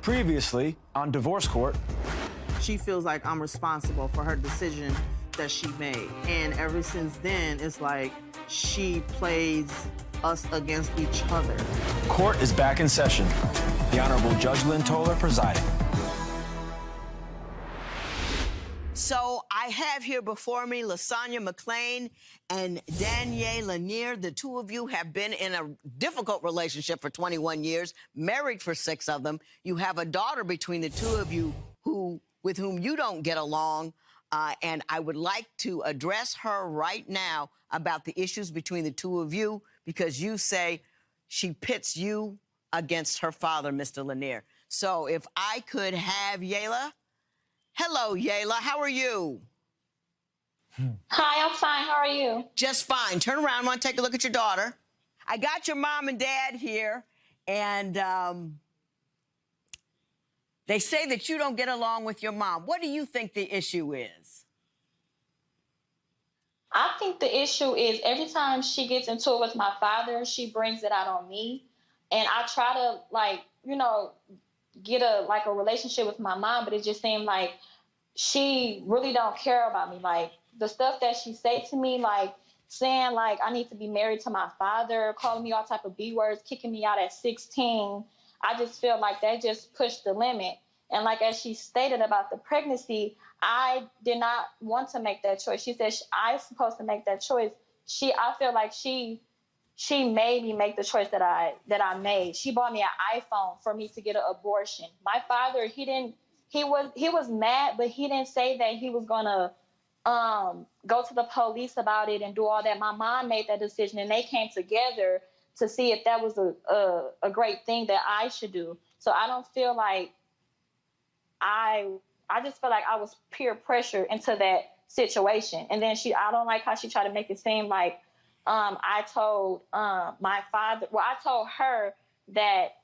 Previously on Divorce Court. She feels like I'm responsible for her decision that she made. And ever since then, it's like she plays us against each other. Court is back in session. The Honorable Judge Lynn Toler presiding. So I have here before me Lasagna McClain and Danielle Lanier. The two of you have been in a difficult relationship for 21 years, married for 6 of them. You have a daughter between the two of you with whom you don't get along. And I would like to address her right now about the issues between the two of you, because you say she pits you against her father, Mr. Lanier. So if I could have Yayla. Hello, Yayla. How are you? Hi, I'm fine. How are you? Just fine. Turn around. I want to take a look at your daughter. I got your mom and dad here, and they say that you don't get along with your mom. What do you think the issue is? I think the issue is every time she gets into it with my father, she brings it out on me. And I try to, get a relationship with my mom, but it just seemed like she really don't care about me. Like the stuff that she say to me, like saying like I need to be married to my father, calling me all type of B words, kicking me out at 16. I just feel like that just pushed the limit. And like as she stated about the pregnancy, I did not want to make that choice. She said I was supposed to make that choice. I feel like she made me make the choice that I made. She bought me an iPhone for me to get an abortion. My father, he was mad, but he didn't say that he was gonna go to the police about it and do all that. My mom made that decision, and they came together to see if that was a great thing that I should do. So I don't feel like I just feel like I was peer pressure into that situation. And then I don't like how she tried to make it seem like I told my father, I told her that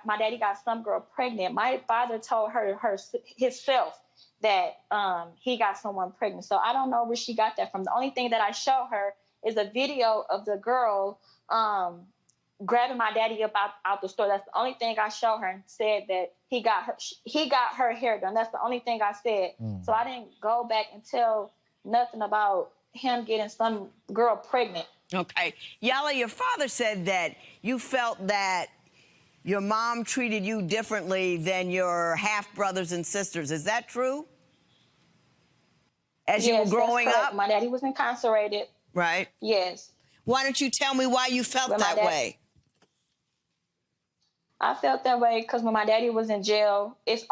my daddy got some girl pregnant. My father told her himself that he got someone pregnant. So I don't know where she got that from. The only thing that I show her is a video of the girl grabbing my daddy up out the store. That's the only thing I show her, and said that he got her hair done. That's the only thing I said. So I didn't go back and tell nothing about him getting some girl pregnant. Okay. Yala, your father said that you felt that your mom treated you differently than your half-brothers and sisters. Is that true? As you were growing up? My daddy was incarcerated. Right. Yes. Why don't you tell me why you felt that way? I felt that way because when my daddy was in jail, it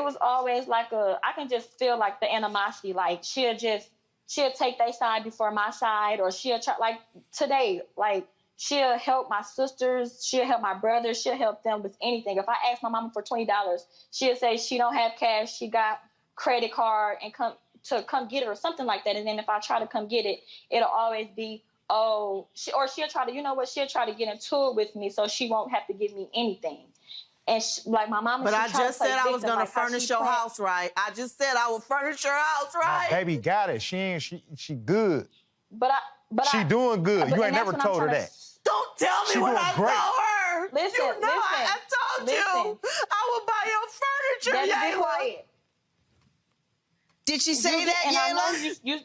was always like I can just feel like the animosity. Like she'll take their side before my side, or she'll try, like today, like she'll help my sisters, she'll help my brothers, she'll help them with anything. If I ask my mama for $20, she'll say she don't have cash, she got credit card, and come get it or something like that. And then if I try to come get it, it'll always be, she'll try to, she'll try to get into it with me so she won't have to give me anything. And like my mama, but I just said I was going to furnish your house right. I just said I will furnish your house right. My baby got it. She good. But she doing good. You ain't never told her that. Don't tell me what I told her. Listen, I told you I will buy your furniture, Yayla. Be quiet. Did she say that, Yayla?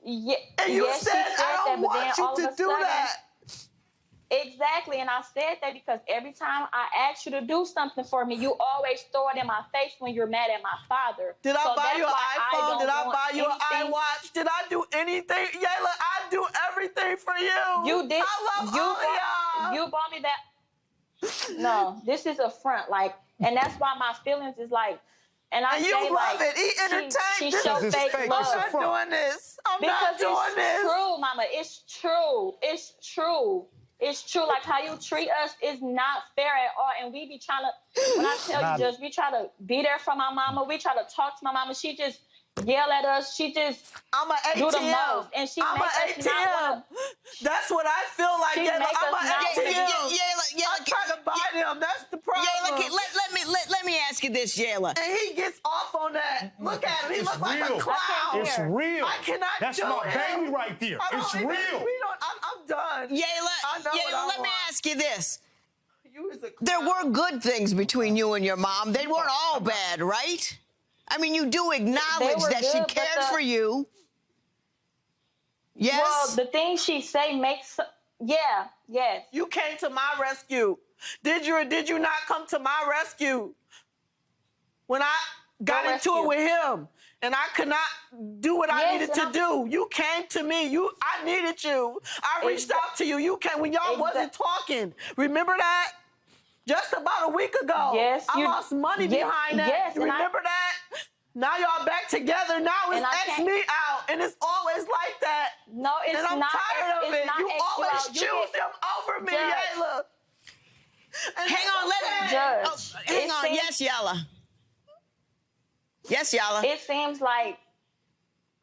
And you said I don't want you to do that. Exactly, and I said that because every time I ask you to do something for me, you always throw it in my face when you're mad at my father. Did I buy you an iPhone? Did I buy you an iWatch? Did I do anything? Yayla, I do everything for you. You did. I love all y'all. You bought me that. No, this is a front, like, and that's why my feelings is like, and I and say you love like, it. He entertained. She showed fake love. I'm not doing this. I'm not doing this. It's true, Mama. It's true. It's true. It's true. Like how you treat us is not fair at all. And we be trying to, when I tell you, Judge, we try to be there for my mama. We try to talk to my mama. She just yell at us. She just I'm an ATM. do the most. And she I'm makes us not That's what I feel like. She Yayla, makes I'm us an not ATM. I'm trying to buy them. That's the problem. Yayla, let me ask you this, Yayla. And he gets off on that. Look at him. He looks like a clown. It's real. I cannot That's do my it. baby right there. It's real. I'm done. Yayla, let me ask you this. There were good things between you and your mom. They weren't all bad, right? I mean, you do acknowledge that she cared for you. Yes? Well, the things she say makes... Yeah, yes. You came to my rescue. Did you or did you not come to my rescue? When I got into it with him and I could not do what I needed to do, you came to me. I needed you. I reached out to you. You came when y'all wasn't talking. Remember that? Just about a week ago. Yes. I lost money behind that. Yes, Remember that? Now y'all back together. Now it's X me out. And it's always like that. No, it's not. And I'm tired of it. You always you choose him over me, Yayla. Hang on, let Judge. hang on. Yes, Yala. Yes, Yala.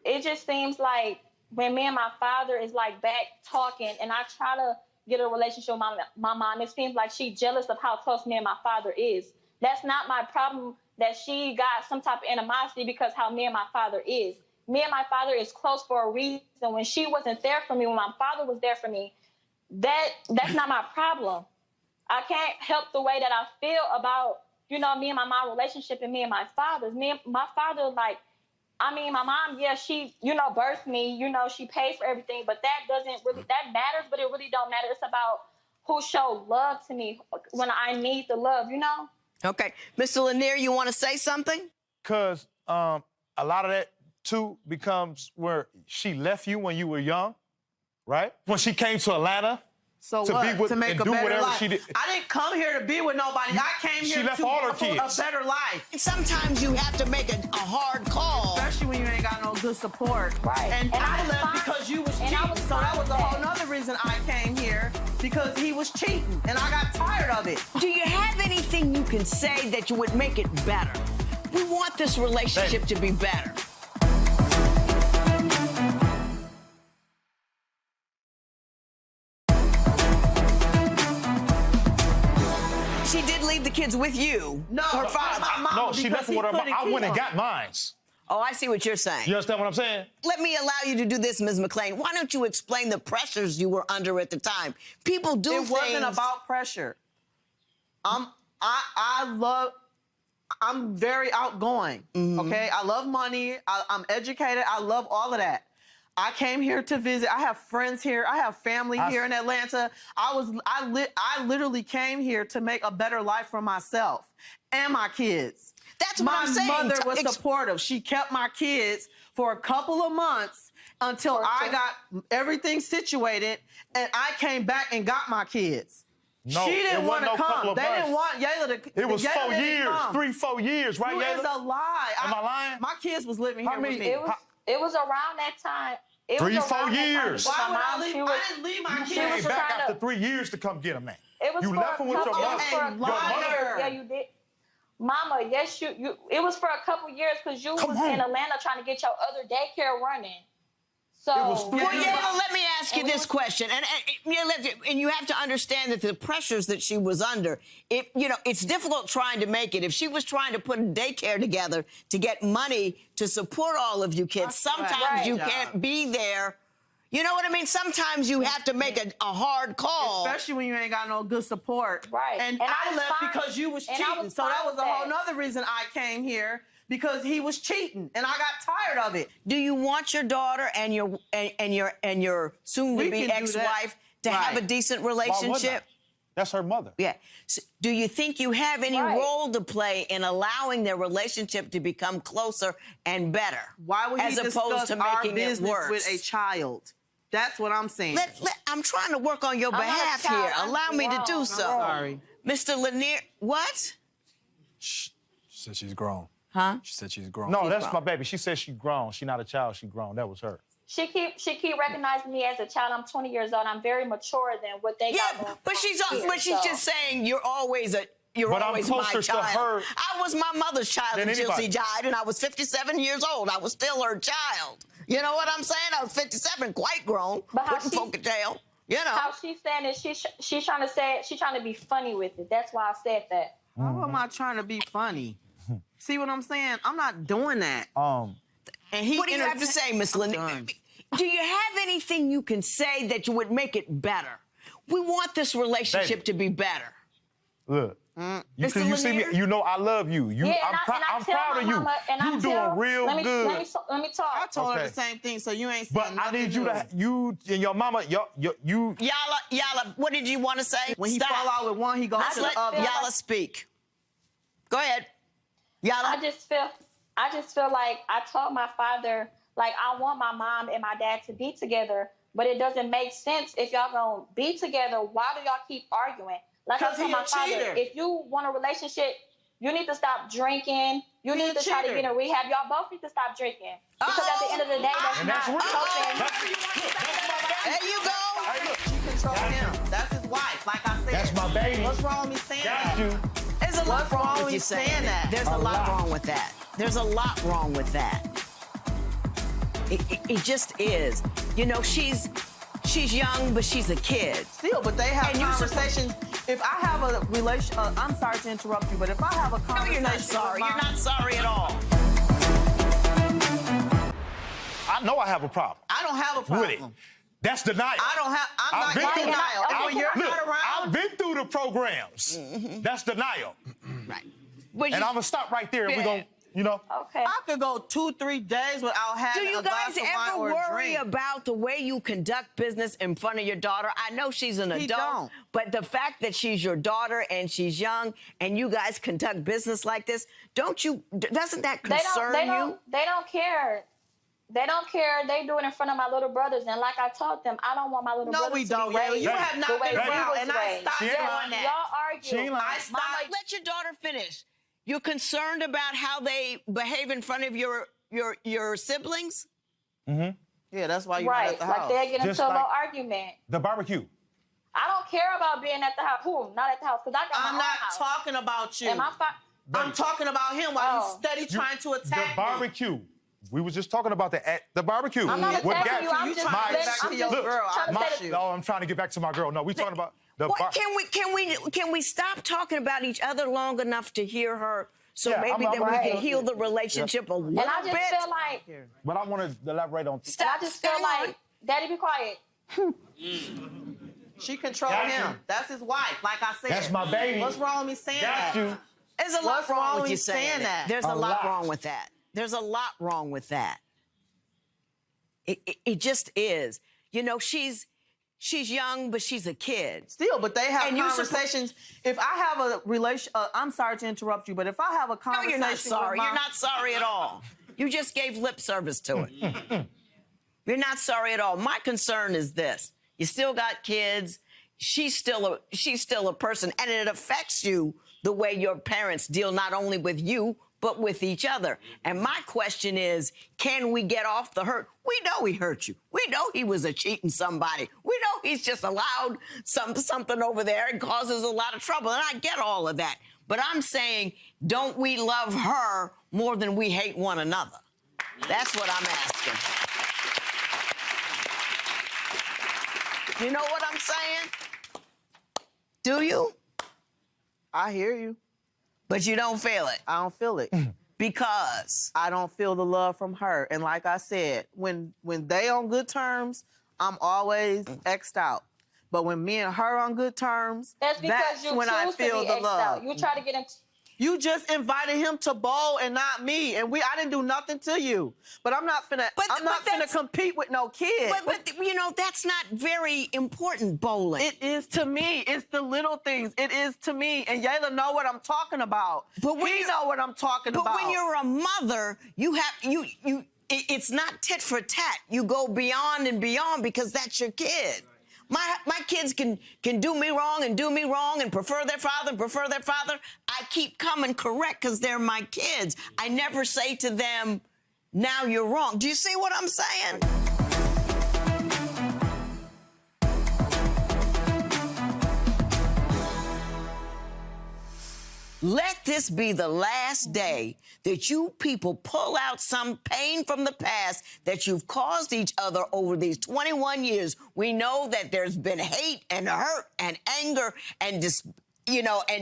It just seems like when me and my father is like back talking and I try to get a relationship with my mom, it seems like she's jealous of how close me and my father is. That's not my problem that she got some type of animosity because how me and my father is. Me and my father is close for a reason. When she wasn't there for me, when my father was there for me, that's not my problem. I can't help the way that I feel about, me and my mom relationship and me and my father's. My father, my mom, she, birthed me, she paid for everything, but that matters, but it really don't matter. It's about who showed love to me when I need the love, Okay. Mr. Lanier, you want to say something? Because a lot of that, too, becomes where she left you when you were young, right? When she came to Atlanta. So to what? be with, to make and a do better whatever life. she did. I didn't come here to be with nobody. I came here left to all her for kids. a better life. Sometimes you have to make a hard call. Especially when you ain't got no good support. Right. And I left fine. because you was cheating. I was So that fine was a with whole that. nother reason I came here, because he was cheating. And I got tired of it. Do you have anything you can say that you would make it better? We want this relationship to be better. She did leave the kids with you. No, her father. my mama, No, she left with her mom. I went and got mine. Oh, I see what you're saying. You understand what I'm saying? Let me allow you to do this, Ms. McClain. Why don't you explain the pressures you were under at the time? People do things. It wasn't about pressure. I'm very outgoing, okay? I love money. I'm educated. I love all of that. I came here to visit. I have friends here. I have family here in Atlanta. I literally came here to make a better life for myself and my kids. That's what I'm saying. My mother was supportive. She kept my kids for a couple of months until I got everything situated, and I came back and got my kids. No, she didn't want to come. They didn't want Yayla to. It was Yayla 4 years, come. 3-4 years, right, Yayla? It's a lie. Am I lying? My kids was living here with me. It was around that time. 3-4 years. Why would I leave? I didn't leave my You kids. came back after 3 years to come get them, man. It was You left them with your mother. Liar. Yeah, you did. Mama, yes, you. It was for a couple years because you was in Atlanta trying to get your other daycare running. So, Well, yeah, let me ask you this question, and you have to understand that the pressures that she was under, it's difficult trying to make it. If she was trying to put a daycare together to get money to support all of you kids, sometimes you can't be there. You know what I mean? Sometimes you have to make a hard call. Especially when you ain't got no good support. Right. And I left because you was cheating. So that was a whole nother reason I came here, because he was cheating, and I got tired of it. Do you want your daughter and your soon-to-be ex-wife to have a decent relationship? That's her mother. Yeah. So do you think you have any role to play in allowing their relationship to become closer and better? Why would he as opposed discuss to our making it business worse? with a child? That's what I'm saying. I'm trying to work on your behalf here. Allow me to do so. Sorry. Mr. Lanier, what? She said she's grown. Huh? She said she's grown. No, that's my baby. She said she's grown. She's not a child. She's grown. That was her. She keep recognizing me as a child. I'm 20 years old. I'm very mature than what they got going on. But she's just saying you're always my closer to child. her I was my mother's child until she died, and I was 57 years old. I was still her child. You know what I'm saying? I was 57, quite grown, putting folk in jail. You know how she's saying it. She's trying to say it. She's trying to be funny with it. That's why I said that. How am I trying to be funny? See what I'm saying? I'm not doing that. And what do you have to say, Miss Lanier? Do you have anything you can say that would make it better? We want this relationship to be better. Look. You see me, you know I love you. I'm proud of you. You doing real good. Let me talk. I told her the same thing, so you ain't saying But I need you and your mama, you. Yala, what did you want to say? When he fall out with one, he goes to the other. Yala speak. Go ahead. Yala. I just feel like I told my father, like, I want my mom and my dad to be together, but it doesn't make sense if y'all gonna be together. Why do y'all keep arguing? Like I told my father, if you want a relationship, you need to stop drinking. You need to try to get in rehab. Y'all both need to stop drinking. Because at the end of the day, that's not helping. There you go. She controls him. That's his wife. Like I said. That's my baby. What's wrong with me saying that? There's a lot wrong with you saying that. There's a lot wrong with that. There's a lot wrong with that. It just is. You know, she's young, but she's a kid. Still, but they have conversations. If I have a relation, I'm sorry to interrupt you, but if I have a conversation, no, you're not sorry. You're not sorry at all. I know I have a problem. I don't have a problem with it. That's denial. I'm not in denial. And when you're not around, I've been through the programs. That's denial. Right. And I'm gonna stop right there. And we're gonna, you know. Okay. I could go 2-3 days without having a glass of wine or a drink. Do you guys ever worry about the way you conduct business in front of your daughter? I know she's an adult, but the fact that she's your daughter and she's young and you guys conduct business like this, doesn't that concern you? They don't care. They don't care. They do it in front of my little brothers. And like I told them, I don't want my little brothers to be raised. No, we don't. You have not been around, and I stopped doing that. Y'all argue. Mama, let your daughter finish. You're concerned about how they behave in front of your siblings? Yeah, that's why you're not at the house. Like they get into a little argument. The barbecue. I don't care about being at the house. Not at the house, because I got my own house. I'm not talking about you. And I'm talking about him while you steady trying to attack the barbecue. We was just talking about that at the barbecue. I'm not attacking you. I'm just trying to get back to your girl. No, I'm trying to get back to my girl. No, we talking about the Can we stop talking about each other long enough to hear her? So maybe then we can heal the relationship a little bit. And I just feel like. But I want to elaborate on. I just feel like, Daddy, be quiet. She controls him. That's his wife. Like I said. That's my baby. What's wrong with me saying that? There's a lot wrong with you saying that. There's a lot wrong with that. There's a lot wrong with that. It just is. You know, she's young, but she's a kid. Still, but they have conversations. If I have a relation, I'm sorry to interrupt you, but if I have a conversation, no, you're not sorry. You're not sorry at all. You just gave lip service to it. You're not sorry at all. My concern is this: you still got kids. She's still a person, and it affects you the way your parents deal not only with you, but with each other. And my question is, can we get off the hurt? We know he hurt you. We know he was a cheating somebody. We know he's just allowed something over there and causes a lot of trouble. And I get all of that. But I'm saying, don't we love her more than we hate one another? That's what I'm asking. You know what I'm saying? Do you? I hear you. But you don't feel it? I don't feel it. Because? I don't feel the love from her. And like I said, when they on I'm always X'd out. But when me and her on good terms, that's when I feel the love. Out. You try to get into. You just invited him to bowl and not me, and I didn't do nothing to you. But I'm not finna compete with no kid. But you know, that's not very important, bowling. It is to me. It's the little things. It is to me. And Yayla know what I'm talking about. But he know what I'm talking about. But when you're a mother, it's not tit for tat. You go beyond and beyond because that's your kid. My kids can do me wrong and prefer their father and prefer their father. I keep coming correct because they're my kids. I never say to them, now you're wrong. Do you see what I'm saying? Let this be the last day that you people pull out some pain from the past that you've caused each other over these 21 years. We know that there's been hate and hurt and anger and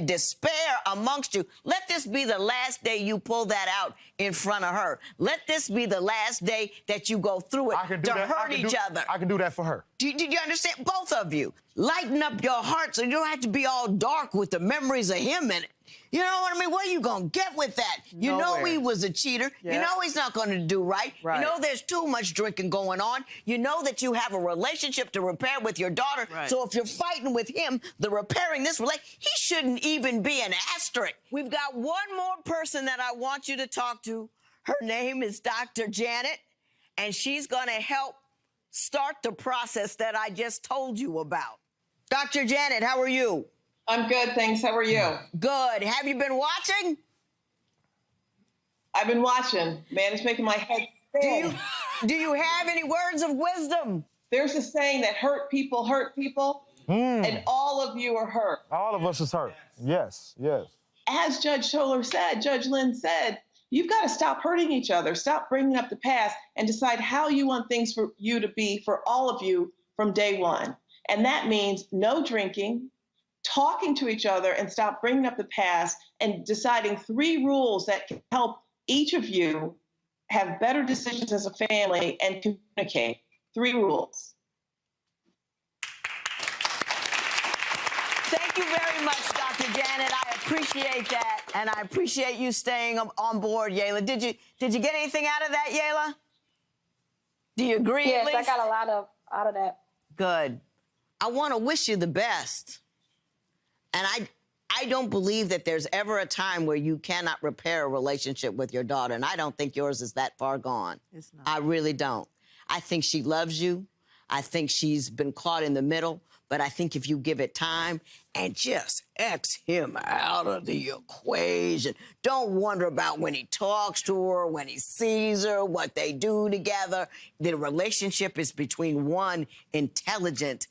despair amongst you. Let this be the last day you pull that out in front of her. Let this be the last day that you go through it to hurt each other. I can do that for her. Did you understand? Both of you. Lighten up your heart so you don't have to be all dark with the memories of him in it. You know what I mean? What are you going to get with that? You know he was a cheater. Yeah. You know he's not going to do right. You know there's too much drinking going on. You know that you have a relationship to repair with your daughter. Right. So if you're fighting with him, the repairing this relationship, he shouldn't even be an asterisk. We've got one more person that I want you to talk to. Her name is Dr. Janet, and she's going to help start the process that I just told you about. Dr. Janet, how are you? I'm good, thanks. How are you? Good. Have you been watching? I've been watching. Man, it's making my head spin. Do you have any words of wisdom? There's a saying that hurt people, and all of you are hurt. All of us is hurt. Yes, yes. As Judge Toler said, Judge Lynn said, you've got to stop hurting each other, stop bringing up the past, and decide how you want things for you to be for all of you from day one. And that means no drinking, talking to each other, and stop bringing up the past, and deciding 3 rules that can help each of you have better decisions as a family and communicate. 3 rules. Thank you very much, Dr. Janet. I appreciate that, and I appreciate you staying on board, Yayla. Did you get anything out of that, Yayla? Do you agree? Yes, at least? I got a lot out of that. Good. I want to wish you the best. And I don't believe that there's ever a time where you cannot repair a relationship with your daughter, and I don't think yours is that far gone. It's not. I really don't. I think she loves you. I think she's been caught in the middle, but I think if you give it time and just X him out of the equation, don't wonder about when he talks to her, when he sees her, what they do together. The relationship is between one intelligent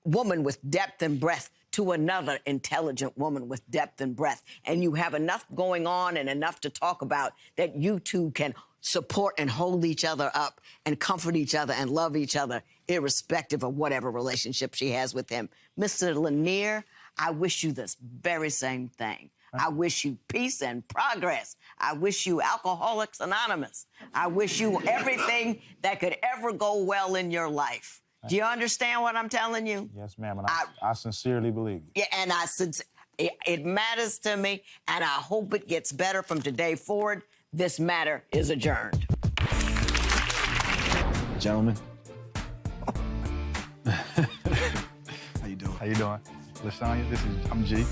woman with depth and breadth to another intelligent woman with depth and breadth. And you have enough going on and enough to talk about that you two can support and hold each other up and comfort each other and love each other, irrespective of whatever relationship she has with him. Mr. Lanier, I wish you this very same thing. I wish you peace and progress. I wish you Alcoholics Anonymous. I wish you everything that could ever go well in your life. Do you understand what I'm telling you? Yes, ma'am, and I sincerely believe you. Yeah, and it matters to me, and I hope it gets better from today forward. This matter is adjourned. Gentlemen. How you doing? How you doing? Lasagna, I'm G.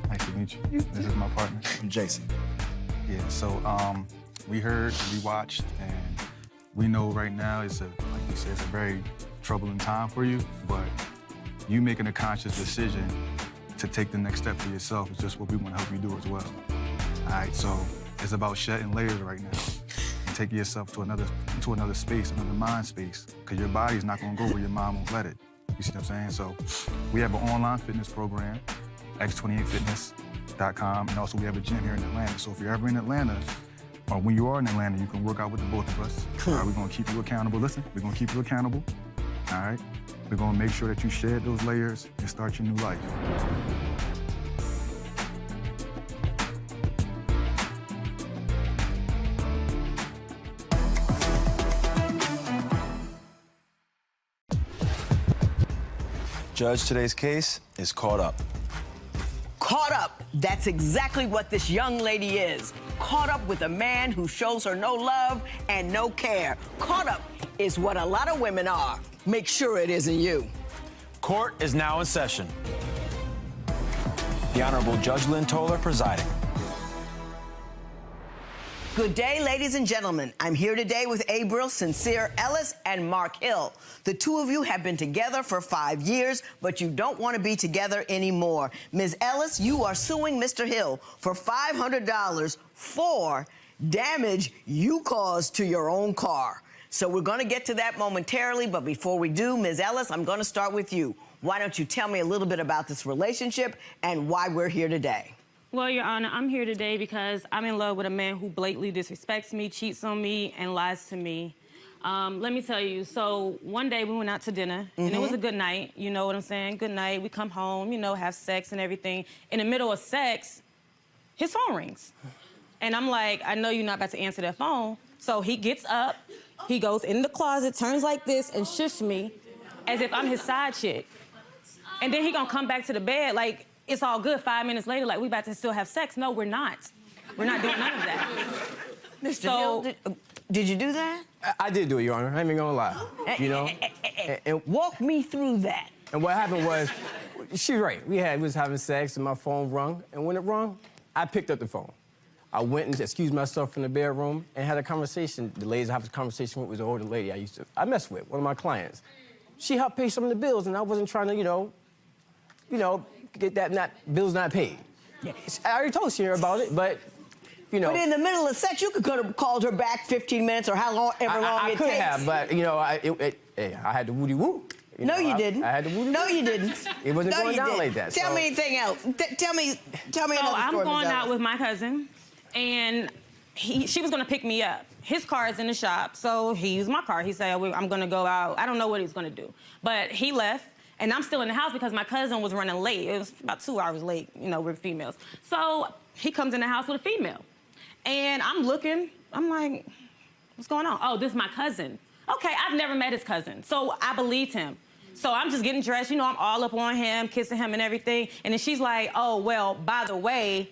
Nice to meet you. This is my partner. I'm Jason. Yeah, so we heard, we watched, and we know right now it's like you said, it's a very troubling time for you, but you making a conscious decision to take the next step for yourself is just what we want to help you do as well. All right, so it's about shedding layers right now and taking yourself to another space, another mind space, because your body's not going to go where your mind won't let it. You see what I'm saying? So we have an online fitness program, x28fitness.com, and also we have a gym here in Atlanta. So if you're ever in Atlanta, or when you are in Atlanta, you can work out with the both of us. All right, we're gonna keep you accountable. Listen, we're gonna keep you accountable. All right? We're gonna make sure that you shed those layers and start your new life. Judge, today's case is caught up. Caught up. That's exactly what this young lady is. Caught up with a man who shows her no love and no care. Caught up is what a lot of women are. Make sure it isn't you. Court is now in session. The Honorable Judge Lynn Toler presiding. Good day, ladies and gentlemen. I'm here today with Abril, Sincere, Ellis, and Mark Hill. The 2 of you have been together for 5 years, but you don't want to be together anymore. Ms. Ellis, you are suing Mr. Hill for $500 for damage you caused to your own car. So we're going to get to that momentarily, but before we do, Ms. Ellis, I'm going to start with you. Why don't you tell me a little bit about this relationship and why we're here today? Well, Your Honor, I'm here today because I'm in love with a man who blatantly disrespects me, cheats on me, and lies to me. Let me tell you, so one day we went out to dinner, and it was a good night, you know what I'm saying? Good night, we come home, you know, have sex and everything. In the middle of sex, his phone rings. And I'm like, I know you're not about to answer that phone. So he gets up, He goes in the closet, turns like this, and shush me as if I'm his side chick. And then he gonna come back to the bed like, it's all good. 5 minutes later, like, we about to still have sex. No, we're not. We're not doing none of that. Mr. Hill, did you do that? I did do it, Your Honor. I ain't even gonna lie. You know? And walk me through that. And what happened was, she's right. We was having sex and my phone rung. And when it rung, I picked up the phone. I went and excused myself from the bedroom and had a conversation. The lady I had a conversation with was an older lady I messed with, one of my clients. She helped pay some of the bills, and I wasn't trying to, you know, get that bills not paid. Yeah. I already told her about it, but, you know. But in the middle of sex, you could have called her back 15 minutes or however long it takes. I could have, but, you know, I had the woody-woo. No, you didn't. I had the woody-woo. No, you didn't. It wasn't going down like that. Tell me anything else. Tell me another story. I'm going out with my cousin, and she was gonna pick me up. His car is in the shop, so he used my car. He said, I'm gonna go out. I don't know what he's gonna do. But he left, and I'm still in the house because my cousin was running late. It was about 2 hours late, you know, we're females. So he comes in the house with a female. And I'm looking, I'm like, what's going on? Oh, this is my cousin. Okay, I've never met his cousin, so I believed him. So I'm just getting dressed, you know, I'm all up on him, kissing him and everything. And then she's like, oh, well, by the way,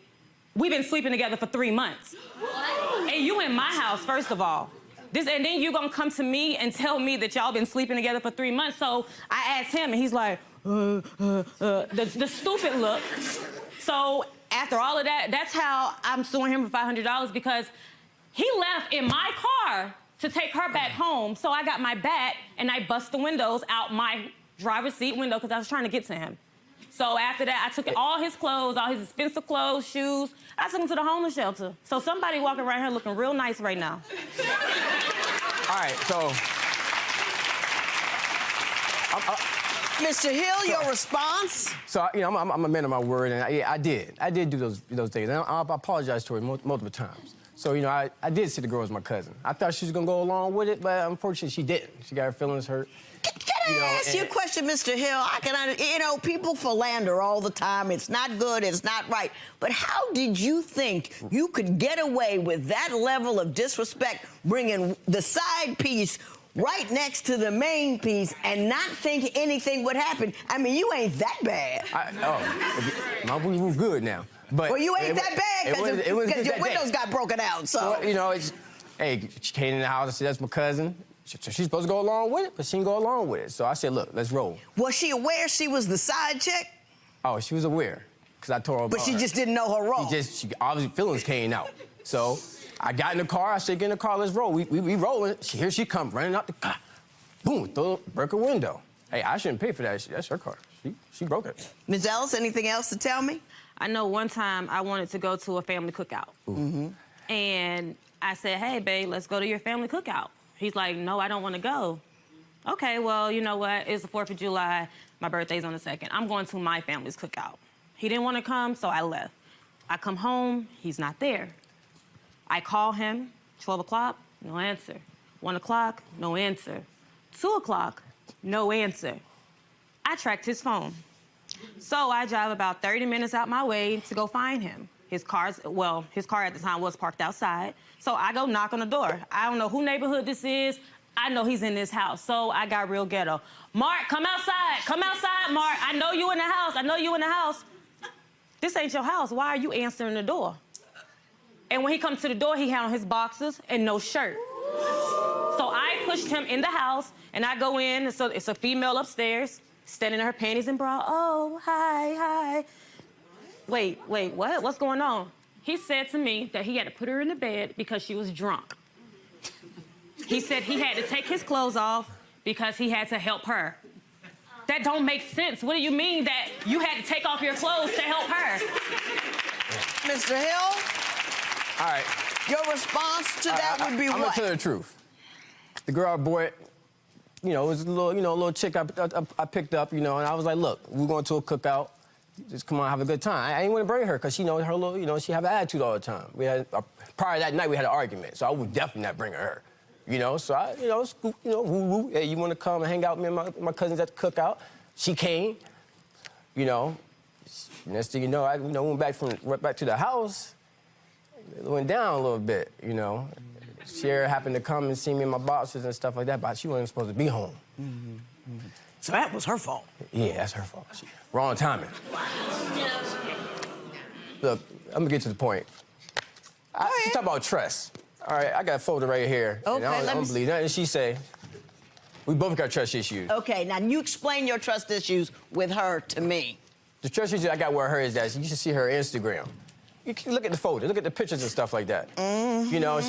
we've been sleeping together for 3 months. What? And you in my house, first of all. And then you gonna come to me and tell me that y'all been sleeping together for 3 months. So I asked him, and he's like, the stupid look. So after all of that, that's how I'm suing him for $500 because he left in my car to take her back home. So I got my bat and I bust the windows out my driver's seat window because I was trying to get to him. So after that, I took all his clothes, all his expensive clothes, shoes. I took him to the homeless shelter. So somebody walking around here looking real nice right now. All right, so. Mr. Hill, your response? So, you know, I'm a man of my word, and I did do those things. And I apologize to her multiple times. So, you know, I did see the girl as my cousin. I thought she was gonna go along with it, but unfortunately she didn't. She got her feelings hurt. Can I ask you a question, Mr. Hill? You know, people philander all the time. It's not good, it's not right. But how did you think you could get away with that level of disrespect, bringing the side piece right next to the main piece and not think anything would happen? I mean, you ain't that bad. My boo good now. But well, you ain't that bad because your windows got broken out, so. Well, you know, hey, she came in the house and said, that's my cousin. So she's supposed to go along with it, but she didn't go along with it. So I said, look, let's roll. Was she aware she was the side chick? Oh, she was aware, because I told her about But she just didn't know her role. She obviously feelings came out. So I got in the car, I said, get in the car, let's roll. We rolling. Here she come, running out the car. Boom, broke her window. Hey, I shouldn't pay for that. That's her car. She broke it. Ms. Ellis, anything else to tell me? I know one time I wanted to go to a family cookout. Mm-hmm. And I said, hey, babe, let's go to your family cookout. He's like, no, I don't want to go. Okay, well, you know what? It's the 4th of July. My birthday's on the 2nd. I'm going to my family's cookout. He didn't want to come, so I left. I come home, he's not there. I call him, 12 o'clock, no answer. 1 o'clock, no answer. 2 o'clock, no answer. I tracked his phone. So I drive about 30 minutes out my way to go find him. His car at the time was parked outside. So I go knock on the door. I don't know who neighborhood this is. I know he's in this house. So I got real ghetto. Mark, come outside. Come outside, Mark. I know you in the house. I know you in the house. This ain't your house. Why are you answering the door? And when he comes to the door, he had on his boxers and no shirt. So I pushed him in the house, and I go in. So it's a female upstairs, standing in her panties and bra. Oh, hi. Wait, what? What's going on? He said to me that he had to put her in the bed because she was drunk. He said he had to take his clothes off because he had to help her. That don't make sense. What do you mean that you had to take off your clothes to help her? Mr. Hill? All right. Your response to that would be what? I'm gonna tell you the truth. The girl I bought, you know, it was a little chick I picked up, you know, and I was like, look, we're going to a cookout. Just come on, have a good time. I didn't want to bring her because she knows her little, you know, she have an attitude all the time. We had prior to that night we had an argument, so I would definitely not bring her. You know, so I, woo. Hey, you want to come and hang out with me and my cousins at the cookout? She came. You know, next thing you know, I went back to the house. It went down a little bit. You know, Sierra happened to come and see me in my boxes and stuff like that, but she wasn't supposed to be home. So that was her fault. Yeah, that's her fault. Wrong timing. Look, I'm gonna get to the point. She talk about trust. All right, I got a folder right here. Okay, I don't believe nothing she say. We both got trust issues. Okay, now you explain your trust issues with her to me. The trust issue I got with her is that you should see her Instagram. You can look at the folder, look at the pictures and stuff like that. You know,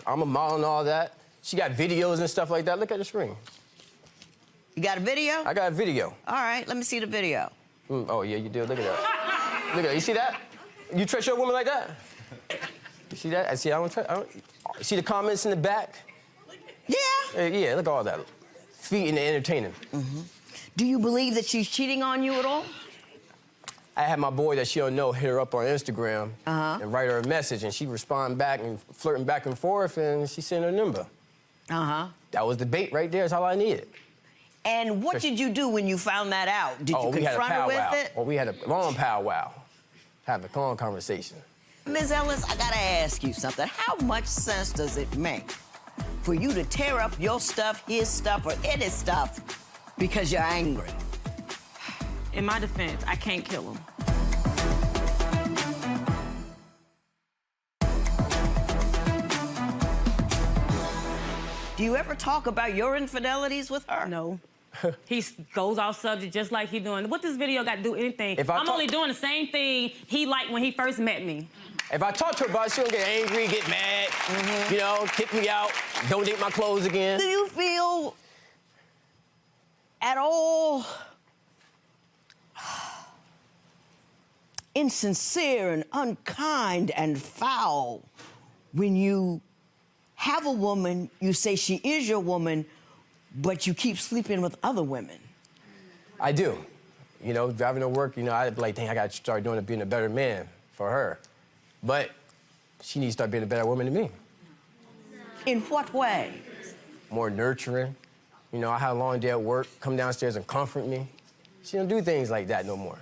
I'm a model and all that. She got videos and stuff like that. Look at the screen. You got a video? I got a video. All right, let me see the video. Oh, yeah, you do. Look at that. Look at that. You see that? You trust your woman like that? You see that? I don't see the comments in the back? Yeah. Yeah, look at all that. Feeding and entertaining. Do you believe that she's cheating on you at all? I had my boy that she don't know hit her up on Instagram and write her a message, and she respond back and flirting back and forth, and she sent her number. That was the bait right there. That's all I needed. And what did you do when you found that out? Did you confront her with it? Oh, we had a long powwow. Have a long conversation. Ms. Ellis, I gotta ask you something. How much sense does it make for you to tear up your stuff, his stuff, or any stuff because you're angry? In my defense, I can't kill him. Do you ever talk about your infidelities with her? No. He goes off subject just like he doing. What this video got to do anything? I'm only doing the same thing he liked when he first met me. If I talk to her about it, she'll get angry, get mad, you know, kick me out, donate my clothes again. Do you feel at all insincere and unkind and foul when you have a woman, you say she is your woman, but you keep sleeping with other women? I do. You know, driving to work, you know, I'd be like, dang, I got to start being a better man for her. But she needs to start being a better woman than me. In what way? More nurturing. You know, I had a long day at work, come downstairs and comfort me. She don't do things like that no more.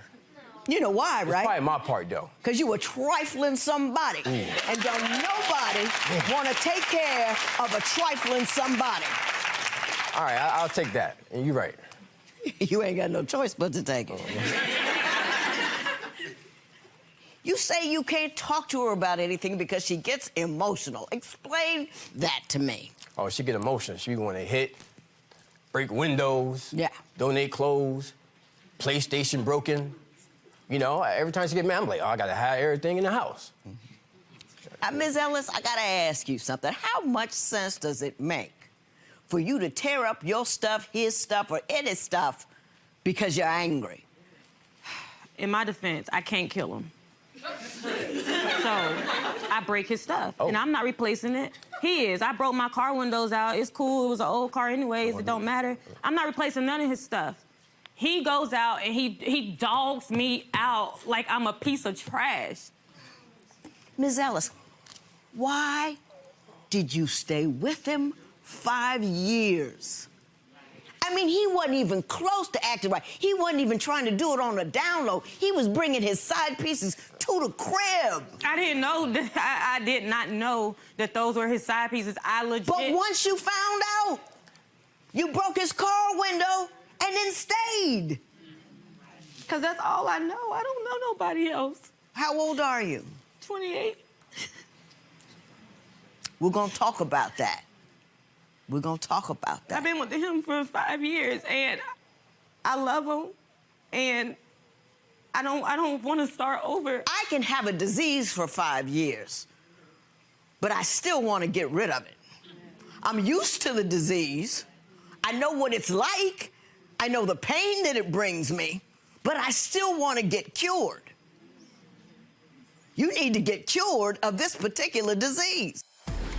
You know why, right? It's probably my part, though. Because you were trifling somebody. And don't nobody want to take care of a trifling somebody. All right, I'll take that. And you're right. You ain't got no choice but to take it. You say you can't talk to her about anything because she gets emotional. Explain that to me. Oh, she get emotional. She want to hit, break windows, donate clothes, PlayStation broken. You know, every time she get mad, I'm like, oh, I got to have everything in the house. Ms. Ellis, I got to ask you something. How much sense does it make for you to tear up your stuff, his stuff, or any stuff because you're angry? In my defense, I can't kill him. So I break his stuff, and I'm not replacing it. He is. I broke my car windows out. It's cool. It was an old car anyways. It don't matter. I'm not replacing none of his stuff. He goes out and he dogs me out like I'm a piece of trash. Ms. Ellis, why did you stay with him 5 years? I mean, he wasn't even close to acting right. He wasn't even trying to do it on the down low. He was bringing his side pieces to the crib. I didn't know that. I did not know that those were his side pieces. I legit. But once you found out, you broke his car window and then stayed. Because that's all I know. I don't know nobody else. How old are you? 28. We're going to talk about that. We're going to talk about that. I've been with him for 5 years, and I love him, and I don't want to start over. I can have a disease for 5 years, but I still want to get rid of it. I'm used to the disease. I know what it's like. I know the pain that it brings me, but I still want to get cured. You need to get cured of this particular disease.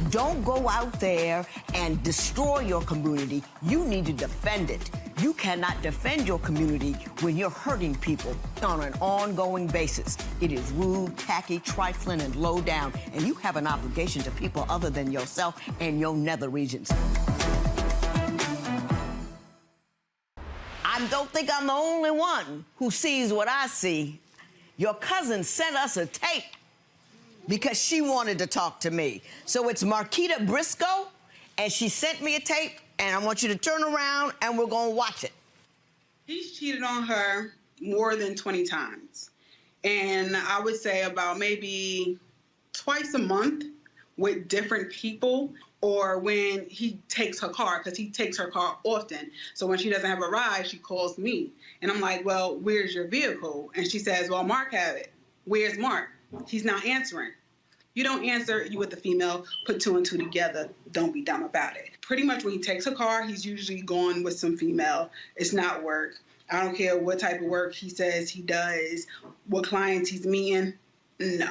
Don't go out there and destroy your community. You need to defend it. You cannot defend your community when you're hurting people on an ongoing basis. It is rude, tacky, trifling, and low down, and you have an obligation to people other than yourself and your nether regions. I don't think I'm the only one who sees what I see. Your cousin sent us a tape because she wanted to talk to me. So it's Marquita Briscoe, and she sent me a tape, and I want you to turn around, and we're going to watch it. He's cheated on her more than 20 times. And I would say about maybe twice a month with different people, or when he takes her car, because he takes her car often. So when she doesn't have a ride, she calls me. And I'm like, well, where's your vehicle? And she says, well, Mark have it. Where's Mark? He's not answering. You don't answer, you with the female, put two and two together, don't be dumb about it. Pretty much when he takes a car, he's usually going with some female. It's not work. I don't care what type of work he says he does, what clients he's meeting. No.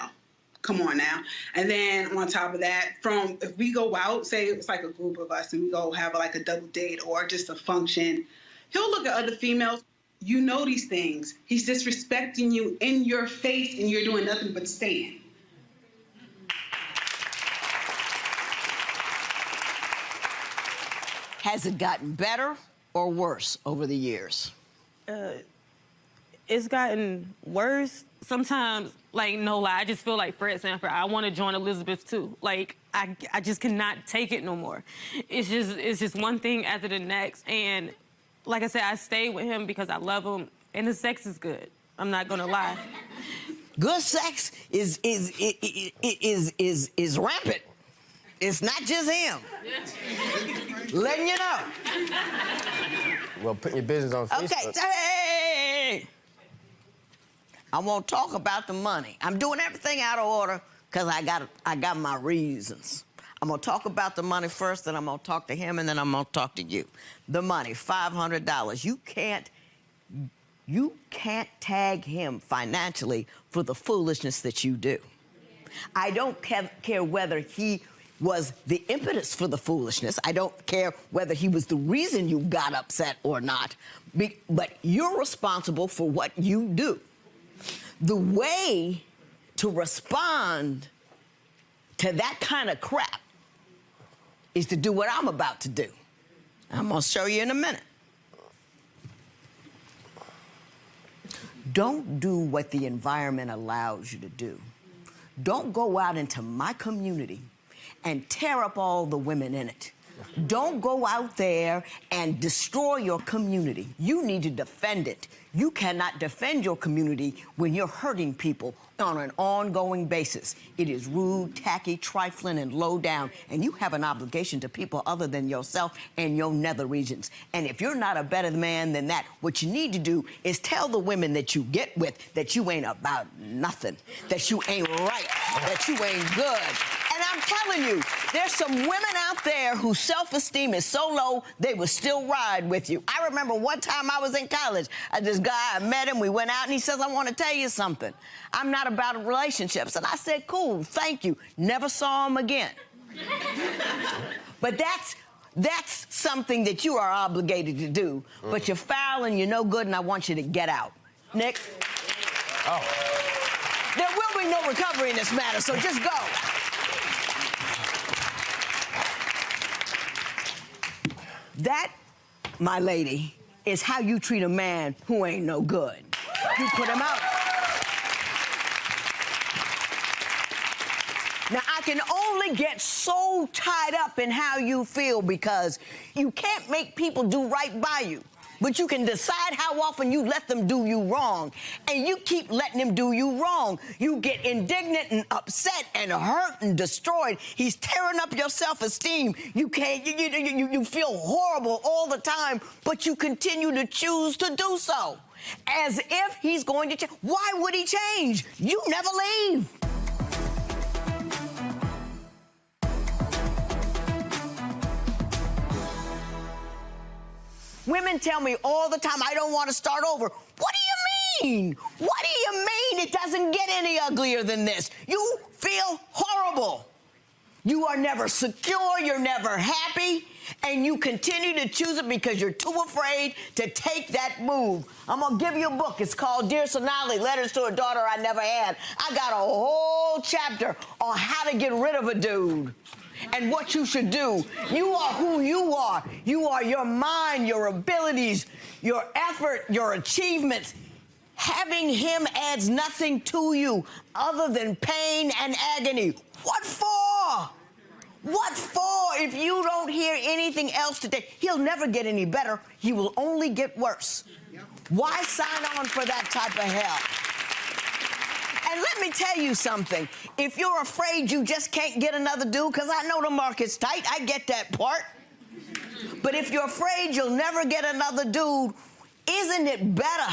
Come on now. And then on top of that, if we go out, say it's like a group of us and we go have like a double date or just a function, he'll look at other females. You know these things. He's disrespecting you in your face and you're doing nothing but staying. Has it gotten better or worse over the years? It's gotten worse. Sometimes, like, no lie, I just feel like Fred Sanford, I want to join Elizabeth too. Like, I just cannot take it no more. It's just one thing after the next. And like I said, I stayed with him because I love him, and the sex is good. I'm not gonna lie. Good sex is rampant. It's not just him. Letting you know. Well, put your business on Facebook. Okay, hey! I won't talk about the money. I'm doing everything out of order because I got my reasons. I'm gonna talk about the money first, then I'm gonna talk to him, and then I'm gonna talk to you. The money, $500. You can't tag him financially for the foolishness that you do. I don't care whether he was the impetus for the foolishness. I don't care whether he was the reason you got upset or not. But you're responsible for what you do. The way to respond to that kind of crap is to do what I'm about to do. I'm gonna show you in a minute. Don't do what the environment allows you to do. Don't go out into my community and tear up all the women in it. Don't go out there and destroy your community. You need to defend it. You cannot defend your community when you're hurting people on an ongoing basis. It is rude, tacky, trifling, and low down, and you have an obligation to people other than yourself and your nether regions. And if you're not a better man than that, what you need to do is tell the women that you get with that you ain't about nothing, that you ain't right, that you ain't good. And I'm telling you, there's some women out there whose self-esteem is so low, they will still ride with you. I remember one time I was in college. This guy, I met him, we went out, and he says, I want to tell you something. I'm not about relationships. And I said, cool, thank you. Never saw him again. But that's something that you are obligated to do. But you're foul and you're no good, and I want you to get out. Nick? Oh. There will be no recovery in this matter, so just go. That, my lady, is how you treat a man who ain't no good. You put him out. Now, I can only get so tied up in how you feel because you can't make people do right by you. But you can decide how often you let them do you wrong. And you keep letting them do you wrong. You get indignant and upset and hurt and destroyed. He's tearing up your self-esteem. You feel horrible all the time, but you continue to choose to do so. As if he's going to change. Why would he change? You never leave. Women tell me all the time, I don't want to start over. What do you mean? What do you mean? It doesn't get any uglier than this. You feel horrible. You are never secure, you're never happy, and you continue to choose it because you're too afraid to take that move. I'm gonna give you a book. It's called Dear Sonali, Letters to a Daughter I Never Had. I got a whole chapter on how to get rid of a dude and what you should do. You are who you are. You are your mind, your abilities, your effort, your achievements. Having him adds nothing to you other than pain and agony. What for? What for? If you don't hear anything else today, he'll never get any better. He will only get worse. Why sign on for that type of hell? And let me tell you something. If you're afraid you just can't get another dude, because I know the market's tight, I get that part. But if you're afraid you'll never get another dude, isn't it better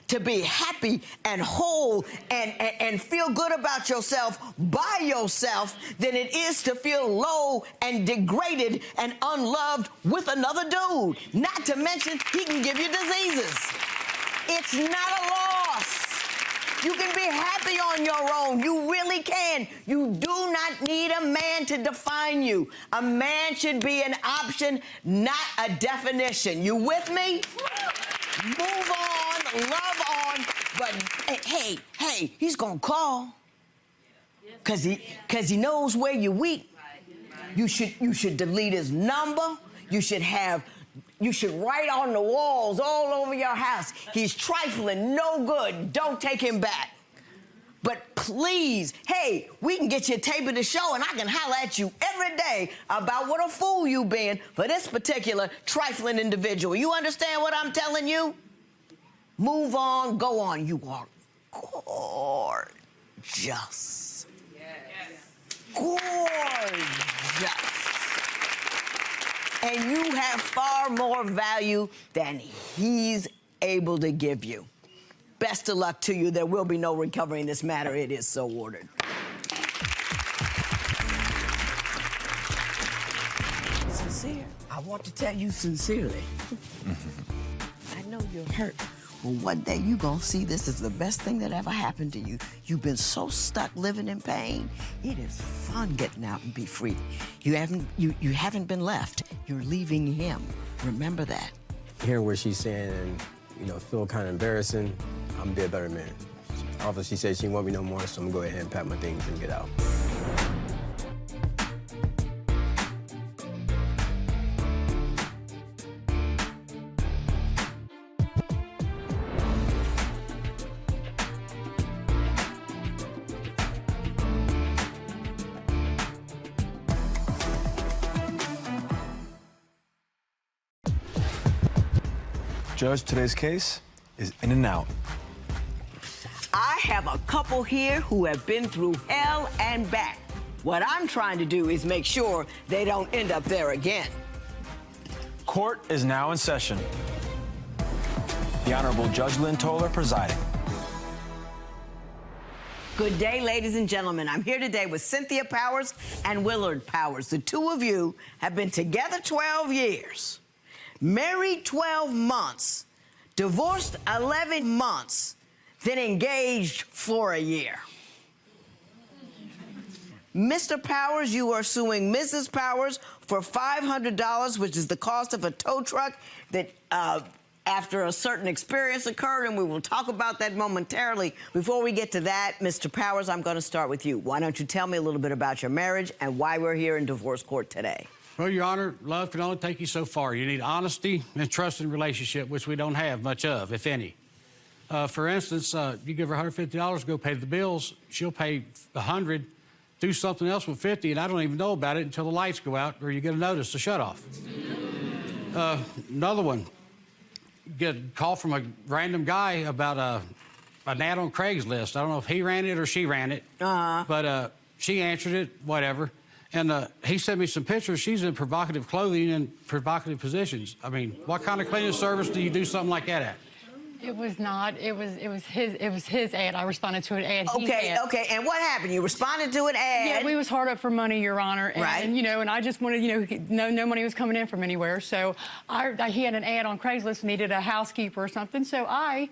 to be happy and whole and feel good about yourself by yourself than it is to feel low and degraded and unloved with another dude? Not to mention, he can give you diseases. It's not a loss. You can be happy on your own. You really can. You do not need a man to define you. A man should be an option, not a definition. You with me? Move on, love on, but hey, he's gonna call. Cause he knows where you're weak. You should delete his number. You should write on the walls all over your house, he's trifling, no good, don't take him back. But please, hey, we can get you a tape of the show and I can holler at you every day about what a fool you've been for this particular trifling individual. You understand what I'm telling you? Move on, go on. You are gorgeous. Gorgeous. And you have far more value than he's able to give you. Best of luck to you. There will be no recovering this matter. It is so ordered. Sincere, I want to tell you sincerely. I know you're hurt. Well, one day you're gonna see this is the best thing that ever happened to you. You've been so stuck living in pain. It is fun getting out and be free. You haven't been left. You're leaving him. Remember that. Hearing what she's saying and, feel kind of embarrassing, I'm gonna be a better man. Although she said she didn't want me no more, so I'm gonna go ahead and pack my things and get out. Judge, today's case is in and out. I have a couple here who have been through hell and back. What I'm trying to do is make sure they don't end up there again. Court is now in session. The Honorable Judge Lynn Toler presiding. Good day, ladies and gentlemen. I'm here today with Cynthia Powers and Willard Powers. The two of you have been together 12 years, married 12 months, divorced 11 months, then engaged for a year. Mr. Powers, you are suing Mrs. Powers for $500, which is the cost of a tow truck that after a certain experience occurred, and we will talk about that momentarily. Before we get to that, Mr. Powers, I'm going to start with you. Why don't you tell me a little bit about your marriage and why we're here in divorce court today? Well, Your Honor, love can only take you so far. You need honesty and trust in a relationship, which we don't have much of, if any. For instance, you give her $150 to go pay the bills. She'll pay $100, do something else with $50, and I don't even know about it until the lights go out or you get a notice to shut off. Another one, get a call from a random guy about an ad on Craigslist. I don't know if he ran it or she ran it, but she answered it, whatever. And he sent me some pictures. She's in provocative clothing and provocative positions. I mean, what kind of cleaning service do you do something like that at? It was not. It was his ad. I responded to an ad. Okay. And what happened? You responded to an ad. Yeah, we was hard up for money, Your Honor. And, right. And I just wanted, no money was coming in from anywhere. So he had an ad on Craigslist, needed a housekeeper or something. So I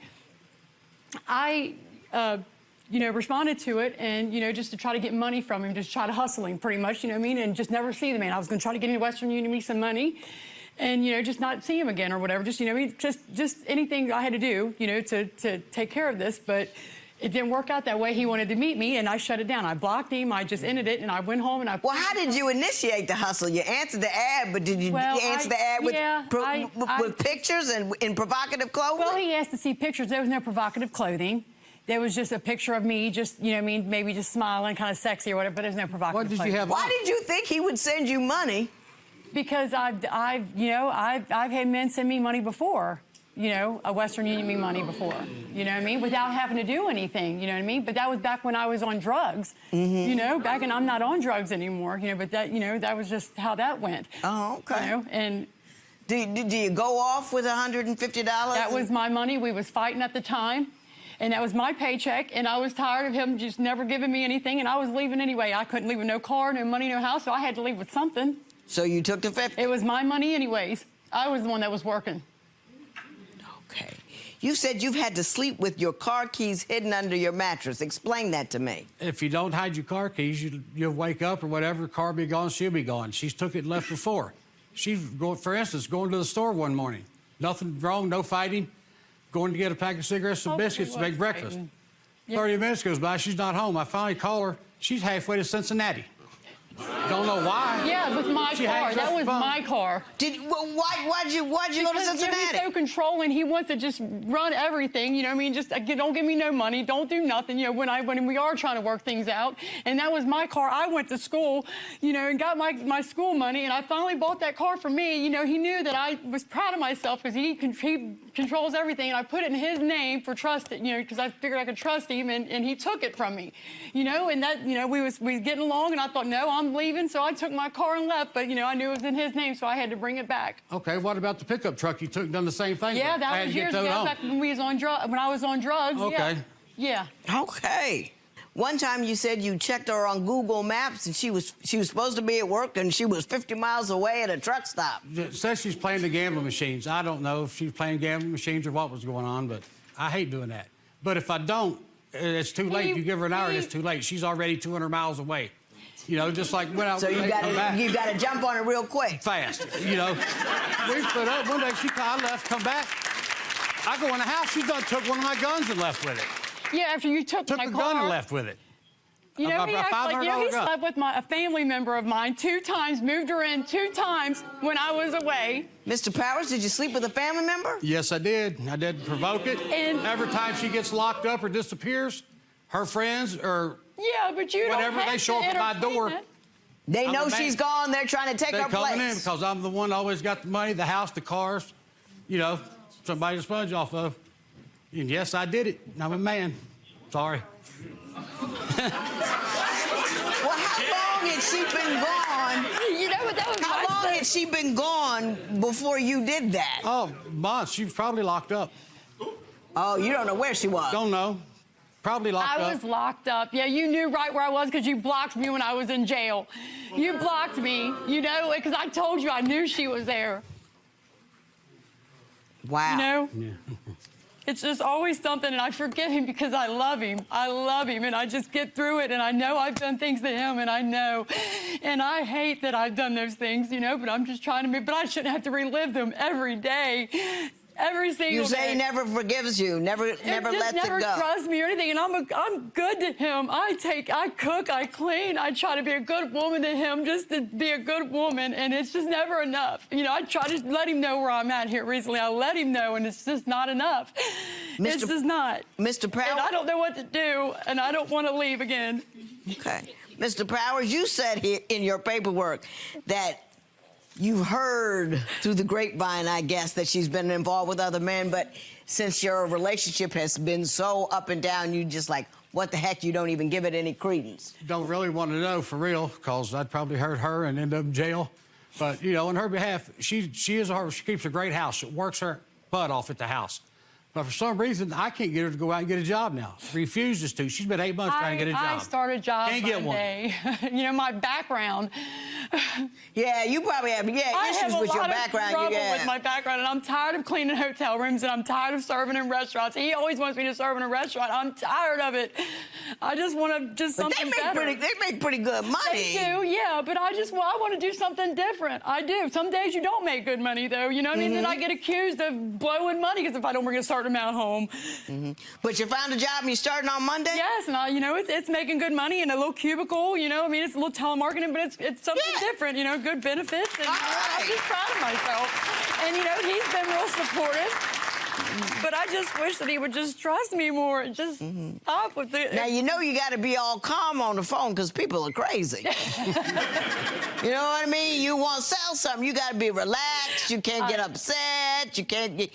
responded to it and, just to try to get money from him, just try to hustle him pretty much, and just never see the man. I was going to try to get him to Western Union, me some money. And, just not see him again or whatever. Just anything I had to do, to take care of this. But it didn't work out that way. He wanted to meet me, and I shut it down. I blocked him. I just ended it, and I went home, and I... Well, how did you initiate the hustle? You answered the ad, but did you answer the ad with pictures and in provocative clothing? Well, he asked to see pictures. There was no provocative clothing. There was just a picture of me, just, you know what I mean, maybe just smiling, kind of sexy or whatever, but there's no provocative clothing. Why did you think he would send you money? Because I've had men send me money before. You know, a Western Union me money before, you know what I mean, without having to do anything, you know what I mean? But that was back when I was on drugs, you know, back and I'm not on drugs anymore, you know, but that, you know, that was just how that went. Oh, okay. You know, and... Do you go off with $150? That was my money. We was fighting at the time, and that was my paycheck, and I was tired of him just never giving me anything, and I was leaving anyway. I couldn't leave with no car, no money, no house, so I had to leave with something. So you took the 50? It was my money anyways. I was the one that was working. Okay. You said you've had to sleep with your car keys hidden under your mattress. Explain that to me. If you don't hide your car keys, you'll wake up or whatever, car be gone, she'll be gone. She's took it and left before. She's, for instance, going to the store one morning. Nothing wrong, no fighting. Going to get a pack of cigarettes and biscuits to make breakfast. 30 minutes goes by, she's not home. I finally call her. She's halfway to Cincinnati. Don't know why. Yeah, with my car. That was my car. Why'd you go to Cincinnati? You know, he's so controlling. He wants to just run everything. You know what I mean? Just don't give me no money. Don't do nothing. You know, when we are trying to work things out. And that was my car. I went to school, you know, and got my school money. And I finally bought that car for me. You know, he knew that I was proud of myself because he controls everything. And I put it in his name for trust, you know, because I figured I could trust him. And he took it from me, you know. And that, you know, we was getting along. And I thought, no, I'm leaving, so I took my car and left, but, you know, I knew it was in his name, so I had to bring it back. Okay, what about the pickup truck you took and done the same thing? Yeah, that was years ago, back when I was on drugs. Okay. Yeah. Okay. One time you said you checked her on Google Maps and she was supposed to be at work and she was 50 miles away at a truck stop. It says she's playing the gambling machines. I don't know if she's playing gambling machines or what was going on, but I hate doing that. But if I don't, it's too late. You give her an hour, it's too late. She's already 200 miles away. You know, just like went out. So you got to jump on it real quick. Fast, you know. We split up. One day I left, come back. I go in the house. She done took one of my guns and left with it. Yeah, after you took my car. Took the gun and left with it. You know, he slept with a family member of mine 2 times, moved her in 2 times when I was away. Mr. Powers, did you sleep with a family member? Yes, I did. I did provoke it. And every time she gets locked up or disappears, her friends or but you whatever, don't have they show up at my door. They know she's gone. They're trying to take her place. They're coming in because I'm the one that always got the money, the house, the cars, you know, somebody to sponge off of. And yes, I did it. I'm a man. Sorry. Well, how long had she been gone? You know what, that was How long had she been gone before you did that? Oh, months. She was probably locked up. Oh, you don't know where she was? Don't know. Probably locked up. I was locked up. Yeah, you knew right where I was because you blocked me when I was in jail. You blocked me, you know, because I told you I knew she was there. Wow. You know? Yeah. It's just always something, and I forgive him because I love him. I love him, and I just get through it, and I know I've done things to him, and I know. And I hate that I've done those things, you know, but I'm just trying to but I shouldn't have to relive them every day. Every single day. You say he never forgives you, never lets it go. Never trusts me or anything, and I'm good to him. I cook, I clean, I try to be a good woman to him, just to be a good woman, and it's just never enough. You know, I try to let him know where I'm at here recently. I let him know, and it's just not enough. It's just not. Mr. Powers? And I don't know what to do, and I don't want to leave again. Okay. Mr. Powers, you said here in your paperwork that you've heard through the grapevine, I guess, that she's been involved with other men, but since your relationship has been so up and down, you just like, what the heck, you don't even give it any credence. Don't really want to know for real, because I'd probably hurt her and end up in jail. But, you know, on her behalf, she keeps a great house. She works her butt off at the house. But for some reason, I can't get her to go out and get a job now. Refuses to. She's been 8 months trying to get a job. I started jobs Can't get one. day. You know, my background. Yeah, you probably have issues with your background. I have a lot of trouble with my background, and I'm tired of cleaning hotel rooms, and I'm tired of serving in restaurants. He always wants me to serve in a restaurant. I'm tired of it. I just want to just But something better. they make pretty good money. They do, yeah, but I want to do something different. I do. Some days you don't make good money, though. You know what I mean? Then I get accused of blowing money because if I don't bring a certain amount home. But you found a job and you starting on Monday? Yes, and it's making good money in a little cubicle. You know, I mean, it's a little telemarketing, but it's something different. You know, good benefits, and I'm just proud of myself. And he's been real supportive. But I just wish that he would just trust me more and just stop with it. Now, you got to be all calm on the phone because people are crazy. You know what I mean? You want to sell something, you got to be relaxed. You can't get upset. You can't be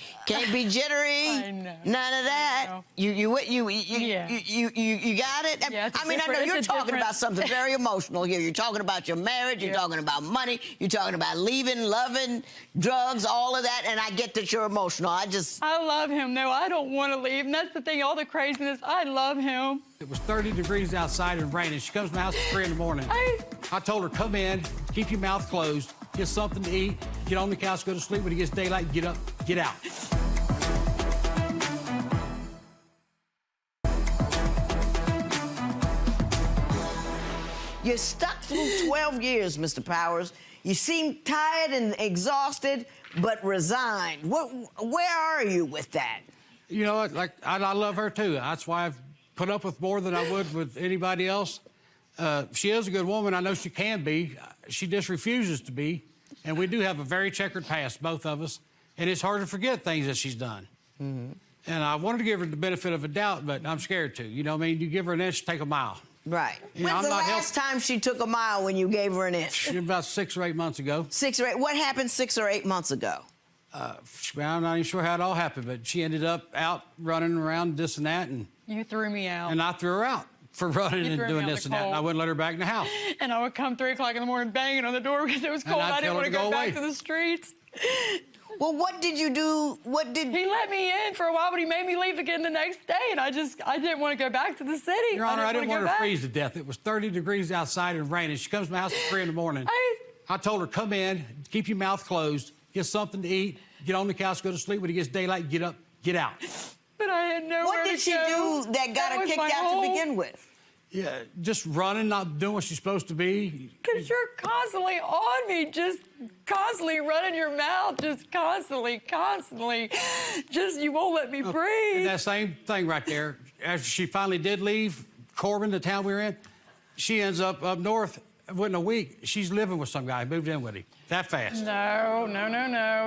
jittery. I know. None of that. I know. You got it? Yeah, I mean, I know you're talking about something very emotional here. You're talking about your marriage. You're talking about money. You're talking about leaving, loving, drugs, all of that. And I get that you're emotional. I love him, though. I don't want to leave. And that's the thing, all the craziness. I love him. It was 30 degrees outside and raining. She comes to my house at 3 in the morning. I told her, come in, keep your mouth closed, get something to eat, get on the couch, go to sleep. When it gets daylight, get up, get out. You're stuck through 12 years, Mr. Powers. You seem tired and exhausted, but resigned. Where are you with that? You know what? Like, I love her, too. That's why I've put up with more than I would with anybody else. She is a good woman. I know she can be. She just refuses to be. And we do have a very checkered past, both of us. And it's hard to forget things that she's done. And I wanted to give her the benefit of a doubt, but I'm scared to. You know what I mean? You give her an inch, take a mile. Right. You know, When's the last time she took a mile when you gave her an inch? About 6 or 8 months ago. 6 or 8. What happened 6 or 8 months ago? I'm not even sure how it all happened, but she ended up out running around this and that. And you threw me out. And I threw her out for running and doing this and that. And I wouldn't let her back in the house. And I would come 3 o'clock in the morning banging on the door because it was cold. I didn't want to go back to the streets. Well, what did you do? He let me in for a while, but he made me leave again the next day, and I didn't want to go back to the city. Your Honor, I didn't want her to freeze to death. It was 30 degrees outside and raining. She comes to my house at 3 in the morning. I told her, come in, keep your mouth closed, get something to eat, get on the couch, go to sleep. When it gets daylight, get up, get out. But I had nowhere to go. What did she do that got her kicked out to begin with? Yeah, just running, not doing what she's supposed to be. Because you're constantly on me, just constantly running your mouth, just constantly. Just, you won't let me breathe. And that same thing right there, after she finally did leave Corbin, the town we were in, she ends up north. Within a week, she's living with some guy, moved in with him. That fast. No.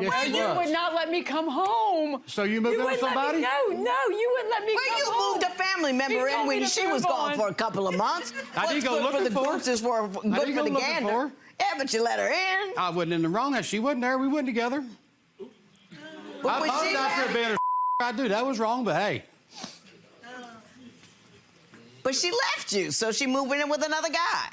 Yes, you would not let me come home. So you moved in with somebody? No, you wouldn't let me come home. Well, you moved a family member in when she was gone for a couple of months. I didn't go looking for her. Good for the gander. Yeah, but you let her in. I wasn't in the wrong. She wasn't there. We wasn't together. I apologize for being a I do. That was wrong, but hey. But she left you, so she moving in with another guy.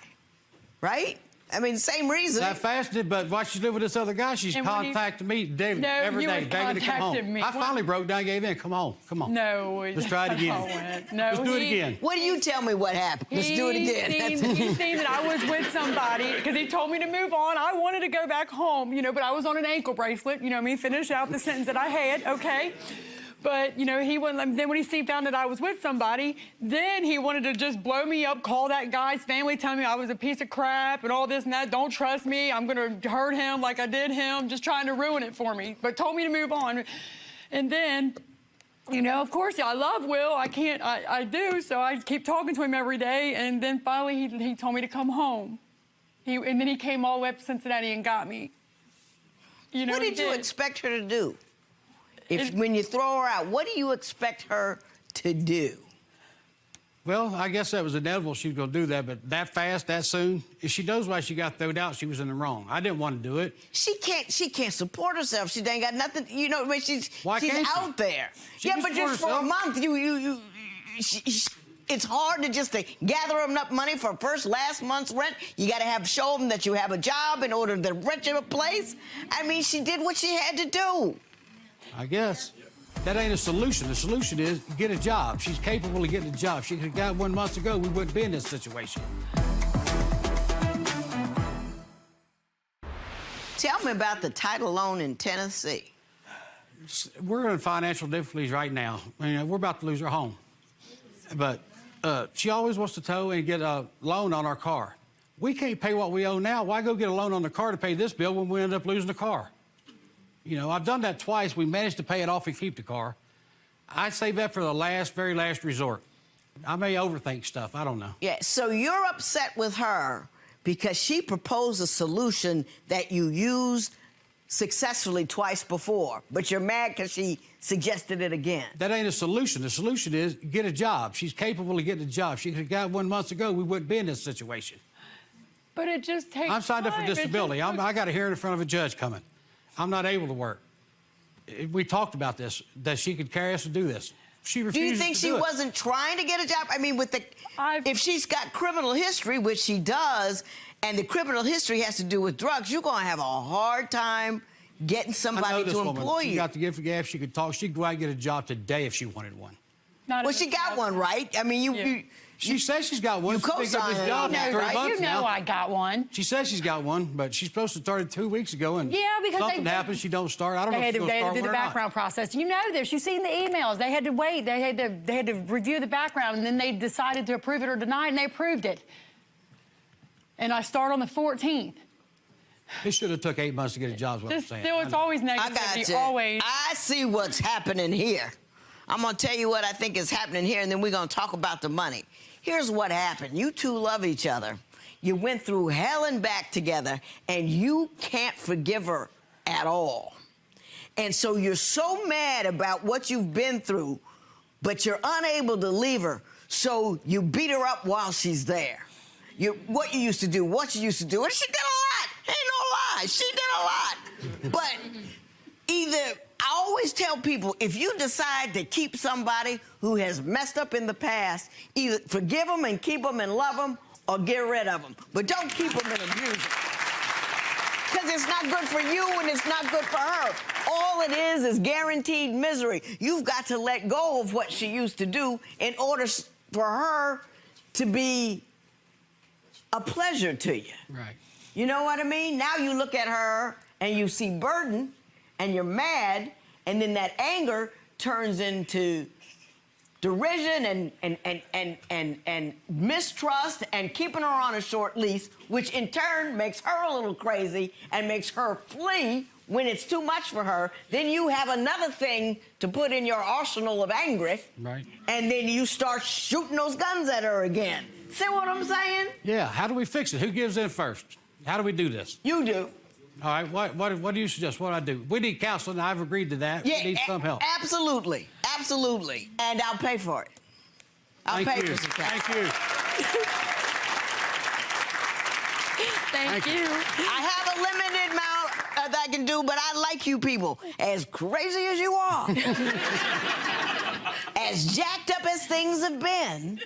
Right? I mean, same reason. That fasted, but while she's living with this other guy, she's contacting me daily, every day, begging to come home. I finally broke down, gave in. Come on. No. Let's try it again. Let's do it again. What do you tell me what happened? Let's do it again. He seen that I was with somebody because he told me to move on. I wanted to go back home, but I was on an ankle bracelet. Finish out the sentence that I had, okay? But, he wouldn't let me. Then when he found that I was with somebody, then he wanted to just blow me up, call that guy's family, tell me I was a piece of crap and all this and that. Don't trust me. I'm going to hurt him like I did him, just trying to ruin it for me. But told me to move on. And then, of course, I love Will. I do. So I keep talking to him every day. And then finally he told me to come home. And then he came all the way up to Cincinnati and got me. What did you expect her to do? When you throw her out, what do you expect her to do? Well, I guess that was inevitable she was going to do that, but that fast, that soon, if she knows why she got thrown out, she was in the wrong. I didn't want to do it. She can't support herself. She ain't got nothing, she's out there. But just for a month, it's hard to gather enough money for last month's rent. You got to show them that you have a job in order to rent you a place. I mean, she did what she had to do. I guess. That ain't a solution. The solution is get a job. She's capable of getting a job. She could have got one months ago, we wouldn't be in this situation. Tell me about the title loan in Tennessee. We're in financial difficulties right now. We're about to lose our home. But she always wants to tow and get a loan on our car. We can't pay what we owe now. Why go get a loan on the car to pay this bill when we end up losing the car? You know, I've done that twice. We managed to pay it off and keep the car. I'd save that for the very last resort. I may overthink stuff. I don't know. Yeah, so you're upset with her because she proposed a solution that you used successfully twice before, but you're mad because she suggested it again. That ain't a solution. The solution is get a job. She's capable of getting a job. She could have got one months ago, we wouldn't be in this situation. But it just takes I'm signed up for time. disability. I got a hearing in front of a judge coming. I'm not able to work. We talked about this, that she could carry us to do this. She refuses to do it. Do you think she wasn't trying to get a job? I mean, with the if she's got criminal history, which she does, and the criminal history has to do with drugs, you're going to have a hard time getting somebody to employ you. She got the gift of gab. She could talk. She could go out and get a job today if she wanted one. Well, she got one, right? I mean, She says she's got one. You co-signed it. Job You know, for 3 right? months You know now. I got one. She says she's got one, but she's supposed to start it 2 weeks ago, and because something happens. She don't start. I don't know if she's going to They had start to do the one or not. background process. You know this. You've seen the emails. They had to wait. They had to review the background, and then they decided to approve it or deny it, and they approved it. And I start on the 14th. It should have took 8 months to get a job, is what I'm saying. Still, it's always I negativity. got you. Always. I see what's happening here. I'm going to tell you what I think is happening here, and then we're going to talk about the money. Here's what happened. You two love each other. You went through hell and back together, and you can't forgive her at all. And so you're so mad about what you've been through, but you're unable to leave her, so you beat her up while she's there. What you used to do, and she did a lot. Ain't no lie, she did a lot. But I always tell people, if you decide to keep somebody who has messed up in the past, either forgive them and keep them and love them, or get rid of them. But don't keep them and abuse them. Because it's not good for you and it's not good for her. All it is guaranteed misery. You've got to let go of what she used to do in order for her to be a pleasure to you. Right. You know what I mean? Now you look at her and you see burden and you're mad, and then that anger turns into derision and mistrust and keeping her on a short leash, which in turn makes her a little crazy and makes her flee when it's too much for her. Then you have another thing to put in your arsenal of anger. Right. And then you start shooting those guns at her again. See what I'm saying? Yeah, how do we fix it? Who gives in first? How do we do this? You do. All right, what do you suggest? What do I do? We need counseling. I've agreed to that. Yeah, we need some help. Absolutely. Absolutely. And I'll pay for it. I'll pay for some counseling. Thank you. Thank you. I have a limited amount that I can do, but I like you people. As crazy as you are, as jacked up as things have been,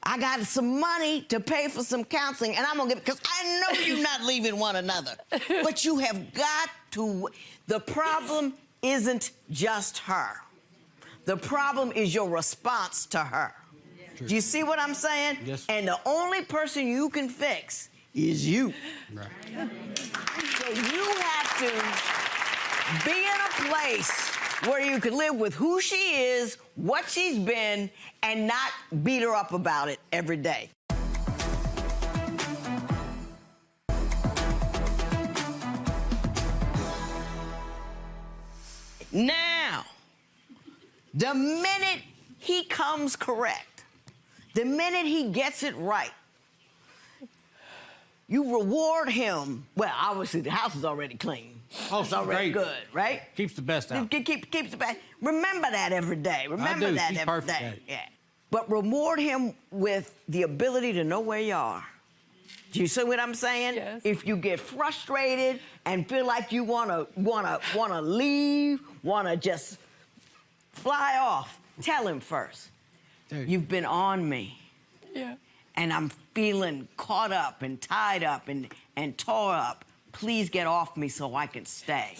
I got some money to pay for some counseling, and I'm gonna give, because I know you're not leaving one another. But you have got to, the problem isn't just her. The problem is your response to her. True. Do you see what I'm saying? Yes. And the only person you can fix is you. Right. So you have to be in a place where you can live with who she is, what she's been, and not beat her up about it every day. Now, the minute he comes correct, the minute he gets it right, you reward him. Well, obviously, the house is already clean. Oh, it's already great. good, right? Keeps the best out. Keeps the best. Remember that every day. Remember I do. that She's every perfect day. at it. Yeah. But reward him with the ability to know where you are. Do you see what I'm saying? Yes. If you get frustrated and feel like you wanna leave, wanna just fly off, tell him first. You've been on me. Yeah. And I'm feeling caught up and tied up and tore up. Please get off me so I can stay.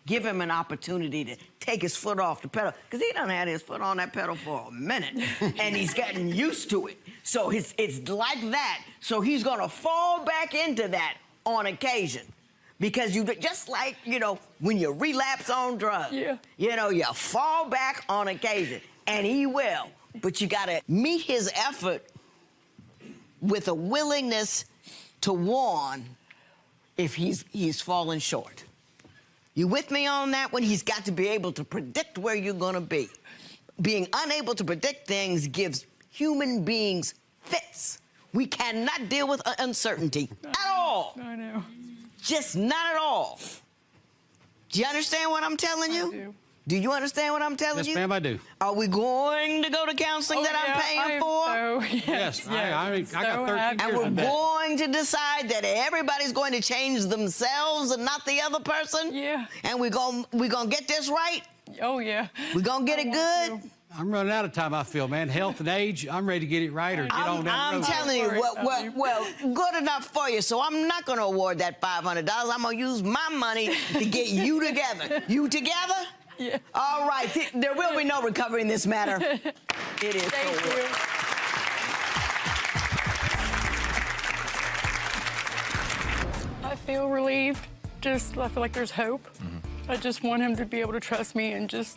Give him an opportunity to take his foot off the pedal, because he done had his foot on that pedal for a minute, and he's gotten used to it. So it's like that. So he's gonna fall back into that on occasion, because you just like, when you relapse on drugs, you fall back on occasion, and he will. But you gotta meet his effort with a willingness to warn if he's fallen short. You with me on that one? He's got to be able to predict where you're gonna be. Being unable to predict things gives human beings fits. We cannot deal with uncertainty at all. I know. Just not at all. Do you understand what I'm telling you? I do. Do you understand what I'm telling you? Yes, ma'am, I do. Are we going to go to counseling that I'm paying for? Yes, I got 13 And years we're of that. going to decide that everybody's going to change themselves and not the other person? Yeah. And we're gonna get this right? Oh, yeah. We're gonna get it good? I'm running out of time, I feel, man. Health and age, I'm ready to get it right or get on that road. I'm telling you, well, good enough for you, so I'm not gonna award that $500. I'm gonna use my money to get you together. You together? Yeah. All right, there will be no recovery in this matter. It is. Thank you. I feel relieved. I feel like there's hope. Mm-hmm. I just want him to be able to trust me and just,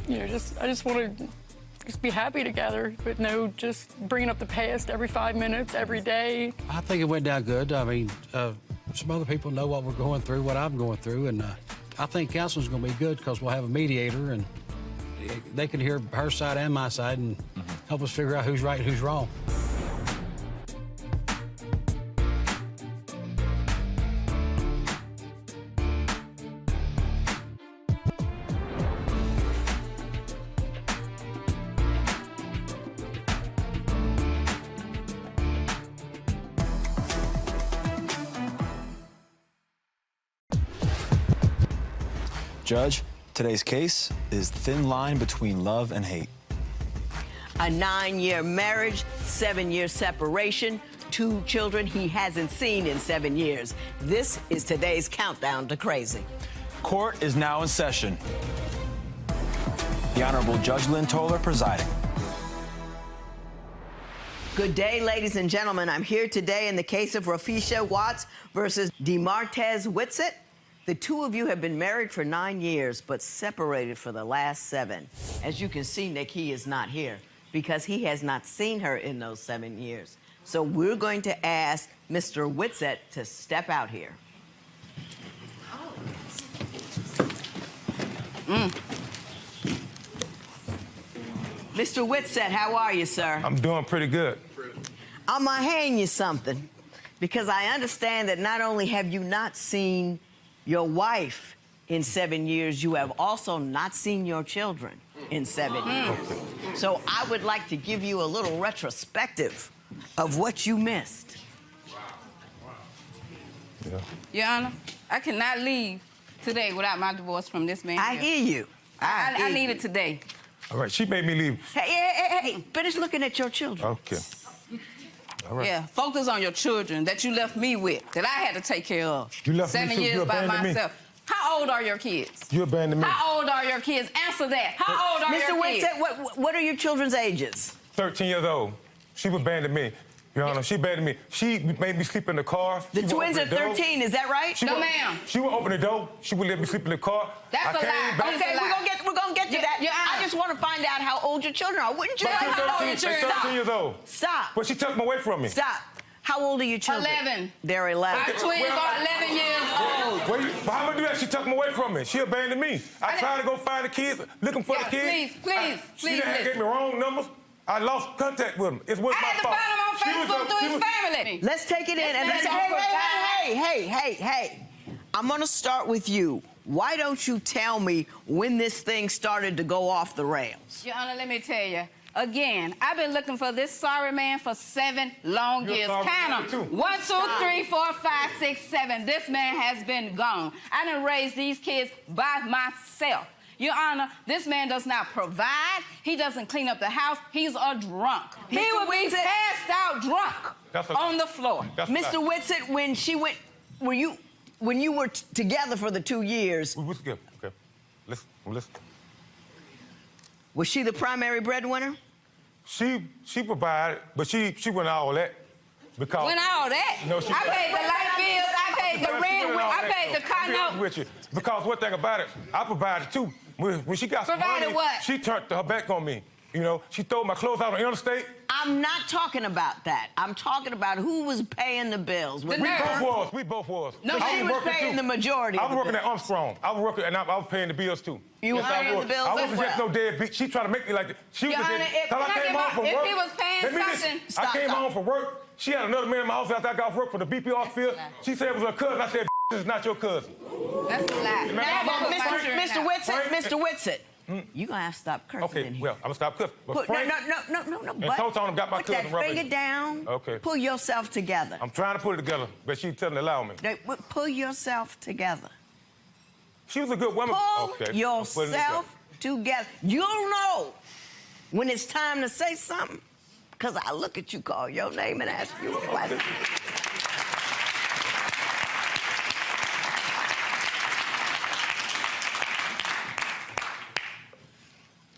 I just want to be happy together, but no just bringing up the past every 5 minutes, every day. I think it went down good. I mean, some other people know what we're going through, what I'm going through, and I think counseling's going to be good because we'll have a mediator and they can hear her side and my side and help us figure out who's right and who's wrong. Judge, today's case is thin line between love and hate. A 9-year marriage, 7-year separation, 2 children he hasn't seen in 7 years. This is today's countdown to crazy. Court is now in session. The Honorable Judge Lynn Toler presiding. Good day, ladies and gentlemen. I'm here today in the case of Rafisha Watts versus DeMartez Whitsett. The 2 of you have been married for 9 years, but separated for the last 7. As you can see, Nick, he is not here because he has not seen her in those 7 years. So we're going to ask Mr. Whitsett to step out here. Mr. Whitsett, how are you, sir? I'm doing pretty good. I'm gonna hand you something because I understand that not only have you not seen your wife in 7 years, you have also not seen your children in 7 years. So I would like to give you a little retrospective of what you missed. Yeah. Your Honor, I cannot leave today without my divorce from this man. I hear you. I need it today. All right, she made me leave. Hey, finish looking at your children. Okay. All right. Yeah, focus on your children that you left me with, that I had to take care of. You left me 7 too. years You by abandoned me. myself. How old are your kids? You abandoned me. How old are your kids? Answer that. How old are Mr. your kids? Whitsett, what are your children's ages? 13 years old. She abandoned me. Your Honor, she abandoned me. She made me sleep in the car. The twins are 13, is that right? No, ma'am. She would open the door. She would let me sleep in the car. That's a lie. Okay, we're gonna get to that. Your I Honor. just want to find out how old your children are. Wouldn't you? But like they're how old 13, your they're children 13 years old. Stop. But she took them away from me. Stop. How old are your children? 11. They're 11. Our twins are 11 years old. Wait, but how am I do that? She took them away from me. She abandoned me. I tried to go find the kids, looking for the kids. Please, She gave me wrong numbers. I lost contact with them. It was I my had to fault. find him on Facebook through his family. Let's take it in and let's hey. I'm gonna start with you. Why don't you tell me when this thing started to go off the rails? Your Honor, let me tell you. Again, I've been looking for this sorry man for 7 long You're years. sorry Count too. them. 1, 2, 3, 4, 5, 6, 7. This man has been gone. I done raised these kids by myself. Your Honor, this man does not provide. He doesn't clean up the house. He's a drunk. He would be passed out drunk on the floor. Mr. Whitsett, when you were together for the 2 years, We was together. Okay. Listen. was she the primary breadwinner? She provided, but she went all that because When all that, No, she- I paid the light bills, I paid the rent, I paid the car note. with you. Because one thing about it, I provided too. When she got some Provided money, what? she turned her back on me. You know, she threw my clothes out on the interstate. I'm not talking about that. I'm talking about who was paying the bills. We both was. No, she was paying the majority. I was working at Armstrong. I was working, and I was paying the bills too. You were paying the bills I wasn't just no deadbeat. She tried to make me like that. She was Your Honor, if he was paying something, I came home from work. She had another man in my house after I got off work for the BP field. She said it was her cousin. I said, this is not your cousin. That's a lie. Mr. Whitsitt. You're going to have to stop cursing in here. Well, I'm going to stop cursing. But Frank no. and Toton got my cousin Put that finger down. Okay. Pull yourself together. I'm trying to put it together, but she's telling me to allow me. Pull yourself together. She was a good woman. Pull yourself together. You'll know when it's time to say something, because I look at you, call your name, and ask you a question.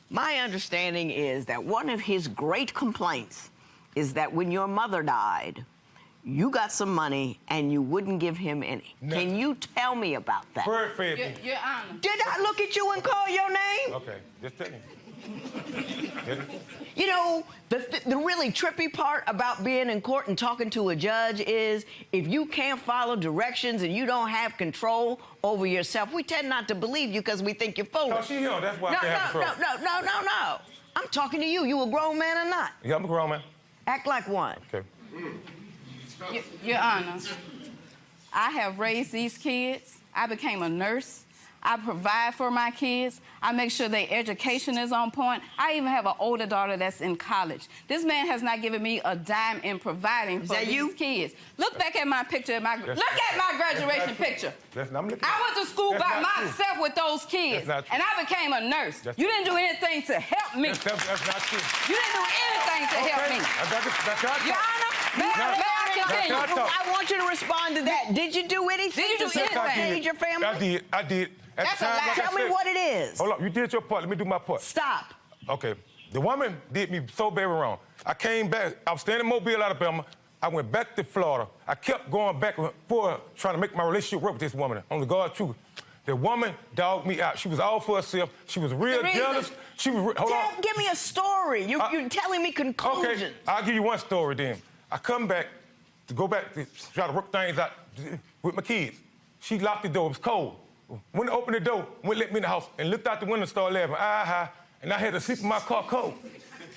My understanding is that one of his great complaints is that when your mother died, you got some money and you wouldn't give him any. No. Can you tell me about that? Perfect. Your Honor. Did I look at you and call your name? Okay, just tell me. You know, the really trippy part about being in court and talking to a judge is if you can't follow directions and you don't have control over yourself, we tend not to believe you because we think you're foolish. No, she young. That's why I can't have control. No. I'm talking to you. You a grown man or not? Yeah, I'm a grown man. Act like one. Okay. Your Honor, I have raised these kids. I became a nurse. I provide for my kids. I make sure their education is on point. I even have an older daughter that's in college. This man has not given me a dime in providing for these kids. Look back at my picture. Look at my graduation picture. I went to school by myself with those kids, and I became a nurse. You didn't do anything to help me. That's not true. You didn't do anything to help me. Your Honor, may I continue? I want you to respond to that. Did you do anything to feed your family? I did. That's a lie. Tell me what it is. Hold on, you did your part. Let me do my part. Stop. Okay. The woman did me so very wrong. I came back. I was staying in Mobile, Alabama. I went back to Florida. I kept going back and forth trying to make my relationship work with this woman. On the God's truth. The woman dogged me out. She was all for herself. She was real jealous. She was. Hold on. Give me a story. You're telling me conclusions. Okay, I'll give you one story then. I come back to go back to try to work things out with my kids. She locked the door. It was cold. When I opened the door, went let me in the house and looked out the window and started laughing. And I had to sleep in my car cold.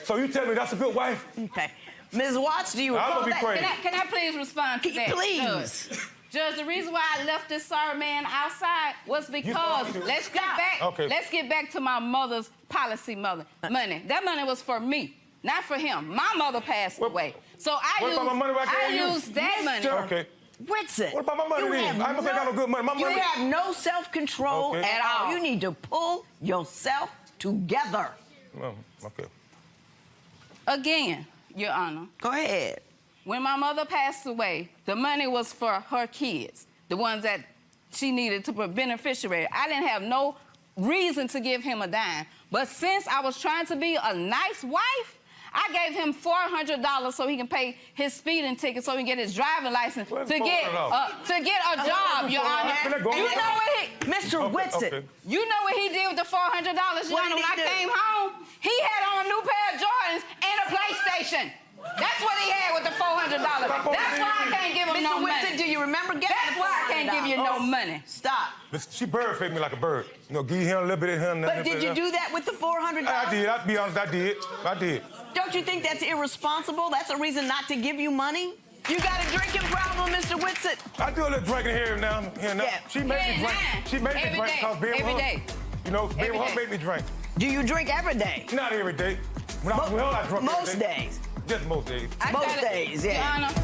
So you tell me that's a good wife? Okay. Ms. Watts, do you recall that? Can I please respond to that? Please. Judge, the reason why I left this sorry man outside was because let's get back to my mother's money. That money was for me, not for him. My mother passed away. So I used that money. Okay. Whitsitt. What about my money then? I must have got no good money. You have no self-control at all. You need to pull yourself together. Okay. Again, Your Honor. Go ahead. When my mother passed away, the money was for her kids, the ones that she needed to be beneficiary. I didn't have no reason to give him a dime. But since I was trying to be a nice wife, I gave him $400 so he can pay his speeding ticket so he can get his driving license to get a job, Your Honor. You know what Mr. Whitsitt. You know what he did with the $400, Your Honor, when I came home? He had on a new pair of Jordans and a PlayStation. That's what he had with the $400. That's why I can't give him no money. Mr. Whitsitt, do you remember getting That's why I can't give you no money. Stop. She bird fed me like a bird. You know, give him a little bit of him. But did you do that with the $400? I did. I'll be honest, I did. Don't you think that's irresponsible? That's a reason not to give you money? You got a drinking problem, Mr. Whitsitt? I do a little drinking here now. Yeah. She made me drink. She made me drink because being with her. You know, being with her made me drink. Do you drink every day? Not every day. When I was with her, I drunk most every day. days. Just most days. Most days, yeah. Your Honor.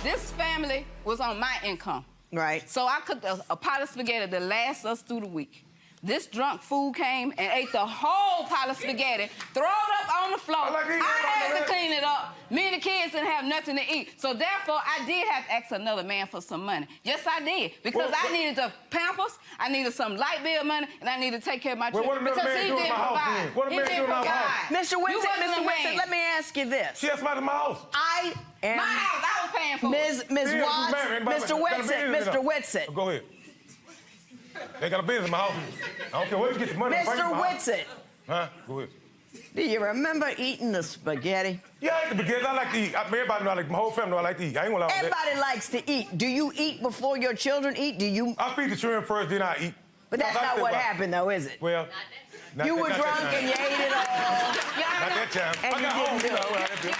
This family was on my income. Right. So I cooked a pot of spaghetti that lasts us through the week. This drunk fool came and ate the whole pot of spaghetti, throw it up on the floor. I had to clean it up. Me and the kids didn't have nothing to eat. So therefore, I did have to ask another man for some money. Yes, I did. Because I needed the Pampers, I needed some light bill money, and I needed to take care of my children. Because he didn't provide. He didn't provide. Mr. Whitsitt, let me ask you this. She asked me to my house. My house. I was paying for it. Ms. Watts, Mr. Whitsitt. Go ahead. They got a business in my house. I don't care where you get the money. Mr. Whitsitt. Huh? Go ahead. Do you remember eating the spaghetti? Yeah, I like the spaghetti. I like to eat. Everybody know I like, my whole family know I like to eat. I ain't gonna lie with that. Everybody likes to eat. Do you eat before your children eat? Do you? I feed the children first, then I eat. But that's not what happened, though, is it? Well, you were drunk and you ate it all. Not that time. And I got home. Let me ask you this.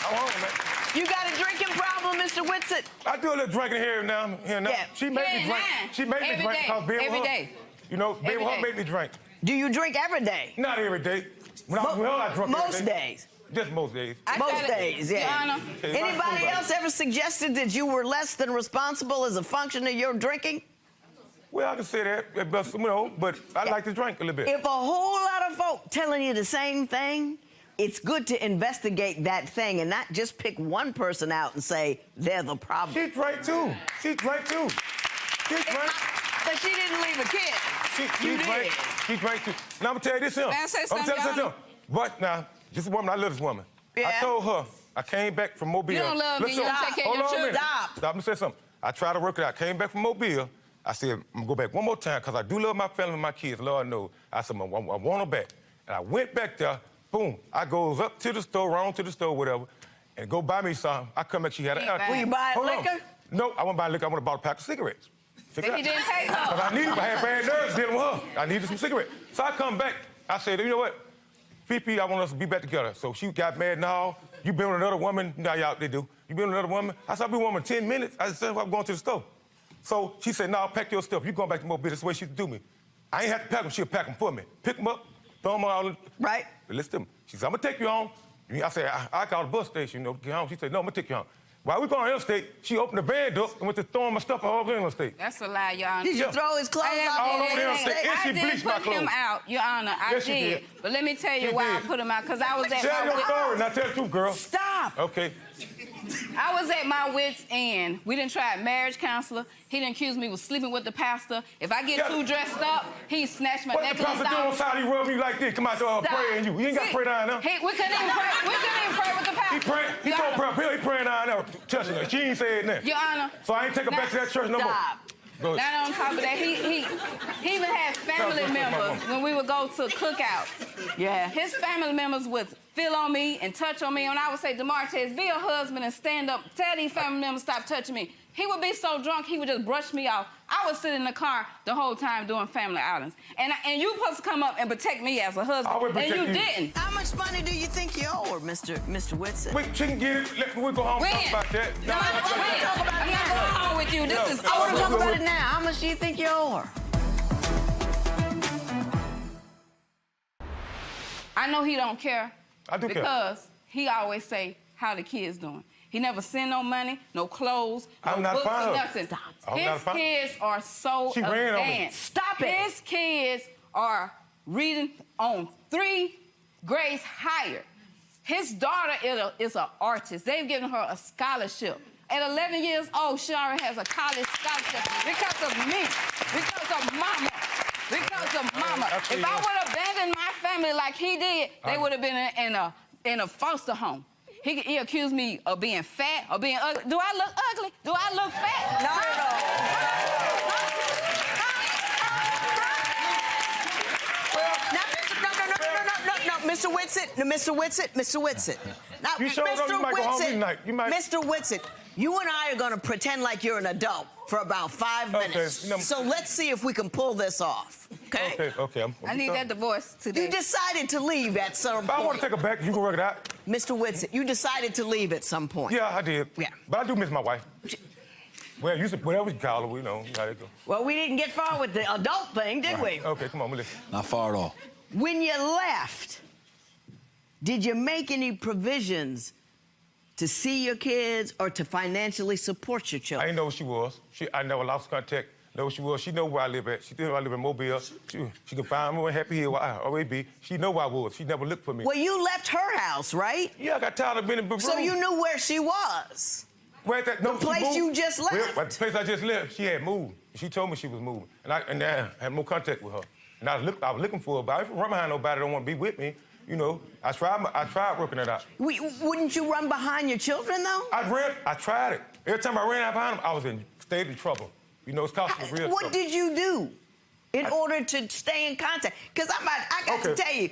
I'm home, man. You got a drinking problem, Mr. Whitsitt? I do a little drinking here and now. Yeah. She made me drink. She made me drink because being with her. You know, being with her made me drink. Do you drink every day? Not every day. When I was with her, I drunk most every day. days. Just most days. Most days, yeah. Anybody else ever suggested that you were less than responsible as a function of your drinking? Well, I can say that, but, you know, but I like to drink a little bit. If a whole lot of folk telling you the same thing, it's good to investigate that thing and not just pick one person out and say they're the problem. She drank too. She drank too. She drank. But she didn't leave a kid. She drank. She drank too. Now I'm gonna tell you this, him. May I say something, I'm gonna tell you something. But now, this woman, I love this woman. Yeah. I told her I came back from Mobile. You don't love me. You don't take care of your children. Stop. Let me say something. I tried to work it out. Came back from Mobile. I said, I'm gonna go back one more time because I do love my family and my kids. Lord knows. I said, I want her back. And I went back there. Boom. I goes up to the store, round to the store, whatever, and go buy me something. I come back, she had an Will you buy liquor? No, I won't buy liquor. I want to buy a pack of cigarettes. He didn't take her. Because I had bad nerves dealing with her. I needed some cigarettes. So I come back. I said, you know what? Fifi, I want us to be back together. So she got mad. No, you been with another woman. Now, y'all, they do. You been with another woman? I said, I've been with a woman 10 minutes. I said, I'm going to the store. So she said, no, pack your stuff. You going back to Mobile. That's the way she do me. I ain't have to pack them. She'll pack them for me. Pick them up, throw them all. Right. Listen to me. She said, I'm going to take you home. I said, I called the bus station, you know, to get home. She said, no, I'm going to take you home. While we going on interstate, she opened the van up and went to throwing my stuff all over the interstate. That's a lie, Your Honor. Did you throw his clothes all over the interstate? And she I did bleached my put clothes. him out, Your Honor. I Yes, you did. did. But let me tell you You why did. I put him out. Because I was at Tell your story. Now tell the truth, girl. Stop. Okay. I was at my wit's end. We done tried marriage counselor. He done accused me of sleeping with the pastor. If I get too dressed up, he snatched my What the necklace pastor do on off. side? He rub me like this. Come out there praying you. You ain't got to pray down there. We couldn't even pray. We couldn't even pray with the pastor. He praying. He Your told Honor. prayer. He praying down there, touching her. She ain't said nothing. Your Honor. So I ain't take her back to that church no more. Go ahead. Not on top of that, he even had family members when we would go to cookouts. Yeah. His family members would feel on me and touch on me, and I would say, DeMartez, be a husband and stand up. Tell these family members stop touching me. He would be so drunk, he would just brush me off. I would sit in the car the whole time doing family outings. And you supposed to come up and protect me as a husband, and you didn't. How much money do you think you owe her, Mr. Whitsitt? Wait, she can get it. We'll go home and talk about that. I'm not going home with you. This is I want to talk over. about it now. How much do you think you owe her? I know he don't care. I do care. Because he always say, how the kids doing? He never send no money, no clothes, no I'm not books, fine. nothing. I'm His not fine. kids are so She ran on me. advanced. Stop it. His kids are reading on 3 grades higher. His daughter is an artist. They've given her a scholarship. At 11 years old, she already has a college scholarship because of me, because of mama. Because of mama. If I would have abandoned my family like he did, they would have been in a foster home. He accused me of being fat or being ugly. Do I look ugly? Do I look fat? No, Mr. Whitsitt. Now, You sure don't? You might go home tonight. You might. Mr. Whitsitt, you and I are going to pretend like you're an adult for about 5 minutes. Okay. So let's see if we can pull this off. Okay? Okay. I need that divorce today. You decided to leave at some point. I want to take her back. You can work it out. Mr. Whitsitt, you decided to leave at some point. Yeah, I did. Yeah. But I do miss my wife. Well, whatever you call her, you know how they go. Well, we didn't get far with the adult thing, did we? Okay, come on, listen. Not far at all. When you left, did you make any provisions to see your kids or to financially support your I children? didn't know what she was. I never lost contact. Know what she was. She know where I live at. She knew I live in Mobile. She can find me in Happy Hill where I always be. She know where I was. She never looked for me. Well, you left her house, right? Yeah, I got tired of being in the room. So you knew where she was. Where that, no, The place you just left. Well, the place I just left, she had moved. She told me she was moving. And I had no contact with her. And I was looking for her, but I didn't run behind nobody that don't want to be with me. You know, I tried working it out. Wouldn't you run behind your children, though? I tried it. Every time I ran out behind them, I was in state of trouble. You know, it's costing me real trouble. What did you do in order to stay in contact? Because I got to tell you,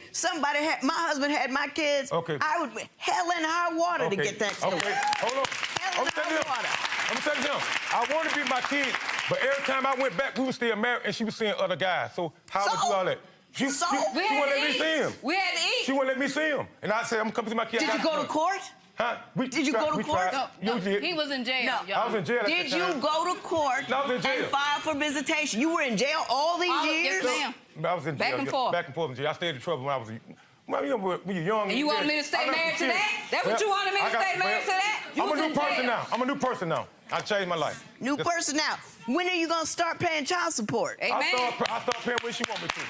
my husband had my kids. Okay. I would hell in high water to get that story. Okay, hold on. Hell in high water. I'm gonna tell you something. I wanted to be my kid, but every time I went back, we were still married, and she was seeing other guys. So how would you do all that? She wouldn't let me see him. We had to eat. She wouldn't let me see him. And I said, I'm gonna come see my kid. Did you go to court? Huh? Did you go to court? No, he was in jail. No. I was in jail at Did the time. you go to court and file for visitation? You were in jail all these years? Yes, ma'am. I was in jail. Back and forth. Back and forth in jail. I stayed in trouble when I was when you're young. And you wanted me to stay married to that? That's what you wanted me to stay married to that? I'm a new person now. I'm a new person now. I changed my life. New person now. When are you gonna start paying child support? I start paying what she want me to.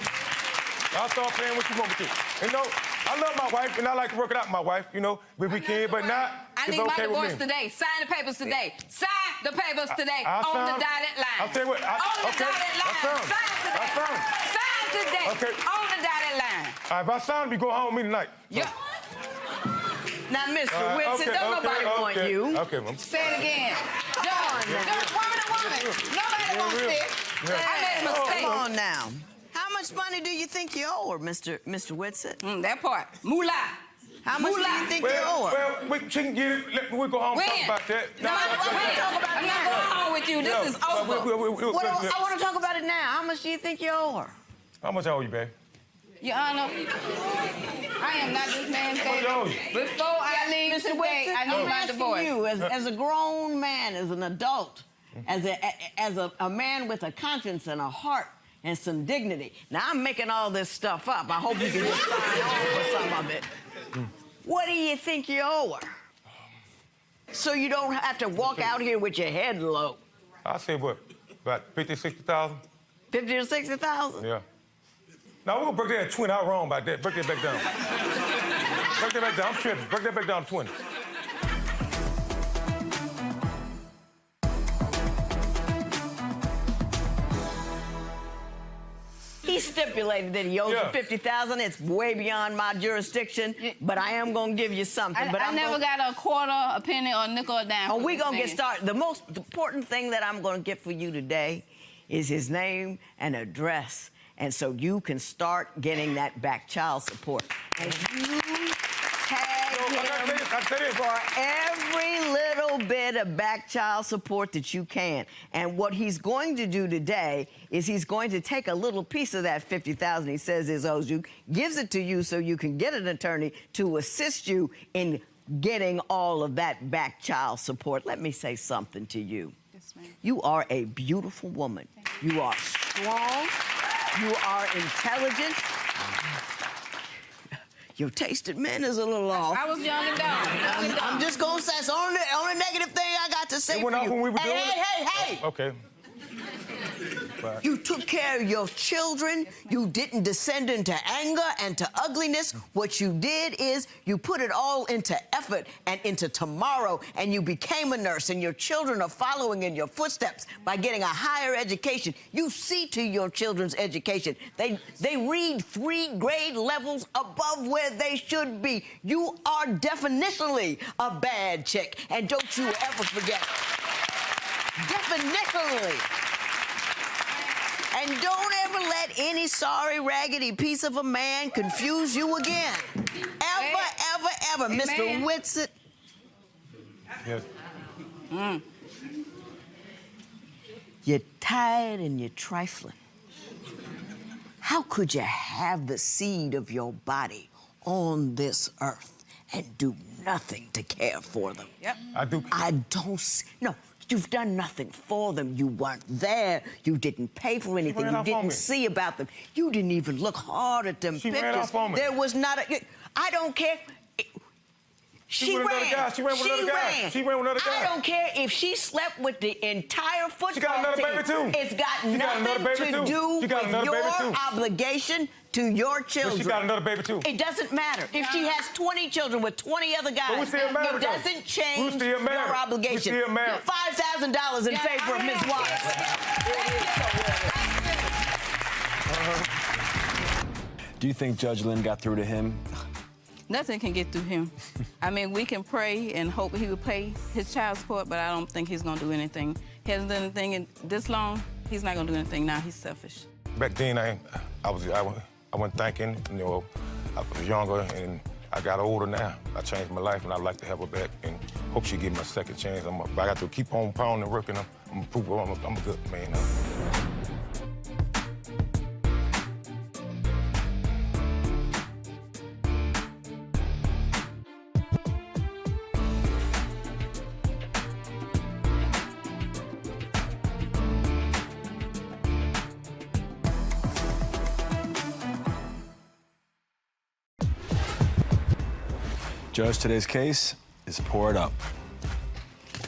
I start paying what she want me to. You know, I love my wife and I like to work it out with my wife, you know, if we can, but not. I need my divorce today. Sign the papers today. Sign the papers today on the dotted line. I'll tell you what. On the dotted line. Sign today. Okay. On the dotted line. All right, if I sign, we go home with me tonight. Yeah. Now, Mr. Whitson, don't nobody want you. Okay, Mom. Say it again. Woman to woman. Nobody wants this. I made a mistake. Come on now. How much money do you think you owe her, Mr. Whitson? That part. Moolah. How much do you think you owe her? Well, she can get it. We'll go home and talk about that. No, I'm not going home with you. This is over. I want to talk about it now. How much do you think you owe her? How much I owe you, babe? Your Honor, I am not this man's baby. Before I leave Mr. today, Whitson, I need my divorce. You, as a grown man, as an adult, as a man with a conscience and a heart and some dignity. Now, I'm making all this stuff up. I hope you can just sign on for some of it. What do you think you owe her? So you don't have to walk out here with your head low. I say what? About 50, 60,000? 50 or 60,000? Yeah. Now, we're going to break that at 20. I'm wrong about that. Break that back down. Break that back down. I'm tripping. Break that back down to 20. He stipulated that he owes you $50,000. It's way beyond my jurisdiction, but I am going to give you something. I never got a quarter, a penny, or a nickel, or a dime. Oh, we're going to get started. The most important thing that I'm going to get for you today is his name and address, and so you can start getting that back child support. And you tag him for every little bit of back child support that you can. And what he's going to do today is he's going to take a little piece of that $50,000 he says is owes you, gives it to you so you can get an attorney to assist you in getting all of that back child support. Let me say something to you. Yes, ma'am. You are a beautiful woman. You are strong. You are intelligent. Your taste in men is a little off. I was young and dumb. I'm just going to say it's the only negative thing I got to say It went for off you. when we were doing Hey. Okay. You took care of your children. You didn't descend into anger and to ugliness. What you did is you put it all into effort and into tomorrow, and you became a nurse, and your children are following in your footsteps by getting a higher education. You see to your children's education. They read 3 grade levels above where they should be. You are definitionally a bad chick, and don't you ever forget. Definitionally. And don't ever let any sorry, raggedy piece of a man confuse you again. Ever, Mr. Whitson. Yes. You're tired and you're trifling. How could you have the seed of your body on this earth and do nothing to care for them? Yep. I No. You've done nothing for them. You weren't there. You didn't pay for anything. You didn't see about them. You didn't even look hard at them pictures. Ran off on me. There was not a... I don't care. She ran. She ran with another guy. She ran with another guy. I don't care if she slept with the entire football team. She got another baby, too. It's got nothing to do with your obligation to your children. But she got another baby, too. It doesn't matter. If she has 20 children with 20 other guys, but we still married, it doesn't change your obligation. We still married. $5,000 in favor of Ms. Watts. Do you think Judge Lynn got through to him? Nothing can get through him. I mean, we can pray and hope he will pay his child support, but I don't think he's gonna do anything. He hasn't done anything in this long. He's not gonna do anything now. He's selfish. Back then, I wasn't thinking, you know, I was younger and I got older now. I changed my life and I'd like to have her back and hope she give me a second chance. I got to keep on pounding and working. I'm gonna prove her I'm a good man now. Judge, today's case is Pour It Up.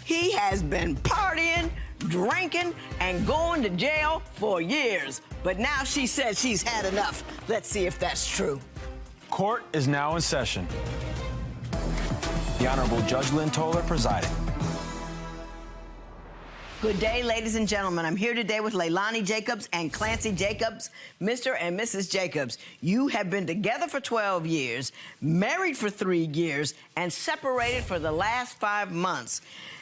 He has been partying, drinking, and going to jail for years. But now she says she's had enough. Let's see if that's true. Court is now in session. The Honorable Judge Lynn Toler presiding. Good day, ladies and gentlemen. I'm here today with Leilani Jacobs and Clancy Jacobs. Mr. and Mrs. Jacobs, you have been together for 12 years, married for 3 years, and separated for the last 5 months.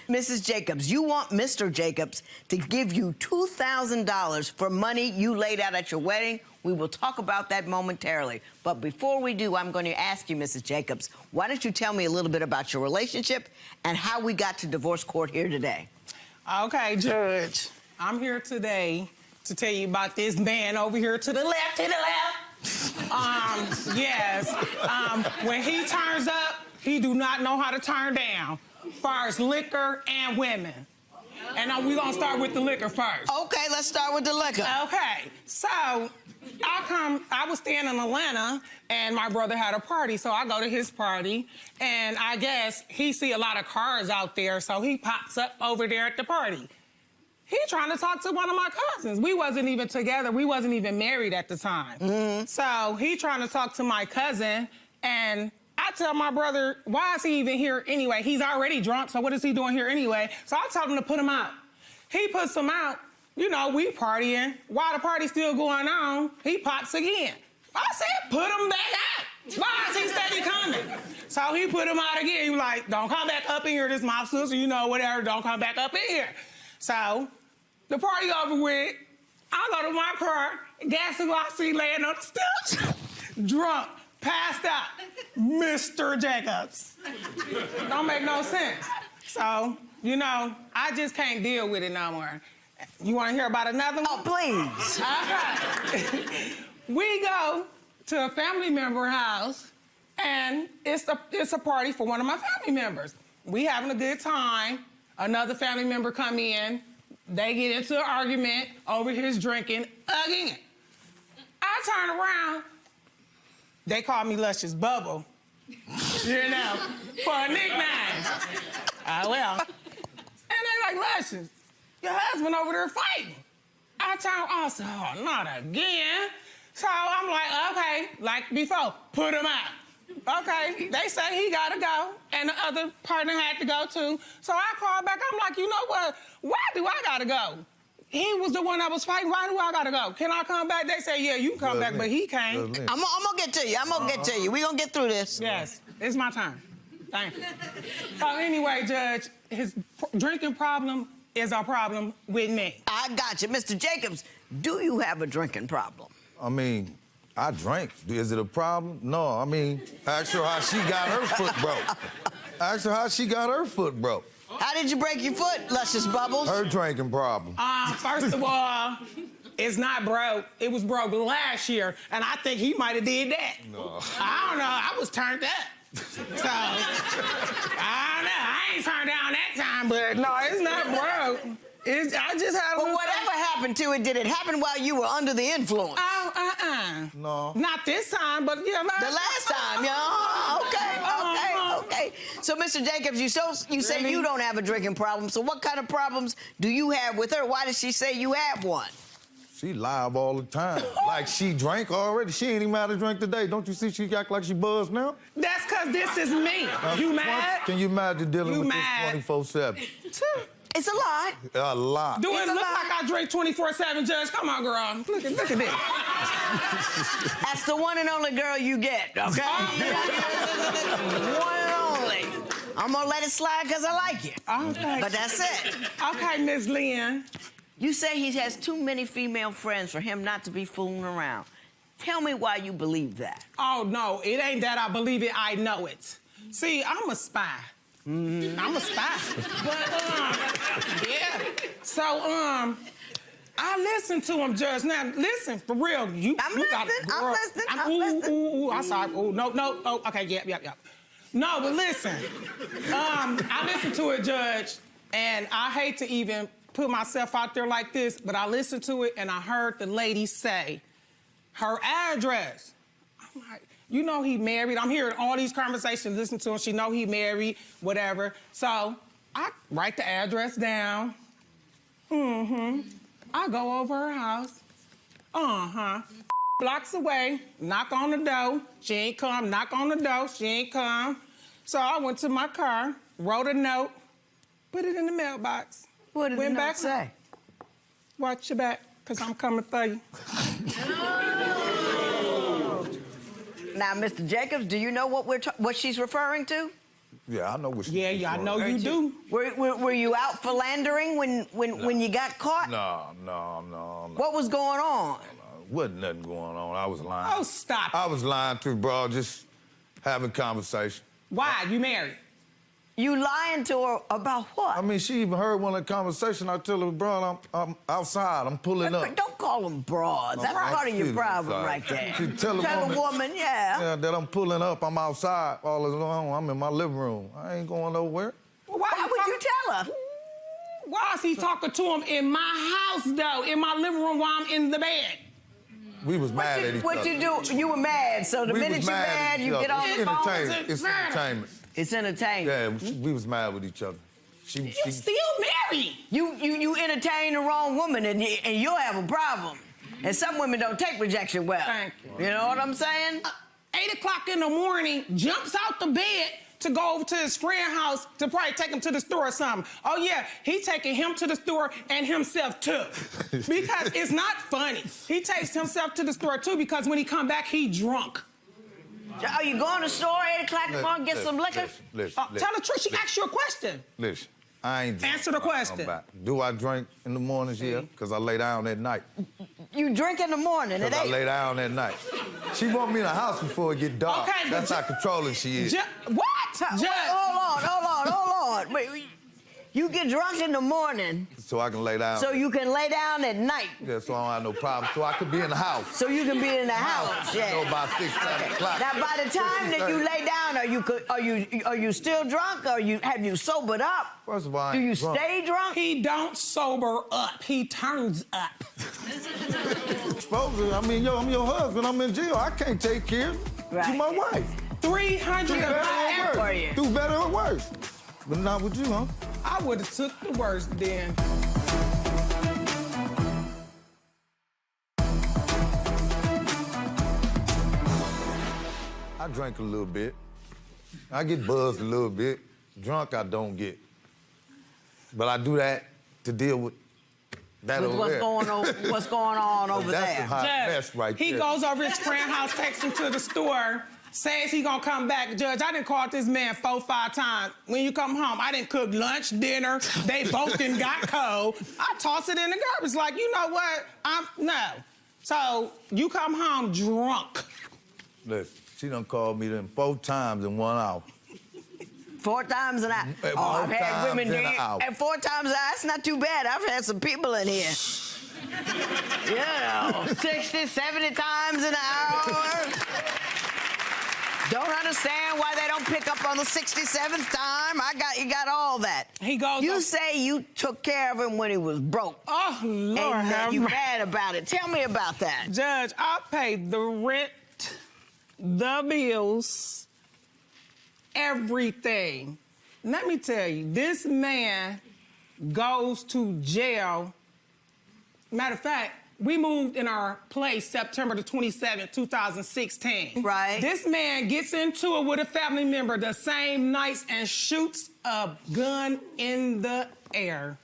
Mrs. Jacobs, you want Mr. Jacobs to give you $2,000 for money you laid out at your wedding. We will talk about that momentarily. But before we do, I'm going to ask you, Mrs. Jacobs, why don't you tell me a little bit about your relationship and how we got to divorce court here today? Okay, Judge, I'm here today to tell you about this man over here to the left, Yes, when he turns up, he do not know how to turn down, as far as liquor and women. And we're gonna start with the liquor first. Okay, let's start with the liquor. Okay, so I was staying in Atlanta and my brother had a party, so I go to his party and I guess he see a lot of cars out there, so he pops up over there at the party. He trying to talk to one of my cousins. We wasn't even together, we wasn't even married at the time. Mm-hmm. So he trying to talk to my cousin and I tell my brother, why is he even here anyway? He's already drunk, so what is he doing here anyway? So I told him to put him out. He puts him out. You know, we partying. While the party's still going on, he pops again. I said, put him back out. Why is he steady coming? So he put him out again. He was like, don't come back up in here. This is my sister, you know, whatever. Don't come back up in here. So the party over with. I go to my car. Guess who I see laying on the steps? Drunk. Passed out, Mr. Jacobs. Don't make no sense. So, you know, I just can't deal with it no more. You want to hear about another one? Oh, please. Okay. We go to a family member house, and it's a party for one of my family members. We having a good time. Another family member come in. They get into an argument over his drinking again. I turn around. They call me Luscious Bubble, you know, for a nickname. Well. And they like, Luscious, your husband over there fighting. I said, oh, not again. So I'm like, okay, like before, put him out. Okay, they say he gotta go, and the other partner had to go too. So I called back, I'm like, you know what, why do I gotta go? He was the one that was fighting. Why do I gotta go? Can I come back? They say, yeah, you can come back, but he can't. I'm gonna get to you. I'm gonna get to you. We're gonna get through this. Yes, it's my turn. Thank you. So anyway, Judge, his drinking problem is a problem with me. I got you. Mr. Jacobs, do you have a drinking problem? I mean, I drink. Is it a problem? No, I mean, ask her how she got her foot broke. Ask her how she got her foot broke. How did you break your foot, Luscious Bubbles? Her drinking problem. First of all, it's not broke. It was broke last year, and I think he might have did that. No. I don't know. I was turned up. So, I don't know. I ain't turned down that time, but no, it's not broke. I just had a But whatever happened to it, did it happen while you were under the influence? No. Not this time, but yeah. The last time, yeah. Okay. So, Mr. Jacobs, you say you don't have a drinking problem. So what kind of problems do you have with her? Why does she say you have one? She live all the time. Like she drank already. She ain't even had a drink today. Don't you see she act like she buzzed now? That's because this is me. You mad? Can you imagine dealing with this 24/7? It's a lot. A lot. Do it look like I drink 24/7, Judge? Come on, girl. Look at this. That's the one and only girl you get, okay? One and only. I'm gonna let it slide because I like you. Okay. But that's it. Okay, Miss Lynn. You say he has too many female friends for him not to be fooling around. Tell me why you believe that. Oh, no, it ain't that I believe it, I know it. See, I'm a spy. I'm a spy. But, yeah. So, I listen to him, Judge. Now, listen, for real. I'm listening. I'm sorry. Oh, no. Oh, okay, yep. No, but listen. I listen to it, Judge, and I hate to even put myself out there like this, but I listened to it and I heard the lady say her address. I'm like, you know he married. I'm hearing all these conversations, listen to him. She know he married, whatever. So I write the address down. I go over her house. Blocks away, knock on the door. She ain't come, knock on the door, she ain't come. So I went to my car, wrote a note, put it in the mailbox. What did the note say? Watch your back, because I'm coming for you. Now, Mr. Jacobs, do you know what she's referring to? Yeah, I know what she's Yeah, I know you do. Were you out philandering when you got caught? No. What was going on? Wasn't nothing going on. I was lying. Oh, stop. I was lying too, bro. Just having conversation. Why? You married? You lying to her about what? I mean, she even heard one of the conversation. I tell her, bro, I'm outside. I'm pulling up. Don't call them broads. That's part of your problem right there. She tell a woman, yeah, that I'm pulling up. I'm outside all alone. I'm in my living room. I ain't going nowhere. Well, why would you tell her? Why is he talking to him in my house, though? In my living room while I'm in the bed? We was mad at each other. What you do? You were mad. So the minute you're mad, you get on the phone. It's entertainment. It's entertainment. Yeah, we was mad with each other. You still married. You entertain the wrong woman and you'll have a problem. And some women don't take rejection well. Thank you. You know what I'm saying? 8 o'clock in the morning, jumps out the bed to go over to his friend's house to probably take him to the store or something. Oh, yeah, he taking him to the store and himself, too. Because it's not funny. He takes himself to the store, too, because when he come back, he drunk. Are you going to the store 8 o'clock in the morning get some liquor? Tell the truth. She asked you a question. Listen, I ain't drunk. Answer the question. Do I drink in the mornings? Yeah, because I lay down at night. You drink in the morning at 8? I lay down at night. She want me in the house before it get dark. Okay, that's how controlling she is. What? Hold on. Wait, you get drunk in the morning. So I can lay down. So you can lay down at night. Yeah, so I don't have no problem. So I could be in the house. So you can be in the house. Yeah. So by 6, 7 o'clock. Now, by the time that you lay down, are you still drunk? Or have you sobered up? First of all, I do ain't you drunk. stay drunk? He don't sober up. He turns up. I mean, I'm your husband. I'm in jail. I can't take care of you, my wife. 300 for you. Do better or worse. But not with you, huh? I would have took the worst then. I drink a little bit. I get buzzed a little bit. Drunk, I don't get. But I do that to deal with that over there. What's going on over That's there? a hot mess right there. He goes over his friend's house, takes him to the store, says he gonna come back. Judge, I done called this man 4 or 5 times. When you come home, I didn't cook lunch, dinner. They both done got cold. I toss it in the garbage like, you know what? No. So you come home drunk. Listen, she done called me them 4 times in 1 hour. 4 times an hour. I've had women do it. And 4 times an hour, that's not too bad. I've had some people in here. 60, 70 times an hour. Don't understand why they don't pick up on the 67th time. You got all that. You say you took care of him when he was broke. Oh, Lord. And you mad about it. Tell me about that. Judge, I paid the rent, the bills, everything. Let me tell you, this man goes to jail. Matter of fact, we moved in our place September the 27th, 2016. Right. This man gets into it with a family member the same night and shoots a gun in the air.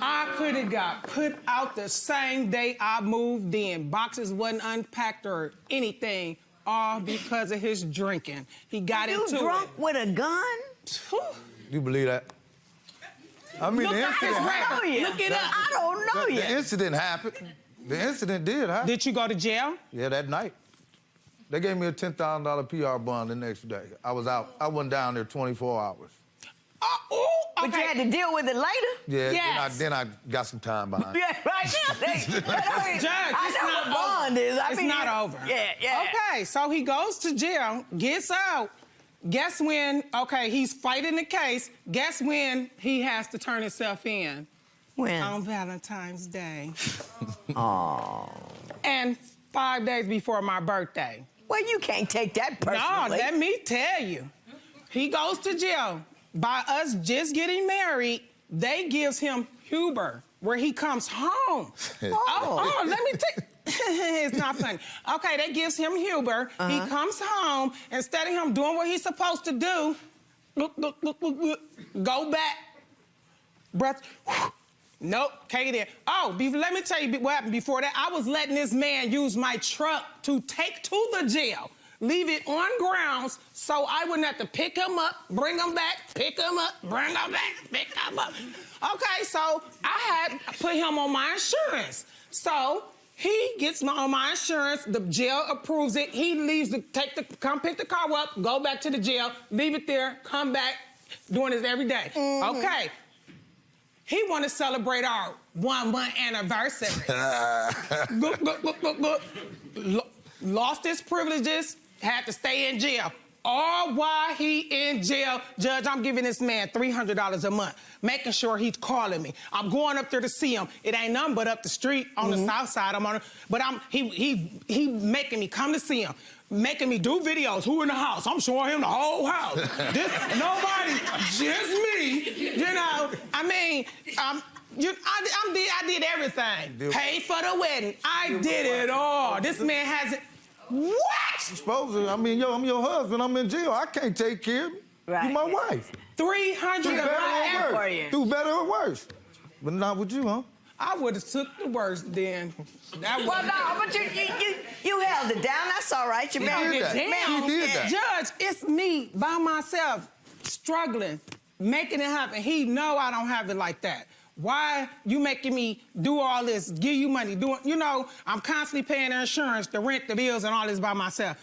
I could have got put out the same day I moved in. Boxes wasn't unpacked or anything, all because of his drinking. He got into it. You drunk with a gun? You believe that? I mean, Look the at his incident record. Look it up. I don't know yet. The incident happened. The incident did happen. Did you go to jail? Yeah, that night. They gave me a $10,000 PR bond the next day. I was out. I went down there 24 hours. Okay. But you had to deal with it later? Yeah, Yes. then I got some time behind it. Yeah, right. Judge, I know what bond is. It's not over. Yeah. Okay, so he goes to jail, gets out. Guess when, he's fighting the case. Guess when he has to turn himself in? When? On Valentine's Day. Oh. And 5 days before my birthday. Well, you can't take that personally. No, let me tell you. He goes to jail. By us just getting married, they gives him Huber, where he comes home. Let me take... It's not funny. Okay, that gives him Huber. He comes home. Instead of him doing what he's supposed to do, look, go back. Breath. Nope, can't get in. Oh, let me tell you what happened before that. I was letting this man use my truck to take to the jail, leave it on grounds so I wouldn't have to pick him up, bring him back, pick him up, bring him back, pick him up. Okay, so I had put him on my insurance. So he gets on my insurance, the jail approves it, he leaves come pick the car up, go back to the jail, leave it there, come back, doing this every day. Okay. He want to celebrate our 1 month anniversary. Lost his privileges, had to stay in jail. All while he in jail, Judge, I'm giving this man $300 a month, making sure he's calling me. I'm going up there to see him. It ain't nothing but up the street on the south side. He making me come to see him, making me do videos. Who in the house? I'm showing him the whole house. Nobody, just me. You know, I mean, I did everything. Paid for the wedding. I did it all. This man hasn't. What? Supposed to. I mean, I'm your husband. I'm in jail. I can't take care of you. Right. You my wife. $300 for you. Do better or worse. But not with you, huh? I would have took the worst then. Well, no, but you held it down. That's all right. You held it down. He did that. Judge, it's me by myself, struggling, making it happen. He know I don't have it like that. Why you making me do all this, give you money, I'm constantly paying the insurance, the rent, the bills, and all this by myself.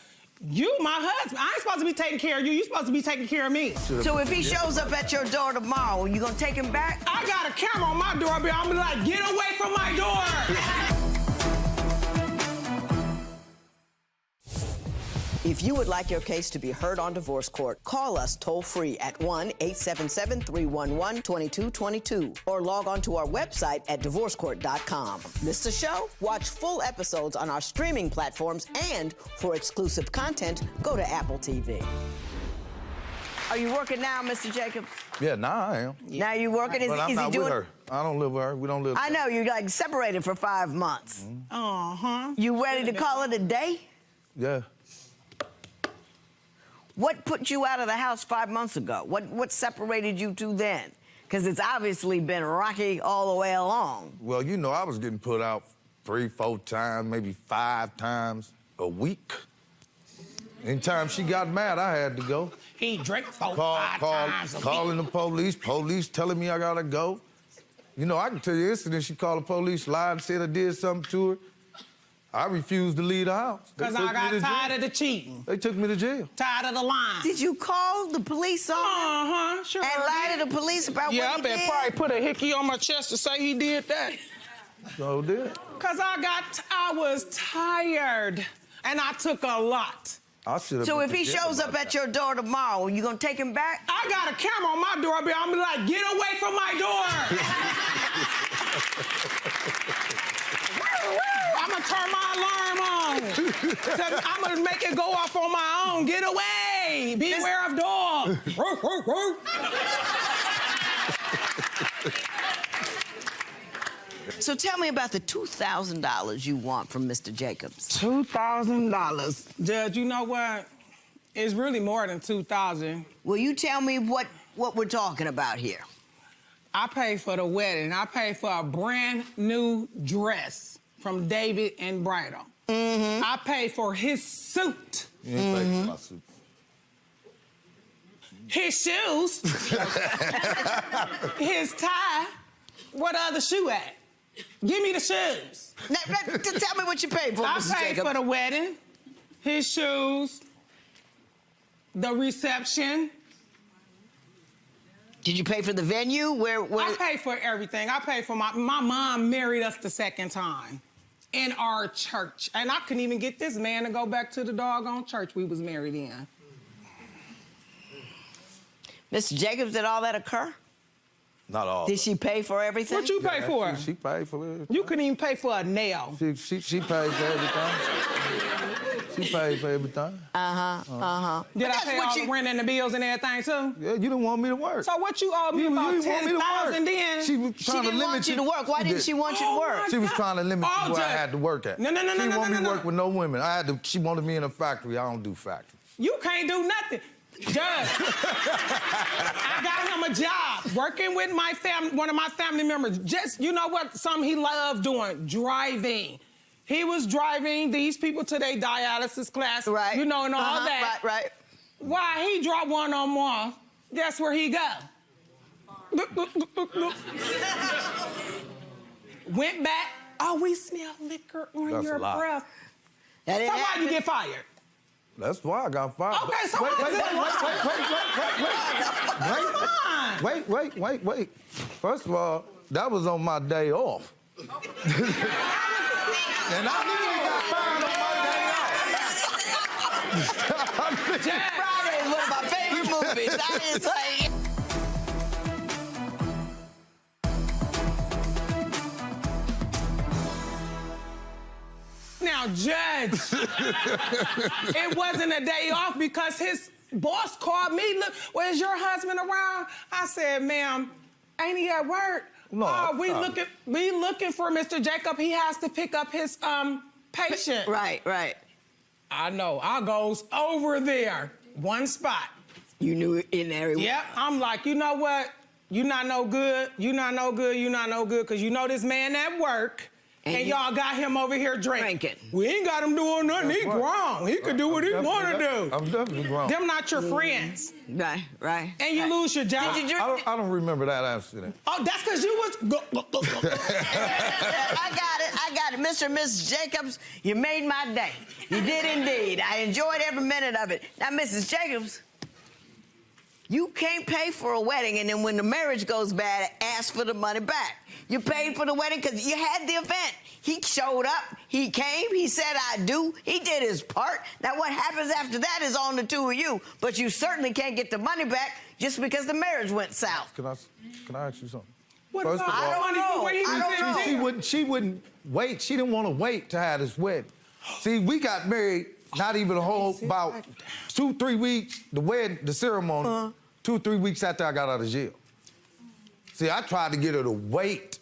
You, my husband, I ain't supposed to be taking care of you. You supposed to be taking care of me. So if he shows up at your door tomorrow, you gonna take him back? I got a camera on my doorbell. I'm gonna be like, get away from my door. If you would like your case to be heard on divorce court, call us toll-free at 1-877-311-2222 or log on to our website at divorcecourt.com. Miss the show? Watch full episodes on our streaming platforms, and for exclusive content, go to Apple TV. Are you working now, Mr. Jacobs? Yeah, now I am. Now you working? But I'm not with her. I don't live with her. We don't live. I know, you're like separated for 5 months. You ready to call it a day? Yeah. What put you out of the house 5 months ago? What separated you two then? Because it's obviously been rocky all the way along. Well, I was getting put out 3-4 times, maybe 5 times a week. Anytime she got mad, I had to go. He drank 4-5 times a week. Calling the police telling me I gotta go. I can tell you the incident. She called the police, lied and said I did something to her. I refused to leave the house. Because I got tired of the cheating. They took me to jail. Tired of the lying. Did you call the police on him? Sure. And lie to the police about what he did? Yeah, I probably put a hickey on my chest to say he did that. So did. Because I was tired, and I took a lot. So if he shows up at your door tomorrow, you gonna take him back? I got a camera on my doorbell. I'm gonna be like, get away from my door. I'm gonna turn my alarm on. I'm gonna make it go off on my own. Get away. Beware of dog. So tell me about the $2,000 you want from Mr. Jacobs. $2,000. Judge, you know what? It's really more than $2,000. Well, you tell me what we're talking about here. I paid for the wedding. I paid for a brand new dress from David and Bridal. I paid for his suit. You ain't paid for my suit. His shoes. His tie. What other shoe at? Give me the shoes. Tell me what you paid for, I Mrs. paid Jacobs. for the wedding, his shoes, the reception. Did you pay for the venue? Where? I paid for everything. I paid for my mom married us the second time in our church. And I couldn't even get this man to go back to the doggone church we was married in. Mr. Jacobs, did all that occur? Not all. Did she pay for everything? What you pay for? She paid for everything. You couldn't even pay for a nail. She paid for everything. She paid for everything. Did I pay all the rent and the bills and everything too? Yeah, you didn't want me to work. So what you owed me about $10,000 then? She was trying to limit you to work. Why didn't she want you to work? She was trying to limit Oh, where I Judge. had to work at. No. She didn't want me to work with no women. She wanted me in a factory. I don't do factories. You can't do nothing. Judge, I got him a job working with my family, one of my family members. Just, you know what, something he loved doing? Driving. He was driving these people to their dialysis class, Right. you know, and all that. Right. Why he dropped one on them off, guess where he go? Went back. Oh, we smell liquor on That's your a lie. breath. That didn't So why happen. you get fired? That's why I got fired. Okay, so Wait. First of all, that was on my day off. And I literally got fired on my day off. Friday is one of my favorite movies. I didn't say. Now, Judge, it wasn't a day off because his boss called me. Look, where's your husband around? I said, ma'am, ain't he at work? No, we looking for Mr. Jacob. He has to pick up his patient. Right. I know. I goes over there, one spot. You knew it in there. Yep. I'm like, you know what? You not no good. You not no good. You not no good. Because you know this man at work. And y'all got him over here drinking. We ain't got him doing nothing. He grown. He could do what he want to do. I'm definitely grown. Them not your friends. Right. And you lose your job. Did you drink? I don't remember that accident. Oh, that's because you was... I got it. Mr. and Mrs. Jacobs, you made my day. You did indeed. I enjoyed every minute of it. Now, Mrs. Jacobs, you can't pay for a wedding and then when the marriage goes bad, ask for the money back. You paid for the wedding because you had the event. He showed up. He came. He said, I do. He did his part. Now, what happens after that is on the two of you. But you certainly can't get the money back just because the marriage went south. Can I ask you something? First of all, I don't know. She wouldn't wait. She didn't want to wait to have this wedding. See, we got married not even about 2-3 weeks, the wedding, the ceremony, 2-3 weeks after I got out of jail. See, I tried to get her to wait.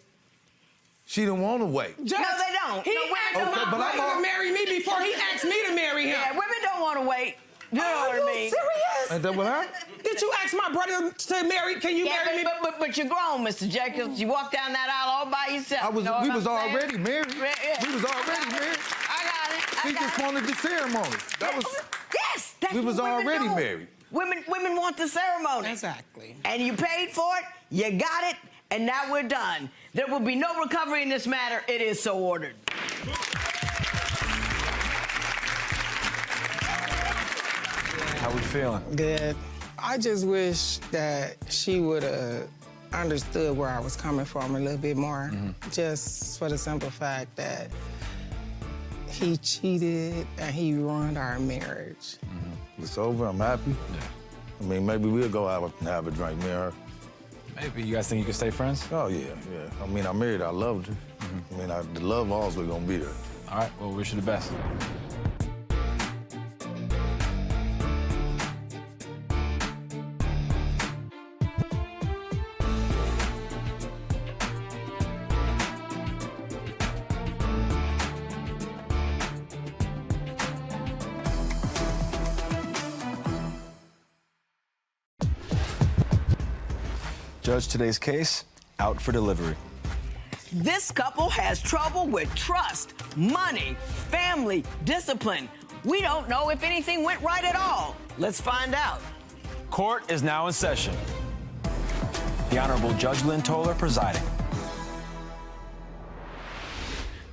She didn't want to wait. Judge, no, they don't. He asked my brother to marry me before he asked me to marry him. Yeah, women don't want to wait. You know what I mean? Serious? Ain't that what happened? Did you ask my brother to marry? Can you marry me? But you're grown, Mr. Jacobs. You walked down that aisle all by yourself. We was already married. Yeah. We was already married. I got it. He just wanted the ceremony. That was. Yes, that's We was what women already do. married. Women want the ceremony. Exactly. And you paid for it. You got it. And now we're done. There will be no recovery in this matter. It is so ordered. How we feeling? Good. I just wish that she would have understood where I was coming from a little bit more. Just for the simple fact that he cheated and he ruined our marriage. It's over. I'm happy. I mean, maybe we'll go have a drink, me and her. Maybe. You guys think you can stay friends? Oh, yeah. I mean, I married her. I loved her. I mean, the love always gonna be there. All right, well, wish you the best. Judge, today's case, out for delivery. This couple has trouble with trust, money, family, discipline. We don't know if anything went right at all. Let's find out. Court is now in session. The Honorable Judge Lynn Toler presiding.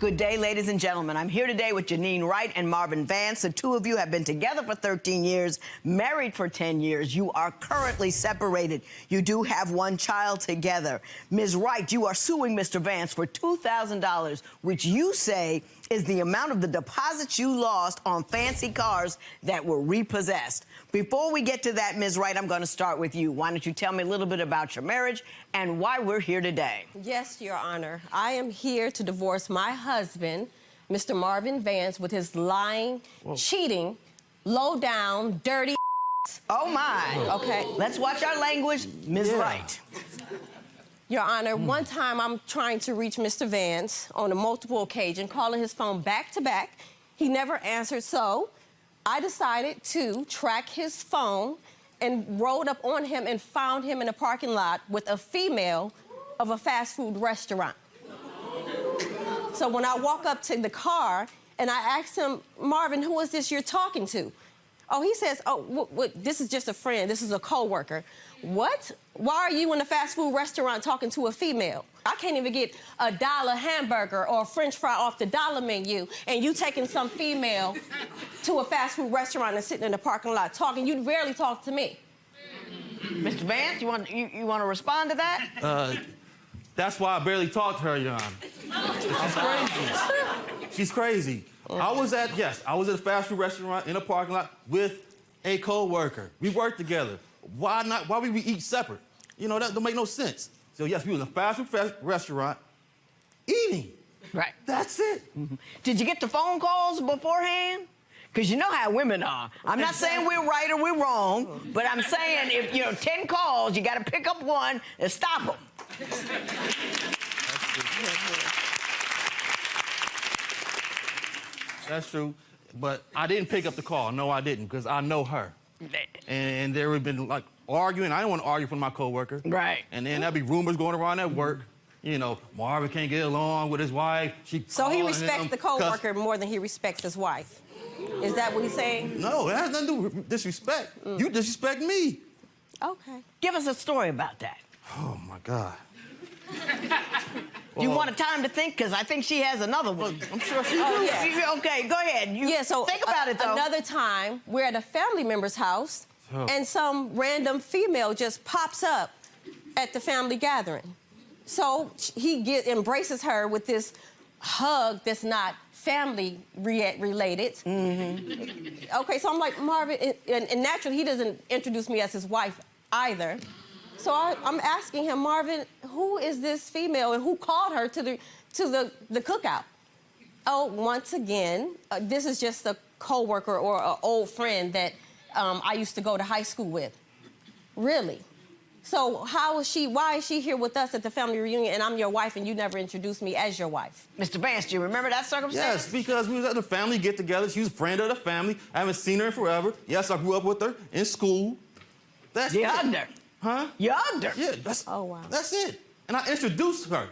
Good day, ladies and gentlemen. I'm here today with Janine Wright and Marvin Vance. The two of you have been together for 13 years, married for 10 years. You are currently separated. You do have one child together. Ms. Wright, you are suing Mr. Vance for $2,000, which you say is the amount of the deposits you lost on fancy cars that were repossessed. Before we get to that, Ms. Wright, I'm going to start with you. Why don't you tell me a little bit about your marriage and why we're here today? Yes, Your Honor. I am here to divorce my husband, Mr. Marvin Vance, with his lying, cheating, low-down, dirty. Oh, my. Okay. Let's watch our language. Ms. Wright. Your Honor, one time I'm trying to reach Mr. Vance on a multiple occasion, calling his phone back to back. He never answered, so I decided to track his phone and rode up on him and found him in a parking lot with a female of a fast food restaurant. So when I walk up to the car and I asked him, Marvin, who is this you're talking to? Oh, he says, oh, this is just a friend. This is a coworker. What? Why are you in a fast food restaurant talking to a female? I can't even get a $1 hamburger or a French fry off the dollar menu, and you taking some female to a fast food restaurant and sitting in the parking lot talking. You rarely talk to me. Mr. Vance, you want to respond to that? That's why I barely talk to her, Your Honor. She's crazy. She's crazy. I was at a fast food restaurant in a parking lot with a co-worker. We worked together. Why not? Why would we eat separate? You know, that don't make no sense. So yes, we was in a fast food restaurant eating. Right. That's it. Mm-hmm. Did you get the phone calls beforehand? Because you know how women are. I'm not saying we're right or we're wrong, but I'm saying if, 10 calls, you got to pick up one and stop them. That's true. But I didn't pick up the call. No, I didn't, because I know her. And there would have been, like, arguing. I didn't want to argue with my coworker. Right. And then there'd be rumors going around at work. You know, Marvin can't get along with his wife. So he respects the coworker more than he respects his wife. Is that what he's saying? No, it has nothing to do with disrespect. You disrespect me. Okay. Give us a story about that. Oh, my God. Do you want a time to think? Because I think she has another one. I'm sure she does. Yeah. Okay, go ahead. So think about it, though. Another time, we're at a family member's house, and some random female just pops up at the family gathering. So he embraces her with this hug that's not family related. Mm-hmm. Okay, so I'm like, Marvin, and naturally he doesn't introduce me as his wife either. So I'm asking him, Marvin, who is this female and who called her to the cookout? Oh, once again, this is just a coworker or an old friend that I used to go to high school with. Really? So why is she here with us at the family reunion and I'm your wife and you never introduced me as your wife? Mr. Vance, do you remember that circumstance? Yes, because we was at the family get-together. She was a friend of the family. I haven't seen her in forever. Yes, I grew up with her in school. That's You it. hugged her. Huh? You hugged her. Yeah, that's it. And I introduced her.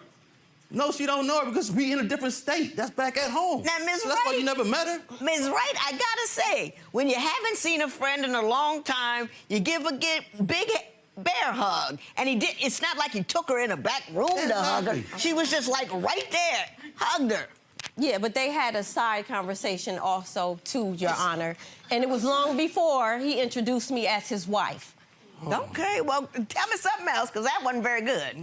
No, she don't know her because we in a different state. That's back at home. Now, Ms. So Wright. that's why you never met her. Ms. Wright, I gotta say, when you haven't seen a friend in a long time, you give a big bear hug. And it's not like he took her in a back room to hug her. She was just like right there, hugged her. Yeah, but they had a side conversation also, too, Your Honor. And it was long before he introduced me as his wife. Okay, well, tell me something else, because that wasn't very good.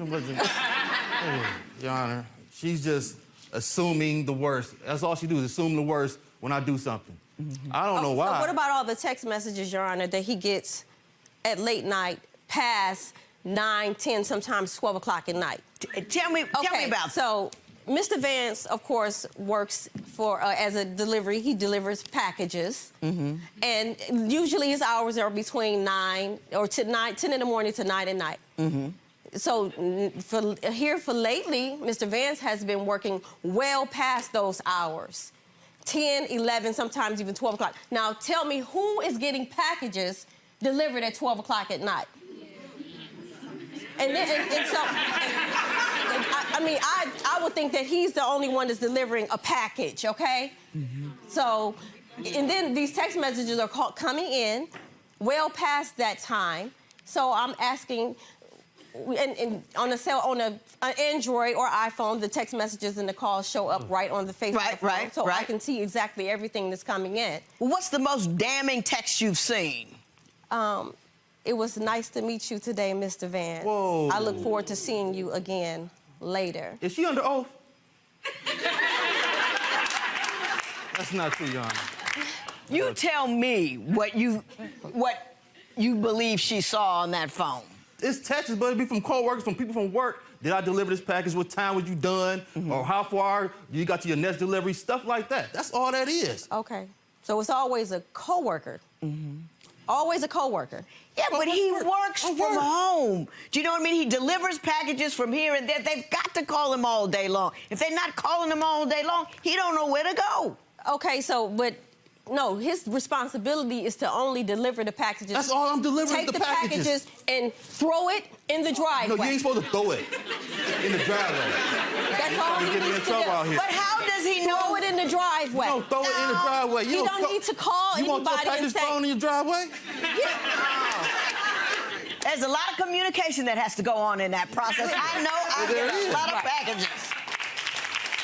Your Honor, she's just assuming the worst. That's all she do is assume the worst when I do something. Mm-hmm. I don't know why. So what about all the text messages, Your Honor, that he gets at late night, past 9, 10, sometimes 12 o'clock at night? Tell me about So Mr. Vance, of course, works as a delivery. He delivers packages. Mm-hmm. And usually his hours are between 10 in the morning to 9 at night. Mm-hmm. So for lately, Mr. Vance has been working well past those hours. 10, 11, sometimes even 12 o'clock. Now tell me, who is getting packages delivered at 12 o'clock at night? And so, I mean, I would think that he's the only one that's delivering a package, okay? So, and then these text messages are coming in well past that time. So I'm asking, and on an Android or iPhone, the text messages and the calls show up right on the Facebook phone, so I can see exactly everything that's coming in. Well, what's the most damning text you've seen? It was nice to meet you today, Mr. Vance. Whoa. I look forward to seeing you again later. Is she under oath? That's not true, Your Honor. You tell me what you believe she saw on that phone. It's texts, but it'd be from co-workers, from people from work. Did I deliver this package? What time was you done? Or how far you got to your next delivery? Stuff like that. That's all that is. Okay. So it's always a coworker. Always a coworker. Yeah, but he works from home. Do you know what I mean? He delivers packages from here and there. They've got to call him all day long. If they're not calling him all day long, he don't know where to go. Okay, so, but no, his responsibility is to only deliver the packages. That's all I'm delivering, Take the packages and throw it in the driveway. No, you ain't supposed to throw it in the driveway. That's all he get me in needs to trouble do. out here. But how does he know? Throw it in the driveway. No, throw it in the driveway. You don't need to call you anybody want your package and say... thrown in your driveway? There's a lot of communication that has to go on in that process. I know I get a lot of packages.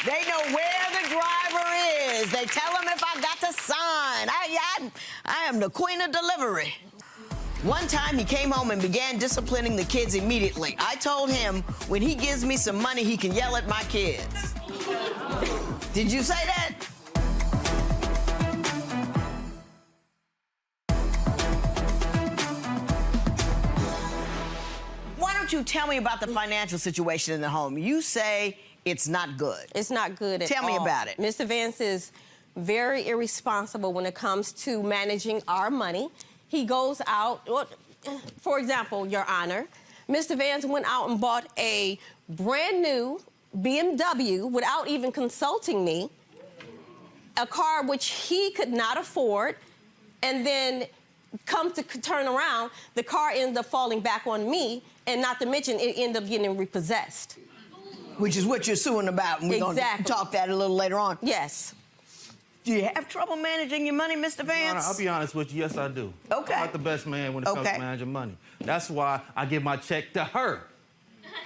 They know where the driver is. They tell him if I got to sign. I am the queen of delivery. One time he came home and began disciplining the kids immediately. I told him when he gives me some money, he can yell at my kids. Did you say that? Why don't you tell me about the financial situation in the home? You say it's not good. It's not good at all. Tell me about it. Mr. Vance is very irresponsible when it comes to managing our money. He goes out, for example, Your Honor, Mr. Vance went out and bought a brand new BMW without even consulting me, a car which he could not afford, and then come to turn around, the car ended up falling back on me, and not to mention it ended up getting repossessed. Which is what you're suing about, and we're going to talk that a little later on. Yes. Do you have trouble managing your money, Mr. Vance? I'll be honest with you, yes, I do. Okay. I'm not the best man when it comes to managing money. That's why I give my check to her,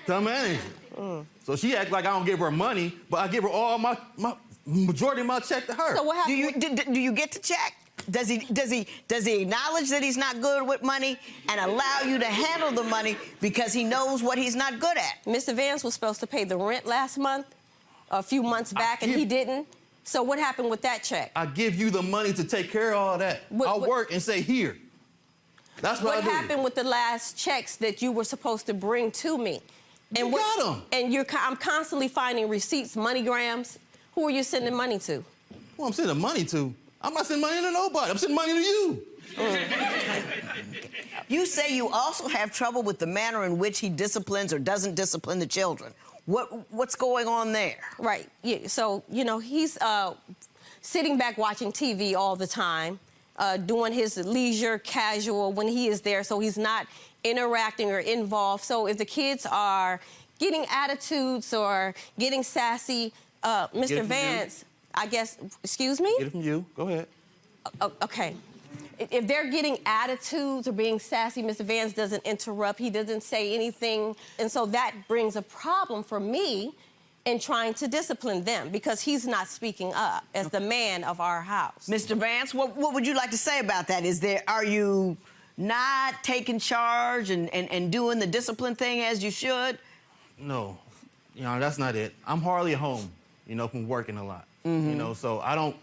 to manage it. So she acts like I don't give her money, but I give her all my majority of my check to her. So what happened? Do you get the check? Does he acknowledge that he's not good with money and allow you to handle the money because he knows what he's not good at? Mr. Vance was supposed to pay the rent last month, a few months back, and he didn't. So what happened with that check? I give you the money to take care of all that. I'll work and say, here. That's what I do. What happened with the last checks that you were supposed to bring to me? And you got them. And I'm constantly finding receipts, MoneyGrams. Who are you sending money to? Who I'm sending money to? I'm not sending money to nobody. I'm sending money to you. You say you also have trouble with the manner in which he disciplines or doesn't discipline the children. What's going on there? Right. Yeah. So, you know, he's sitting back watching TV all the time, doing his leisure, casual when he is there, so he's not interacting or involved. So if the kids are getting attitudes or getting sassy, Mr. Vance, I guess, excuse me? Get it from you. Go ahead. Okay. If they're getting attitudes or being sassy, Mr. Vance doesn't interrupt. He doesn't say anything. And so that brings a problem for me in trying to discipline them because he's not speaking up as the man of our house. Mr. Vance, what would you like to say about that? Are you not taking charge and doing the discipline thing as you should? No. You know, that's not it. I'm hardly at home, you know, from working a lot. You know, so I don't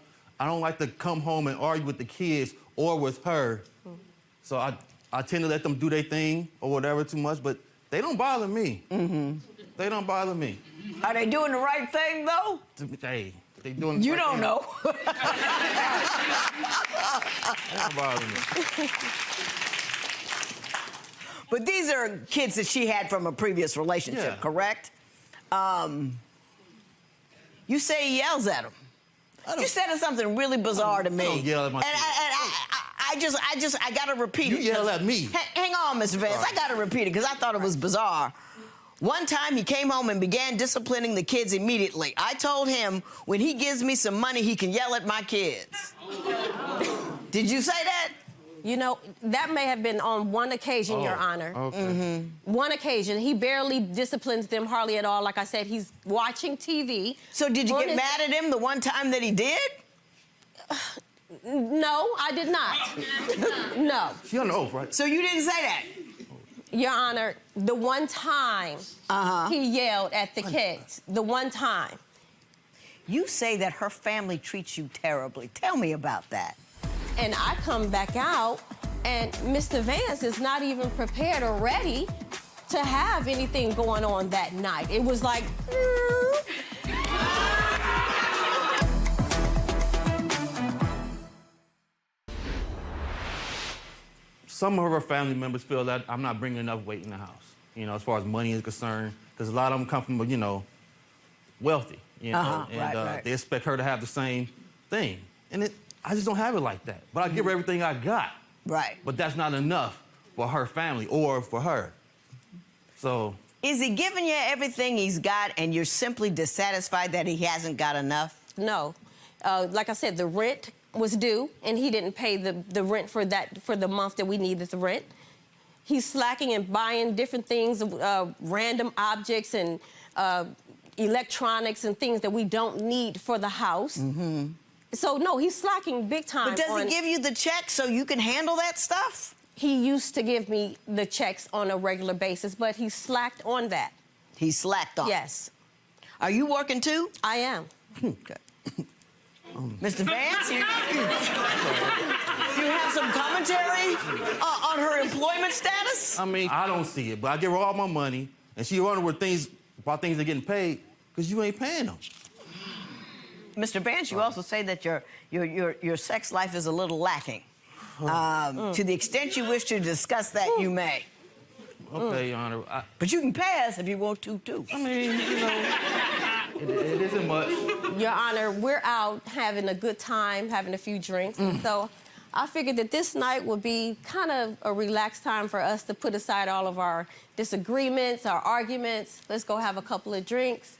like to come home and argue with the kids or with her. So I tend to let them do their thing or whatever too much, but they don't bother me. They don't bother me. Are they doing the right thing, though? Hey, they doing the You right don't thing. know. They don't bother me. But these are kids that she had from a previous relationship, correct? You say he yells at them. You said something really bizarre to me. I don't yell at my kids. And I I gotta repeat it. You yell at me. Hang on, Mr. Vance. I gotta repeat it because I thought it was bizarre. One time he came home and began disciplining the kids immediately. I told him when he gives me some money, he can yell at my kids. Did you say that? You know, that may have been on one occasion, Your Honor. Okay. One occasion. He barely disciplines them hardly at all. Like I said, he's watching TV. So did you get mad at him the one time that he did? No, I did not. No. She on the oath, right? So you didn't say that? Your Honor, the one time he yelled at the kids, the one time. You say that her family treats you terribly. Tell me about that. And I come back out, and Mr. Vance is not even prepared or ready to have anything going on that night. It was like, Some of her family members feel that I'm not bringing enough weight in the house, you know, as far as money is concerned, because a lot of them come from, you know, wealthy, you know, and they expect her to have the same thing. And I just don't have it like that. But I give her everything I got. Right. But that's not enough for her family or for her. So. Is he giving you everything he's got and you're simply dissatisfied that he hasn't got enough? No. Like I said, the rent was due, and he didn't pay the rent for the month that we needed the rent. He's slacking and buying different things, random objects and electronics and things that we don't need for the house. So, no, he's slacking big time. But does he give you the check so you can handle that stuff? He used to give me the checks on a regular basis, but he slacked on that. He slacked on? Yes. Are you working too? I am. Okay. Mr. Vance, you have some commentary on her employment status? I mean, I don't see it, but I give her all my money, and she wonders about things that are getting paid, because you ain't paying them. Mr. Vance, you also say that your sex life is a little lacking. To the extent you wish to discuss that, you may. Okay, Your Honor. But you can pass if you want to, too. I mean, you know, it isn't much. Your Honor, we're out having a good time, having a few drinks. So I figured that this night would be kind of a relaxed time for us to put aside all of our disagreements, our arguments. Let's go have a couple of drinks.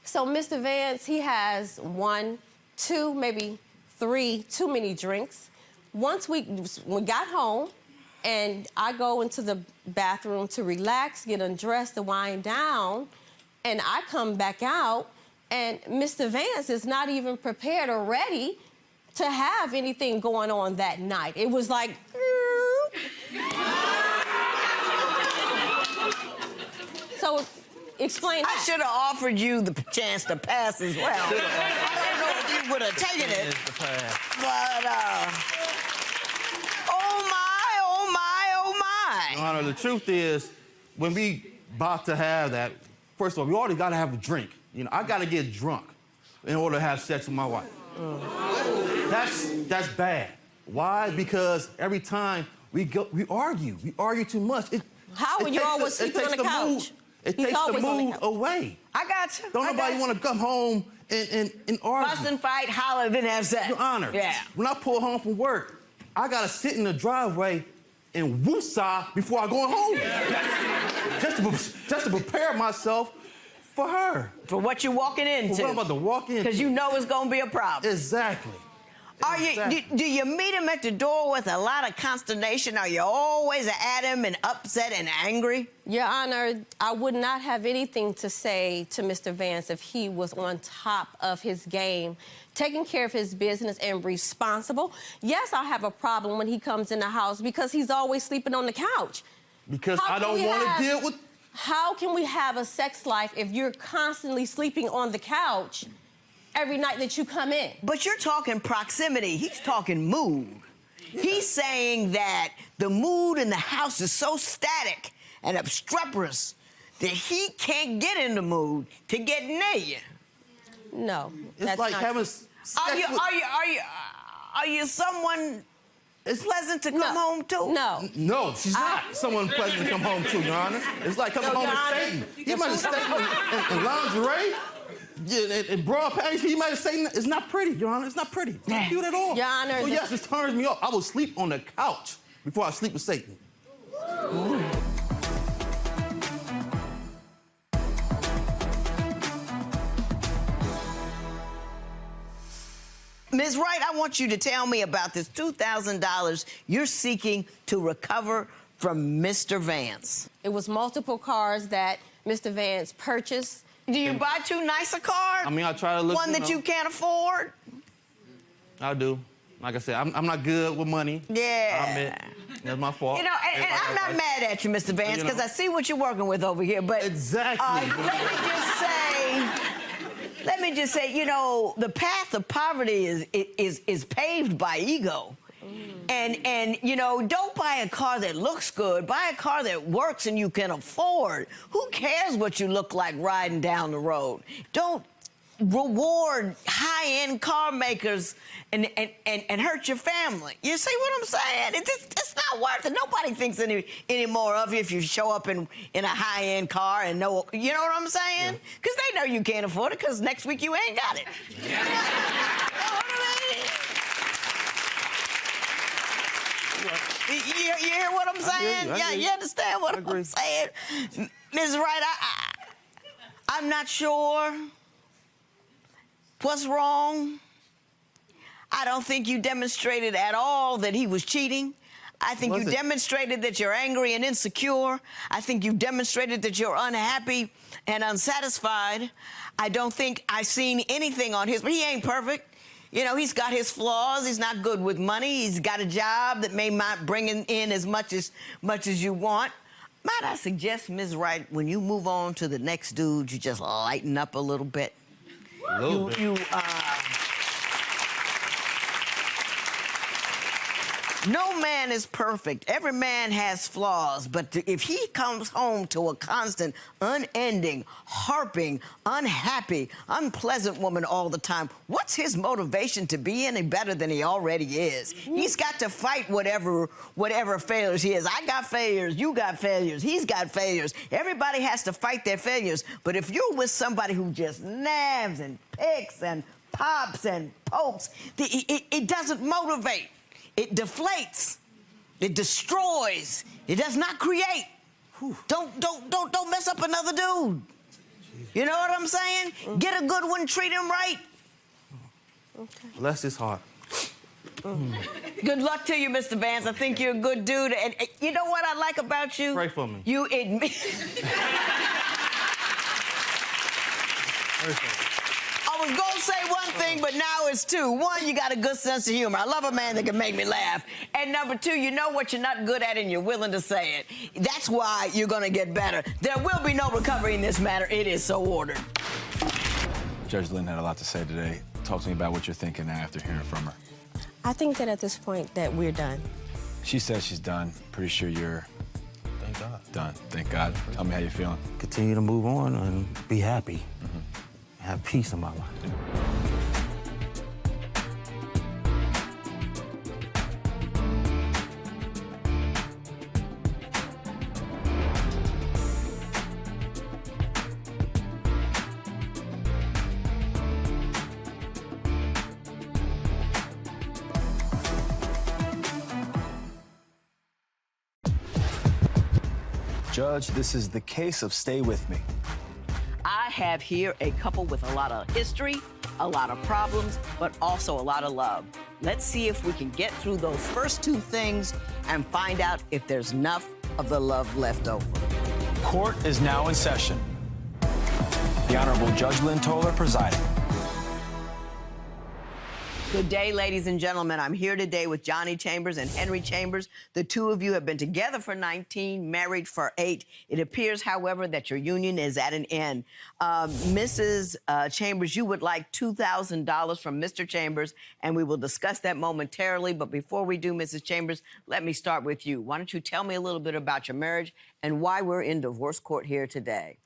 So Mr. Vance, he has 1, 2, maybe 3 too many drinks. Once we got home, and I go into the bathroom to relax, get undressed, to wind down, and I come back out, and Mr. Vance is not even prepared or ready to have anything going on that night. It was like, So, explain that. I should have offered you the chance to pass as well. I don't know if you would have taken it. But, Your Honor, the truth is, when we about to have that, first of all, we already got to have a drink. You know, I got to get drunk in order to have sex with my wife. That's bad. Why? Because every time we argue. We argue too much. How when you're always sleeping on the couch? It takes the mood away. I got you. Don't nobody want to come home and argue. Fuss and fight, holler, then have sex. Your Honor, when I pull home from work, I got to sit in the driveway and woosah before I go home. just to prepare myself for her. For what you're walking into. For what I'm about to walk into. Because you know it's going to be a problem. Exactly. Do you meet him at the door with a lot of consternation? Are you always at him and upset and angry? Your Honor, I would not have anything to say to Mr. Vance if he was on top of his game, taking care of his business and responsible. Yes, I have a problem when he comes in the house because he's always sleeping on the couch. Because I don't want to deal with... How can we have a sex life if you're constantly sleeping on the couch every night that you come in? But you're talking proximity. He's talking mood. He's saying that the mood in the house is so static and obstreperous that he can't get in the mood to get near you. No, it's like having sex Are you someone pleasant to come home to? No. No, she's not someone pleasant to come home to, Your Honor. It's like coming home to Satan. You might have stayed in lingerie. in broad panties, he might have said it's not pretty, Your Honor. It's not pretty. It's not cute at all. Your Honor. So yes, it turns me off. I will sleep on the couch before I sleep with Satan. Ms. Wright, I want you to tell me about this $2,000 you're seeking to recover from Mr. Vance. It was multiple cars that Mr. Vance purchased. Do you buy too nice a car? I mean, I try to look. One that you can't afford? I do. Like I said, I'm not good with money. Yeah. I admit. That's my fault. You know, and I'm not mad at you, Mr. Vance, because I see what you're working with over here, but... Exactly. Let me just say, you know, the path of poverty is paved by ego. And you know, don't buy a car that looks good. Buy a car that works and you can afford. Who cares what you look like riding down the road? Don't reward high-end car makers and hurt your family. You see what I'm saying? It's not worth it. Nobody thinks any more of you if you show up in a high-end car and know, you know what I'm saying? Because they know you can't afford it because next week you ain't got it. You know what I mean? You hear what I'm saying? You understand what I'm saying? Ms. Wright, I'm not sure what's wrong. I don't think you demonstrated at all that he was cheating. I think you demonstrated that you're angry and insecure. I think you demonstrated that you're unhappy and unsatisfied. I don't think I've seen anything on his, but he ain't perfect. You know, he's got his flaws. He's not good with money. He's got a job that may not bring in as much as you want. Might I suggest, Ms. Wright, when you move on to the next dude, you just lighten up a little bit. No man is perfect. Every man has flaws. But if he comes home to a constant, unending, harping, unhappy, unpleasant woman all the time, what's his motivation to be any better than he already is? He's got to fight whatever failures he has. I got failures. You got failures. He's got failures. Everybody has to fight their failures. But if you're with somebody who just nabs and picks and pops and pokes, it doesn't motivate. It deflates. It destroys. It does not create. Don't mess up another dude. You know what I'm saying? Get a good one, treat him right. Bless his heart. Good luck to you, Mr. Vance. I think you're a good dude. And you know what I like about you? Pray for me. You admit... I was gonna say one thing, but now it's two. One, you got a good sense of humor. I love a man that can make me laugh. And number two, you know what you're not good at and you're willing to say it. That's why you're gonna get better. There will be no recovery in this matter. It is so ordered. Judge Lynn had a lot to say today. Talk to me about what you're thinking now after hearing from her. I think that at this point that we're done. She says she's done. Pretty sure you're... Thank God. Done. Thank God. Tell me how you're feeling. Continue to move on and be happy. Have peace in my life. Judge, this is the case of Stay With Me. I have here a couple with a lot of history, a lot of problems, but also a lot of love. Let's see if we can get through those first two things and find out if there's enough of the love left over. Court is now in session. The Honorable Judge Lynn Toler presiding. Good day, ladies and gentlemen. I'm here today with Johnny Chambers and Henry Chambers. The two of you have been together for 19, married for 8. It appears, however, that your union is at an end. Mrs. Chambers, you would like $2,000 from Mr. Chambers, and we will discuss that momentarily. But before we do, Mrs. Chambers, let me start with you. Why don't you tell me a little bit about your marriage and why we're in divorce court here today?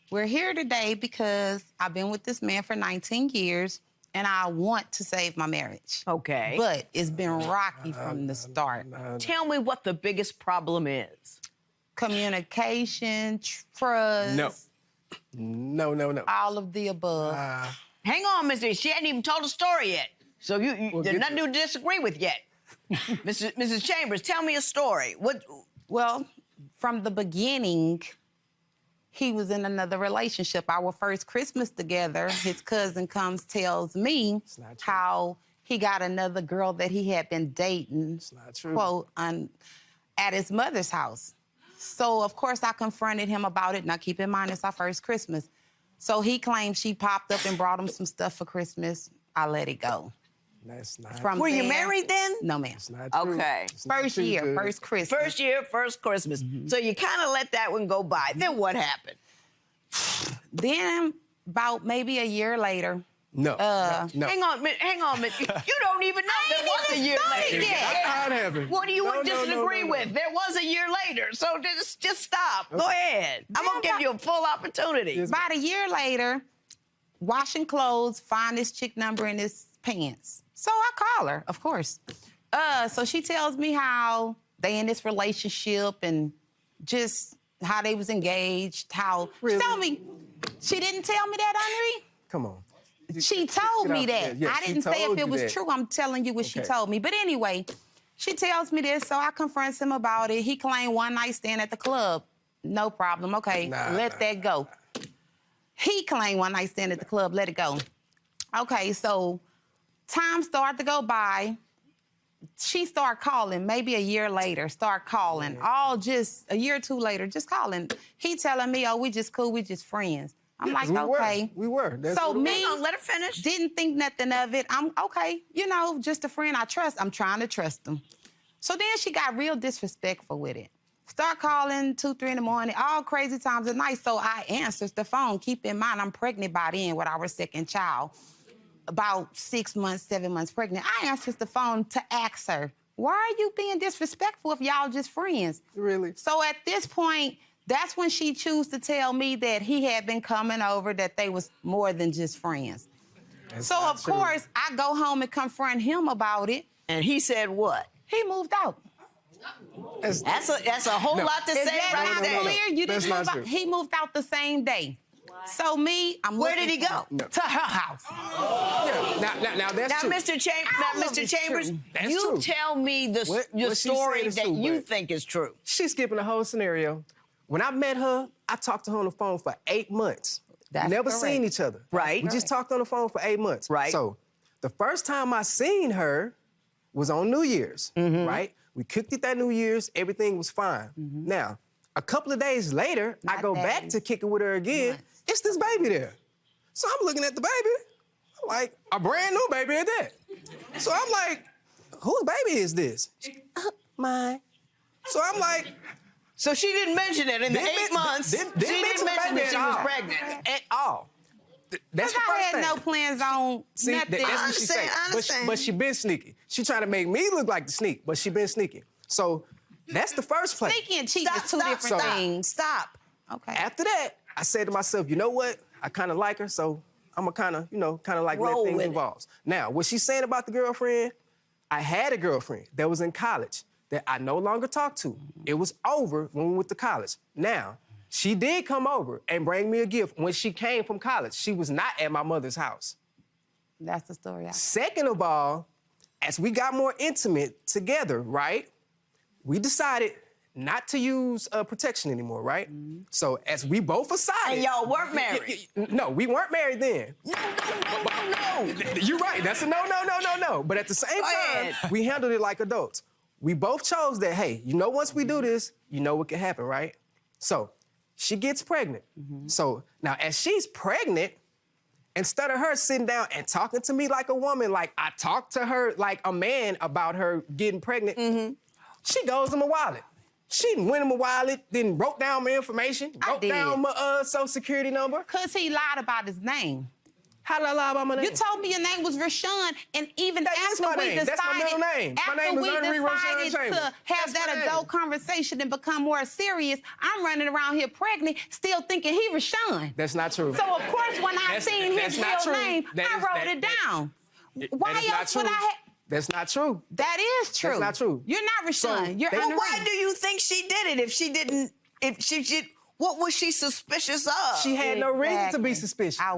We're here today because I've been with this man for 19 years. And I want to save my marriage. Okay. But it's been rocky from the start. Tell me what the biggest problem is. Communication, trust. No. No. All of the above. Hang on, Mr. She hadn't even told a story yet. So there's nothing to disagree with yet. Mrs. Chambers, tell me a story. Well, from the beginning, he was in another relationship. Our first Christmas together, his cousin comes, tells me how he got another girl that he had been dating, quote, at his mother's house. So, of course, I confronted him about it. Now, keep in mind, it's our first Christmas. So he claimed she popped up and brought him some stuff for Christmas. I let it go. That's not Were you married then? No, ma'am. Okay. First year, first Christmas. First year, first Christmas. So you kind of let that one go by. Then what happened? Then, about maybe a year later. No. Hang on, you don't even know there was a year later. What do you disagree with? There was a year later, so just stop. Go ahead. I'm gonna give you a full opportunity. About a year later, washing clothes, find this chick number in his pants. So I call her, of course. So she tells me how they in this relationship and just how they was engaged, how she told me she didn't tell me that, Henri. Come on. She told me that. Yeah, I didn't say if it was true. I'm telling you what she told me. But anyway, she tells me this, so I confront him about it. He claimed one night stand at the club. No problem. Okay, let that go. He claimed one night stand at the club. Let it go. Okay, so time started to go by. She started calling, maybe a year later, all just a year or two later, just calling. He telling me, oh, we just cool, we just friends. I'm like, okay. We were. So me, let her finish. Didn't think nothing of it. I'm okay, just a friend I trust. I'm trying to trust him. So then she got real disrespectful with it. Start calling 2, 3 in the morning, all crazy times of night. So I answers the phone. Keep in mind, I'm pregnant by then with our second child. About 6 months, 7 months pregnant. I answers the phone to ask her, why are you being disrespectful if y'all just friends? Really? So at this point, that's when she chose to tell me that he had been coming over, that they was more than just friends. So of course, I go home and confront him about it. And he said what? He moved out. That's a whole lot to say right there. You didn't move out. He moved out the same day. So me, Where did he go? To her house. Now that's true. Mr. Chambers, you tell me the story that you think is true. She's skipping the whole scenario. When I met her, I talked to her on the phone for 8 months. Never seen each other. Right. We just talked on the phone for 8 months. Right. So the first time I seen her was on New Year's, right? We cooked it that New Year's, everything was fine. Now, a couple of days later, I go back to kick it with her again. It's this baby there. So I'm looking at the baby. I'm like, a brand new baby at that. So I'm like, whose baby is this? Mine. So I'm like... So she didn't mention it in the 8 months. She didn't mention that she was pregnant. At all. That's the I first had thing. no plans on nothing. That's what she said. But she been sneaky. She trying to make me look like the sneak, but she been sneaky. So that's the first place. Sneaky and cheating is two different things. Stop. Okay. After that, I said to myself, you know what? I kind of like her, so I'm gonna kind of like let things evolve. Now, what she's saying about the girlfriend, I had a girlfriend that was in college that I no longer talk to. It was over when we went to college. Now, she did come over and bring me a gift when she came from college. She was not at my mother's house. That's the story. Second of all, as we got more intimate together, right, we decided not to use protection anymore, right? So as we both decided... And y'all weren't married? No, we weren't married then. No. You're right. That's a no. But at the same time, we handled it like adults. We both chose that, hey, once we do this, what can happen, right? So she gets pregnant. So now as she's pregnant, instead of her sitting down and talking to me like a woman, like I talked to her like a man about her getting pregnant, she goes in my wallet. She went in my wallet, then wrote down my information, wrote down my social security number. Because he lied about his name. How did I lie about my name? You told me your name was Rashawn, and even after we decided, That's my middle name. My name is Henri Rashawn Chambers. To have that adult conversation and become more serious, I'm running around here pregnant, still thinking he Rashawn. That's not true. So of course, when I seen his real name, I wrote it down. Why else would I have? That's not true. That is true. That's not true. You're not Rashawn. You're Well, why do you think she did it if she didn't? What was she suspicious of? She had no reason to be Exactly. suspicious. I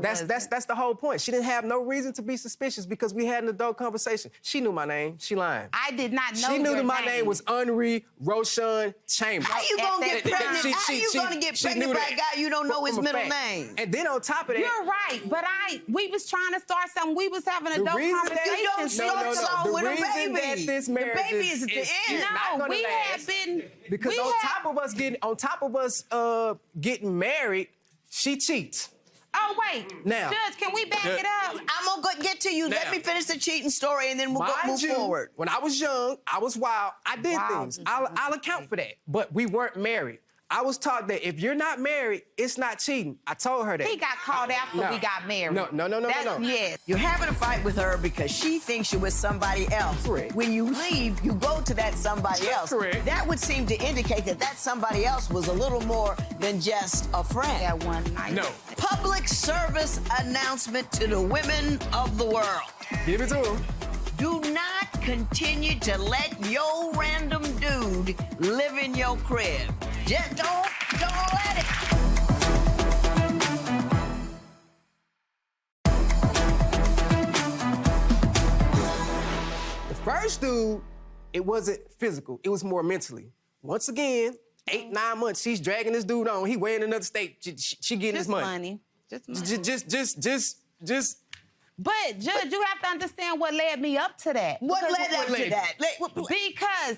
That's the whole point. She didn't have no reason to be suspicious because we had an adult conversation. She knew my name. She lying. I did not know She knew your that my name was Henri Roshan Chambers. How you gonna get pregnant? How you gonna get pregnant by a guy you don't know his from a middle fact. name? And then on top of that, You're right, but we was trying to start something. We was having adult conversations. You don't start something with a baby. That this marriage the baby is at the end. not gonna we last have been because on top of us getting married, she cheats. Oh wait, Now, Judge, can we back it up? I'm gonna get to you. Let me finish the cheating story, and then we'll move forward. When I was young, I was wild. I did things. I'll account for that. But we weren't married. I was taught that if you're not married, it's not cheating. I told her that. He got called after we got married. No. Yes. You're having a fight with her because she thinks you're with somebody else. Correct. When you leave, you go to that somebody else. Correct. That would seem to indicate that somebody else was a little more than just a friend. That one night. No. Public service announcement to the women of the world. Give it to them. Do not continue to let your random dude live in your crib. Just don't let it. The first dude, it wasn't physical. It was more mentally. Once again, 8, 9 months, she's dragging this dude on. He way in another state. She getting his money. Just money. Just. But Judge, you have to understand what led me up to that. What led up to that? Because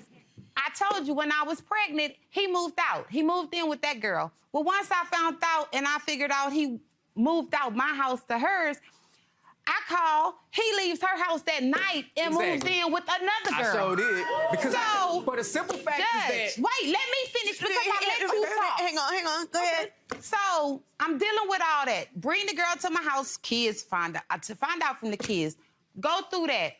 I told you when I was pregnant, he moved out. He moved in with that girl. Well, once I found out and I figured out he moved out my house to hers, I called. He leaves her house that night and moves in with another girl. I sure did. Because so, but the simple fact Judge, is that. wait, let me finish because I let you talk. Hang on. Go ahead. So I'm dealing with all that. Bring the girl to my house. Kids find out. To find out from the kids. Go through that.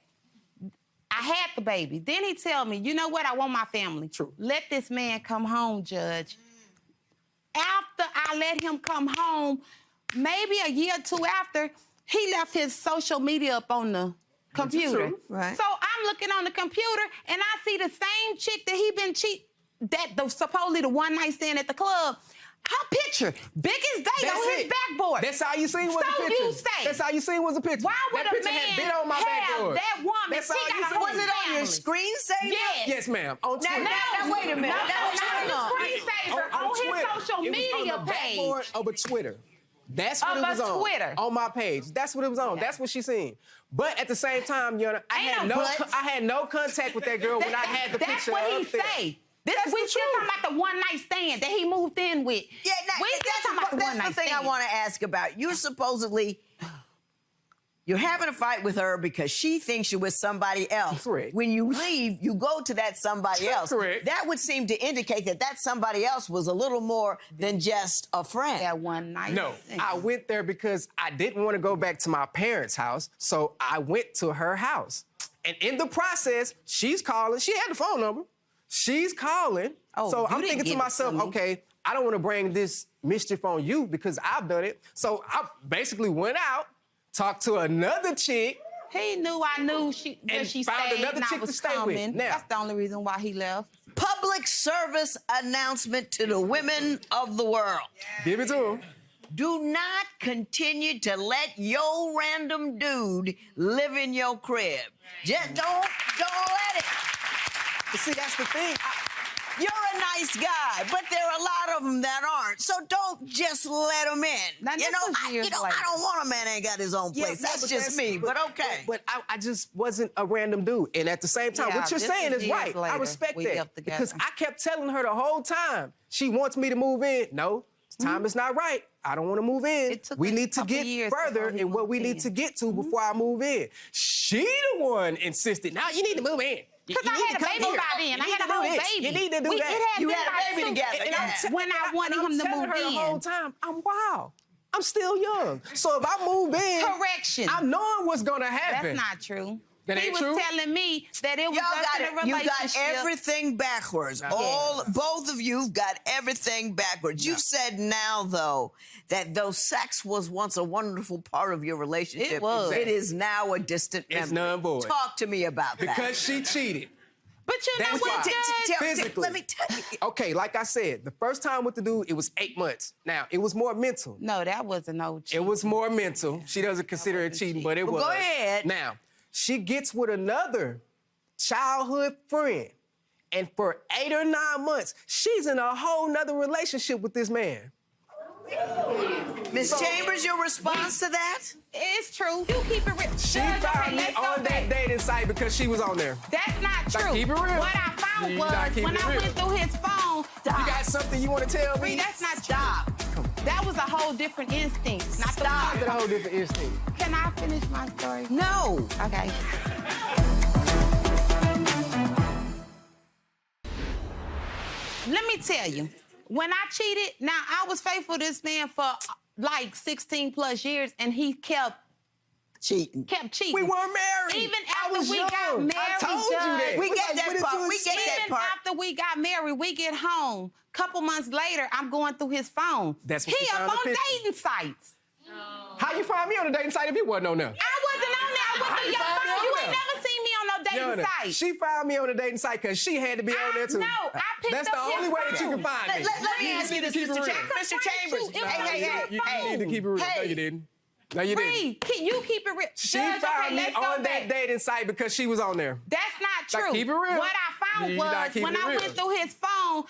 I had the baby. Then he tell me, you know what? I want my family. True. Let this man come home, Judge. After I let him come home, maybe a year or two after, he left his social media up on the computer. Right. So I'm looking on the computer and I see the same chick that he been supposedly the one night stand at the club. Her picture, big as day on his backboard. That's how you seen was a So picture. you say. That's how you seen was a picture. Why would that a picture man had been on my have backboard. that woman? That's She all you got seen. a whole Was it on your family. screensaver? Yes. Yes, ma'am. On Twitter. Now, wait a minute. Not Hang on. on his screensaver, on his Twitter. social It was media on the page. backboard of a Twitter. That's what Of it was a on. Twitter. On my page. That's what it was on. That's what she seen. But at the same time, Your Honor, I had no contact with that girl when I had the That's picture what he up there. say. We still talking about the one night stand that he moved in with. Yeah, we still talking about the one that's night the thing stand. I want to ask about. You're having a fight with her because she thinks you're with somebody else. Correct. When you leave, you go to that somebody else. Correct. That would seem to indicate that somebody else was a little more than just a friend. That one night. No, I went there because I didn't want to go back to my parents' house, so I went to her house. And in the process, she's calling. She had the phone number. She's calling. Oh, so you I'm didn't thinking to give it myself, to me. okay, I don't want to bring this mischief on you because I've done it. So I basically went out, talked to another chick. He knew I knew where she found stayed another and I chick to was stay with. coming. Now- That's the only reason why he left. Public service announcement to the women of the world. Give it to him. Do not continue to let your random dude live in your crib. Just don't let it. But see, that's the thing. You're a nice guy, but there are a lot of them that aren't. So don't just let them in. Now, I this was years later. I don't want a man that ain't got his own place. Yeah, that's but just me, but okay. But I just wasn't a random dude. And at the same time, Yeah, what you're this saying was is years right. I later. respect We that. got together. Because I kept telling her the whole time, she wants me to move in. No, time is not right. I don't want to move in. It took We a need to couple get years further before he in what we moved need in. to get to before I move in. She the one insisted, now you need to move in. Because I had a baby by then. I had a whole baby. You need to do We- that. it had You been had a like baby two- together, and yeah. when I wanted him to telling move her in. the whole time, I'm wild. I'm still young. So if I move in, Correction. I'm knowing what's gonna happen. That's not true. That he ain't was true? telling me that it was Y'all us got in it. a You relationship. got everything backwards. Both of you've got everything backwards. You've said now, though, that though sex was once a wonderful part of your relationship, It was. it is now a distant memory. It's none void. Talk to me about that. Because she cheated. But you know what, Judge? Physically. Let me tell you. Okay, like I said, the first time with the dude, it was 8 months. Now, it was more mental. No, that wasn't no cheating. It was more mental. She doesn't consider it cheating, but it was. Go ahead. Now, she gets with another childhood friend, and for 8 or 9 months, she's in a whole nother relationship with this man. Miss Chambers, your response to that? It's true. You keep it real. She Judge, found me let's on go that back. dating site because she was on there. That's not Like, true. keep it real. What I found You was gotta keep when it I real. went through his phone. You got something you want to tell me? Bree, that's not stop. That was a whole different instinct. Not Stop. the That's a whole different instinct. Can I finish my story? No. Okay. Let me tell you, when I cheated, now I was faithful to this man for like 16 plus years, and he kept cheating. We weren't married. Even I after was we young. got married, I told you that. Judge, We get that what did part. you We get that even part. after we got married, we get home. Couple months later, I'm going through his phone. That's what he you up found the on picture. dating sites. How you find me on a dating site if you wasn't on there? I wasn't on there. I wasn't on your How you phone. find me You on ain't there? never seen me on no dating site. She found me on a dating site because she had to be on there too. No, I picked That's up the his only way that you phone. can find me. Let me ask you this, Keep it Mr. real. Chambers. Mr. Chambers. It was You on need to keep it real. No, Hey. you didn't. No, you didn't. Bree, you keep it real. She Judge, found okay, me let's go on that back. dating site because she was on there. That's not true. Like, keep it real. What I found You gotta was keep when it I real. went through his phone,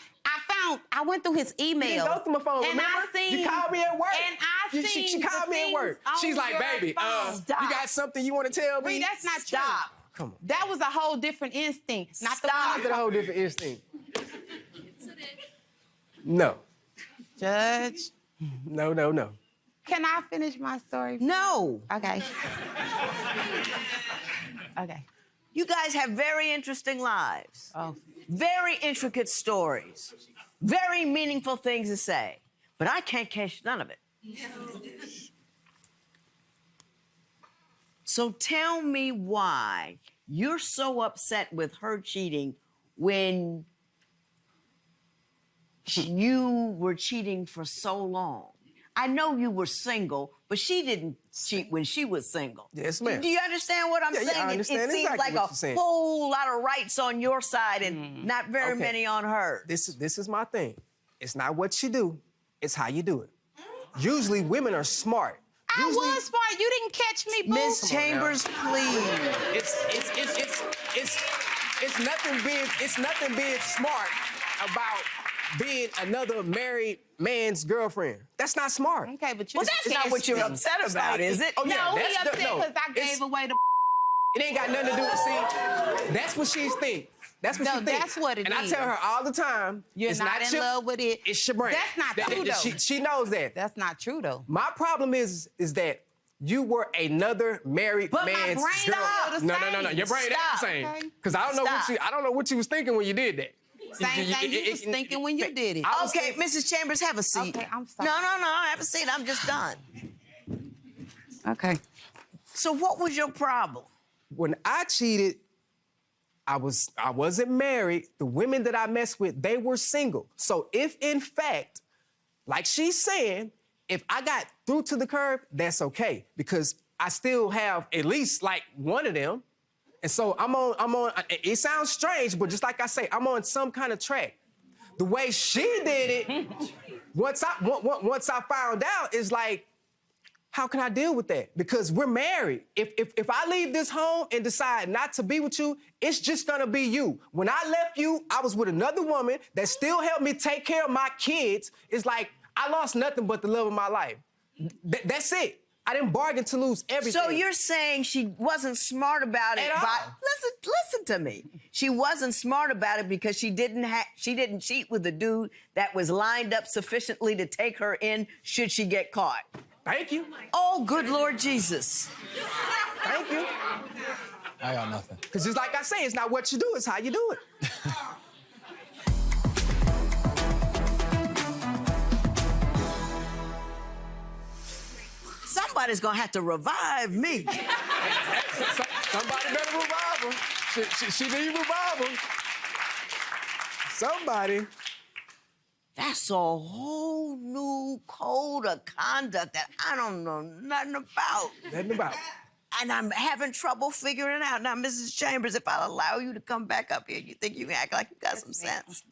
I went through his email. You didn't go through my phone, and remember? I seen, You called me at work. And I seen She called the me at things work. on She's like, your baby, phone. you got something you want to tell me? Bree, that's not true. Stop. Come on. That was a whole different instinct. Not the Stop. one. That's a whole different instinct. No. Judge, No. can I finish my story? No. Okay. Okay. You guys have very interesting lives. Oh. Very intricate stories. Very meaningful things to say. But I can't catch none of it. So tell me why you're so upset with her cheating when you were cheating for so long. I know you were single, but she didn't cheat when she was single. Yes, ma'am. Do you understand what I'm Yeah, saying? I It understand seems exactly like what a you're saying. whole lot of rights on your side and not very Okay. many on hers. This is my thing. It's not what you do, it's how you do it. Usually women are smart. I was smart. You didn't catch me, boo. Miss Chambers, please. It's nothing being smart about being another married man's girlfriend. That's not smart. Okay, but you. Well, that's not what you're upset about, is it? Oh, yeah, No, he that's upset no, because I it's- gave away the. It ain't got nothing to do with, see, that's what she's think. That's what No, she think. that's what it and is. I tell her all the time, You're it's not in your, love with it. It's your brand. That's not true, though. She knows that. That's not true, though. My problem is that you were another married But my man's brain girl. don't feel the No. same. Your brain ain't the Stop, same. okay? Because I don't know what you was thinking when you did that. Same thing you was thinking when you did it. Okay, Mrs. Chambers, have a seat. Okay, I'm sorry. No, have a seat. I'm just done. Okay. So what was your problem? When I cheated, I wasn't married. The women that I messed with, they were single. So if in fact, like she's saying, if I got through to the curb, that's okay because I still have at least like one of them. And so I'm on, it sounds strange, but just like I say, I'm on some kind of track. The way she did it, once I found out, is like, how can I deal with that? Because we're married. If I leave this home and decide not to be with you, it's just gonna be you. When I left you, I was with another woman that still helped me take care of my kids. It's like, I lost nothing but the love of my life. That's it. I didn't bargain to lose everything. So you're saying she wasn't smart about it? At all. Listen to me. She wasn't smart about it because she didn't cheat with the dude that was lined up sufficiently to take her in should she get caught. Thank you. Oh, good Lord Jesus. Thank you. I got nothing. Because just like I say, it's not what you do, it's how you do it. Somebody's gonna have to revive me. Somebody better revive her. She need revival. Somebody. That's a whole new code of conduct that I don't know nothing about. Nothing about. And I'm having trouble figuring it out. Now, Mrs. Chambers, if I allow you to come back up here, you think you can act like you got some sense?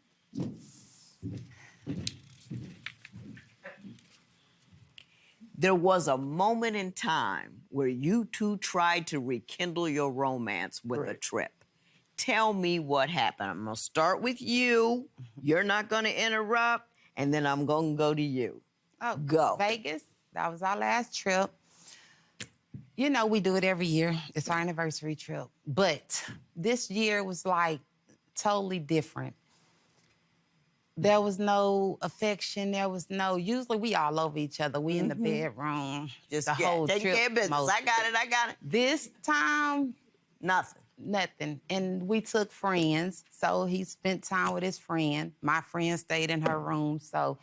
There was a moment in time where you two tried to rekindle your romance with a trip. Tell me what happened. I'm gonna start with you. You're not gonna interrupt, and then I'm gonna go to you. Oh, go. Vegas, that was our last trip. You know, we do it every year. It's our anniversary trip. But this year was like totally different. There was no affection. There was no, usually we all over each other. We in the bedroom. Just the whole taking trip. care of business. mostly. I got it. This time, nothing. And we took friends. So he spent time with his friend. My friend stayed in her room. So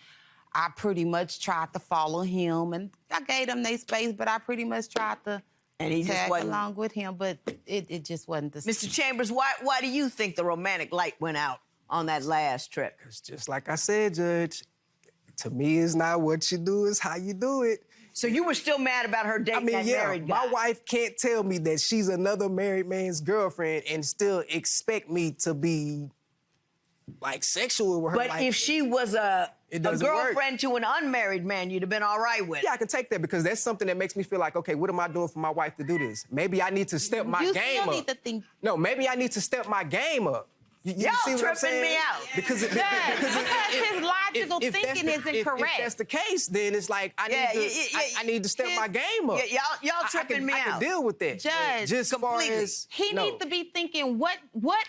I pretty much tried to follow him. And I gave them their space, but I pretty much tried to And he just tag wasn't- along with him. But it just wasn't the same. Mr. Chambers, why do you think the romantic light went out on that last trip? It's just like I said, Judge. To me, it's not what you do, it's how you do it. So you were still mad about her dating that married guy? My wife can't tell me that she's another married man's girlfriend and still expect me to be, like, sexual with her. But like, if she was a doesn't work. girlfriend to an unmarried man, you'd have been all right with it. Yeah, I can take that because that's something that makes me feel like, okay, what am I doing for my wife to do this? Maybe I need to step my You game still up. need to think. No, maybe I need to step my game up. You Y'all see what I'm tripping saying? me out. Because his logical thinking isn't if correct. that's the case, then it's like I need to step my game up. Y'all tripping me I can out. deal with that. Judge, just far as he needs to be thinking, what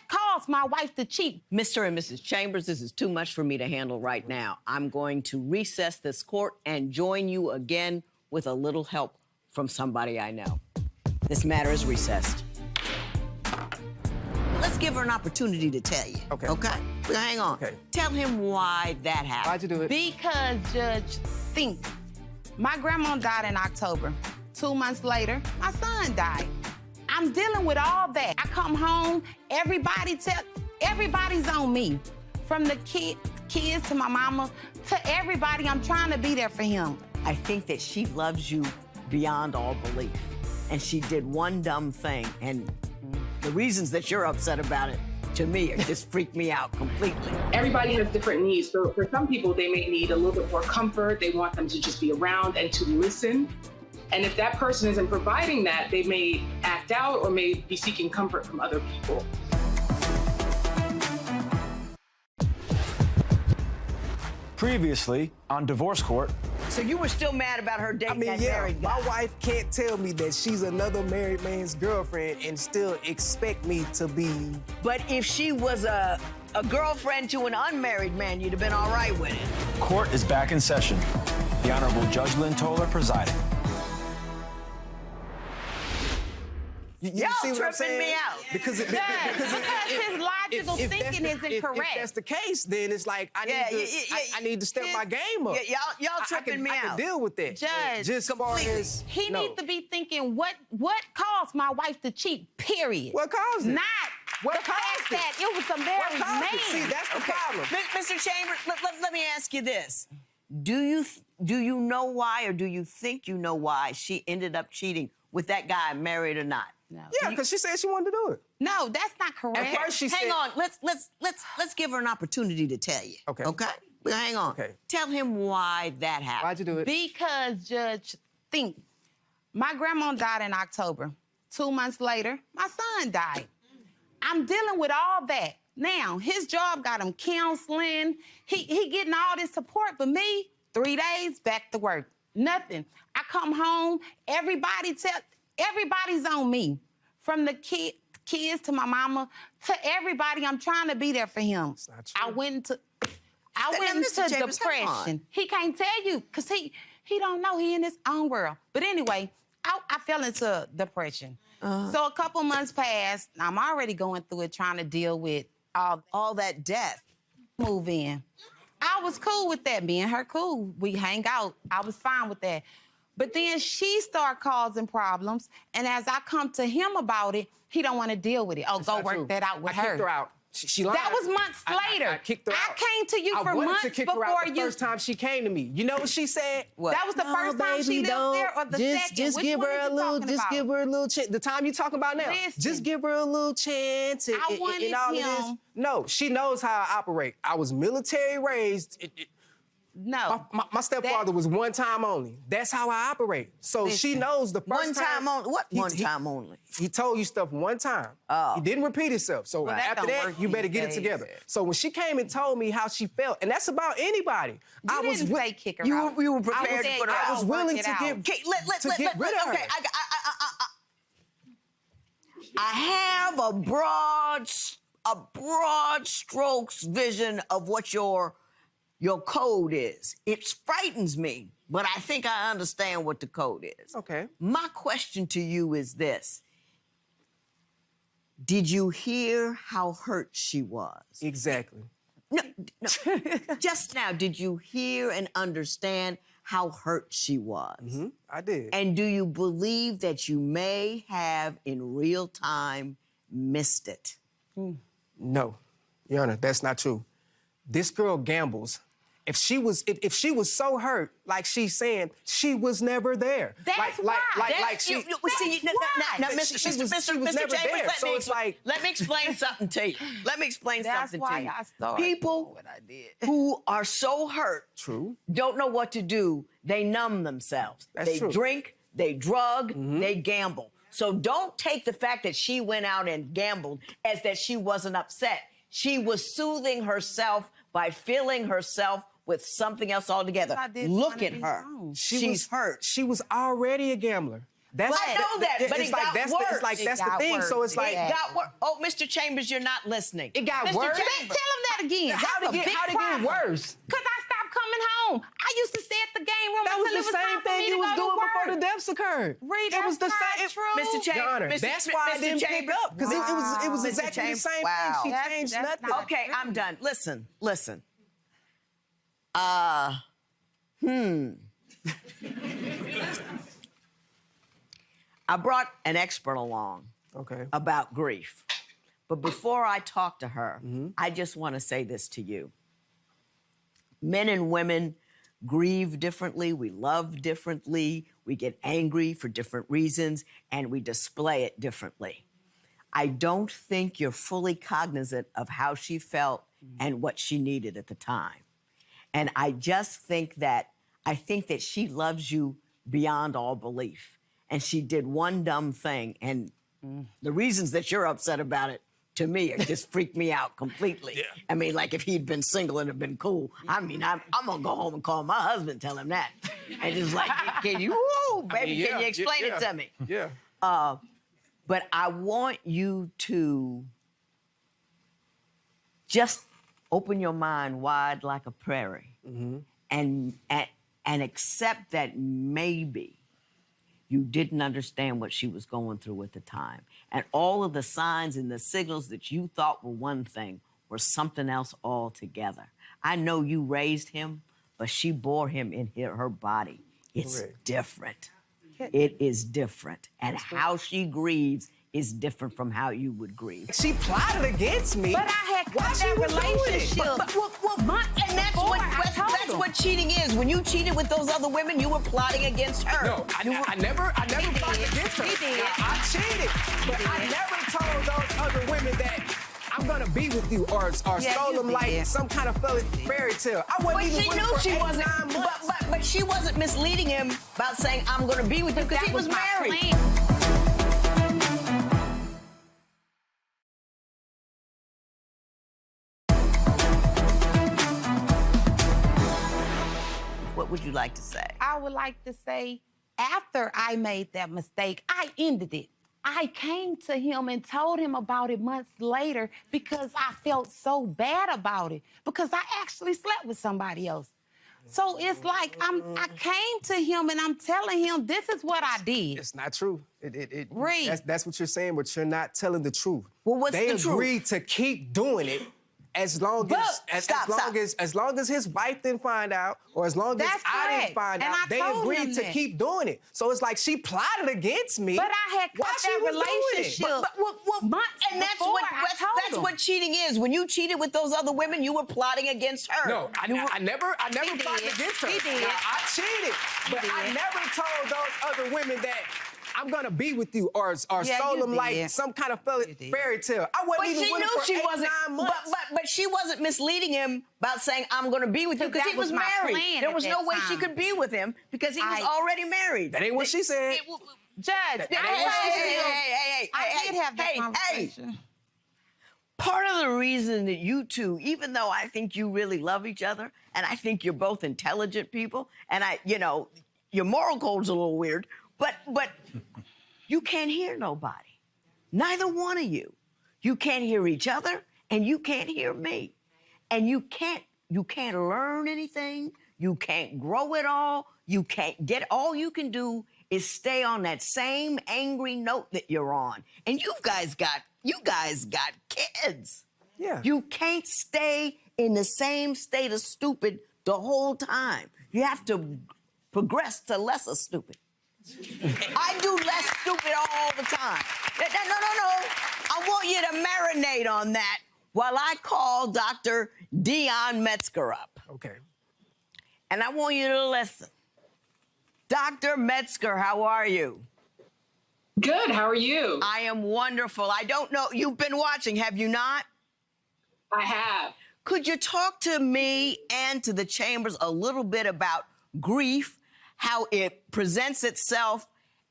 caused my wife to cheat? Mr. and Mrs. Chambers, this is too much for me to handle right now. I'm going to recess this court and join you again with a little help from somebody I know. This matter is recessed. Let's give her an opportunity to tell you. Okay. Okay? Well, hang on. Okay. Tell him why that happened. Why'd you do it? Because, Judge, think. My grandma died in October. 2 months later, my son died. I'm dealing with all that. I come home, everybody's on me. From the kids to my mama, to everybody, I'm trying to be there for him. I think that she loves you beyond all belief. And she did one dumb thing, and the reasons that you're upset about it, to me, just freak me out completely. Everybody has different needs. So for some people, they may need a little bit more comfort. They want them to just be around and to listen. And if that person isn't providing that, they may act out or may be seeking comfort from other people. Previously on Divorce Court. So you were still mad about her dating that married guy? My wife can't tell me that she's another married man's girlfriend and still expect me to be. But if she was a girlfriend to an unmarried man, you'd have been all right with it. Court is back in session. The Honorable Judge Lynn Toler presiding. You see what I'm saying? me out. Because his logical thinking isn't correct. If that's the case, then it's like I need to step my game up. Y'all tripping me out. I can deal with that. Judge, just far as he needs to be thinking, what caused my wife to cheat? Period. What caused it? Not what the fact that it was a married man. See, that's the problem. Mr. Chambers, let me ask you this: Do you know why, or do you think you know why she ended up cheating with that guy, married or not? No. Yeah, because she said she wanted to do it. No, that's not correct. At first she hang on. Let's give her an opportunity to tell you. Okay. Okay. Well, hang on. Okay. Tell him why that happened. Why'd you do it? Because, Judge, think. My grandma died in October. 2 months later, my son died. I'm dealing with all that. Now, his job got him counseling. He getting all this support, but me, 3 days, back to work. Nothing. I come home, everybody's on me. From the kids to my mama, to everybody, I'm trying to be there for him. I went into depression. He can't tell you, because he don't know, he in his own world. But anyway, I fell into depression. So a couple months passed, I'm already going through it, trying to deal with all that death. Move in. I was cool with that, me and her cool. We hang out, I was fine with that. But then she started causing problems, and as I come to him about it, he don't want to deal with it. Oh, go work that out with her. I kicked her out. She lied. That was months later. I kicked her out. I came to you for months to kick her before out the you. first time she came to me. You know what she said? What? That was the first time she lived there, or the second? Just Which give one her are a you little. talking Just about? give her a little chance. The time you talking about now. Listen. Just give her a little chance. And, I wanted and all of this. him. No, she knows how I operate. I was military raised. No. My stepfather was one time only. That's how I operate. So she knows the first time. One time only? What one time only? He told you stuff one time. Oh. He didn't repeat himself. So Well, that after don't that, work you better these get it days. together. So when she came and told me how she felt, and that's about anybody. You didn't say kick her out. You were prepared to put her out. I was willing to get rid of her. Okay, I have a broad strokes vision of what your code is. It frightens me, but I think I understand what the code is. Okay. My question to you is this. Did you hear how hurt she was? Exactly. No. Just now, did you hear and understand how hurt she was? Mm-hmm. I did. And do you believe that you may have in real time missed it? No, Your Honor, that's not true. This girl gambles. If she was so hurt, like she's saying, she was never there. That's Now, She was never there, so it's like- let me explain something to you. Let me explain That's something why to you. I started People what I did. who are so hurt, True, don't know what to do. They numb themselves. That's they true. drink, they drug, they gamble. So don't take the fact that she went out and gambled as that she wasn't upset. She was soothing herself by filling herself with something else altogether. Look at her. She's hurt. She was already a gambler. That's, I know that, but it's it like, got that's worse. The, it's like It that's the got thing. worse. So it's like It got worse. Oh, Mr. Chambers, you're not listening. It got Mr. worse? Chambers. Tell him that again. How'd it get worse? Because I stopped coming home. I used to stay at the game room That until was it the was same time for thing me you to was go to doing before work. the deaths occurred. Reed, It was the that's same. not true. Mr. Chambers. Your Honor, that's why I didn't pick up, because it was Mr. exactly the Chambers. same Wow. thing. She changed That's nothing. Okay, I'm done. Listen. I brought an expert along about grief. But before I talk to her, I just want to say this to you. Men and women grieve differently, we love differently, we get angry for different reasons, and we display it differently. I don't think you're fully cognizant of how she felt and what she needed at the time. And I just think that she loves you beyond all belief. And she did one dumb thing, and the reasons that you're upset about it, to me, it just freaked me out completely. Yeah. I mean, like if he'd been single and have been cool. I mean, I'm gonna go home and call my husband, tell him that. And just like, can you explain it to me? Yeah. But I want you to just open your mind wide like a prairie and accept that maybe you didn't understand what she was going through at the time. And all of the signs and the signals that you thought were one thing were something else altogether. I know you raised him, but she bore him in her body. It's different. It is different. And how she grieves is different from how you would grieve. She plotted against me. But I had cut that relationship. And that's what cheating is. When you cheated with those other women, you were plotting against her. No, I never plotted against her. He did. I cheated, but I never told those other women that I'm gonna be with you or stole them like some kind of fairy tale. I wasn't even with her for 8, 9 months. But she wasn't misleading him about saying, I'm gonna be with you, because he was married. What would you like to say? I would like to say, after I made that mistake, I ended it. I came to him and told him about it months later because I felt so bad about it, because I actually slept with somebody else. So it's like I came to him and I'm telling him this is what I did. It's not true. Reed. That's what you're saying, but you're not telling the truth. Well, what's they the truth? agreed to keep doing it As long as his wife didn't find out, or as long as I didn't find out, they agreed to keep doing it. So it's like she plotted against me. But I had cut that relationship months and that's before that's what cheating is. When you cheated with those other women, you were plotting against her. No, I never plotted against her. He did. Now, I cheated, but I never told those other women that I'm gonna be with you, or sold them like some kind of fairy tale. I wasn't even with her for 8-9 months. But she wasn't misleading him about saying I'm gonna be with you because he was married. There was no way she could be with him because he was already married. That ain't what she said. Judge, I did have that conversation. Part of the reason that you two, even though I think you really love each other, and I think you're both intelligent people, and your moral code's a little weird, but you can't hear nobody. Neither one of you. You can't hear each other, and you can't hear me. And you can't learn anything. You can't grow at all. You can't get, all you can do is stay on that same angry note that you're on. And you guys got kids. Yeah. You can't stay in the same state of stupid the whole time. You have to progress to lesser stupid. I do less stupid all the time. No. I want you to marinate on that while I call Dr. Dion Metzger up. Okay. And I want you to listen. Dr. Metzger, how are you? Good, how are you? I am wonderful. I don't know, you've been watching, have you not? I have. Could you talk to me and to the Chambers a little bit about grief, how it presents itself,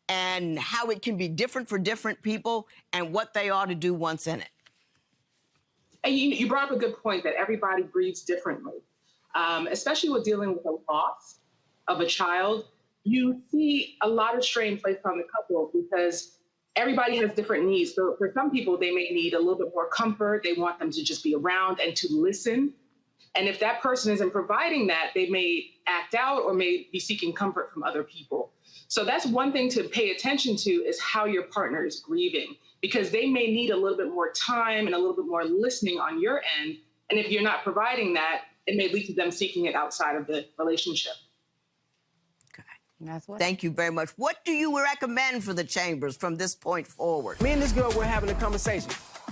and how it can be different for different people, and what they ought to do once in it? And you brought up a good point that everybody grieves differently, especially with dealing with a loss of a child. You see a lot of strain placed on the couple because everybody has different needs. So for some people, they may need a little bit more comfort. They want them to just be around and to listen. And if that person isn't providing that, they may act out or may be seeking comfort from other people. So that's one thing to pay attention to, is how your partner is grieving, because they may need a little bit more time and a little bit more listening on your end. And if you're not providing that, it may lead to them seeking it outside of the relationship. Thank you very much. What do you recommend for the Chambers from this point forward? Me and this girl were having a conversation.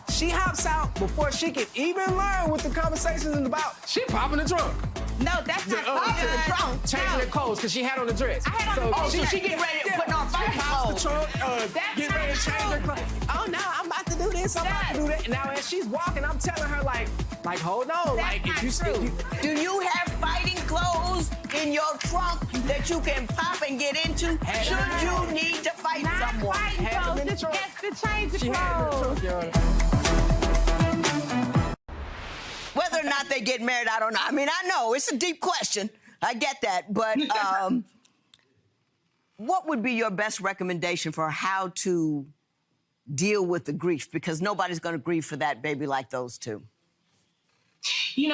She hops out before she can even learn what the conversation is about. She popping the trunk. No, that's not popping the trunk. Changing her clothes because she had on the dress. I had on the dress. So she getting ready to put on fighting clothes. She pops the trunk, getting ready to change her clothes. Oh, no, I'm about to do this, I'm about to do that. And now as she's walking, I'm telling her, like hold on. That's not true. Do you have fighting clothes in your trunk that you can pop and get into should you need to fight someone? Fighting clothes, just to change the clothes. Whether or not they get married, I don't know. I mean, I know it's a deep question. I get that. But what would be your best recommendation for how to deal with the grief? Because nobody's going to grieve for that baby like those two. You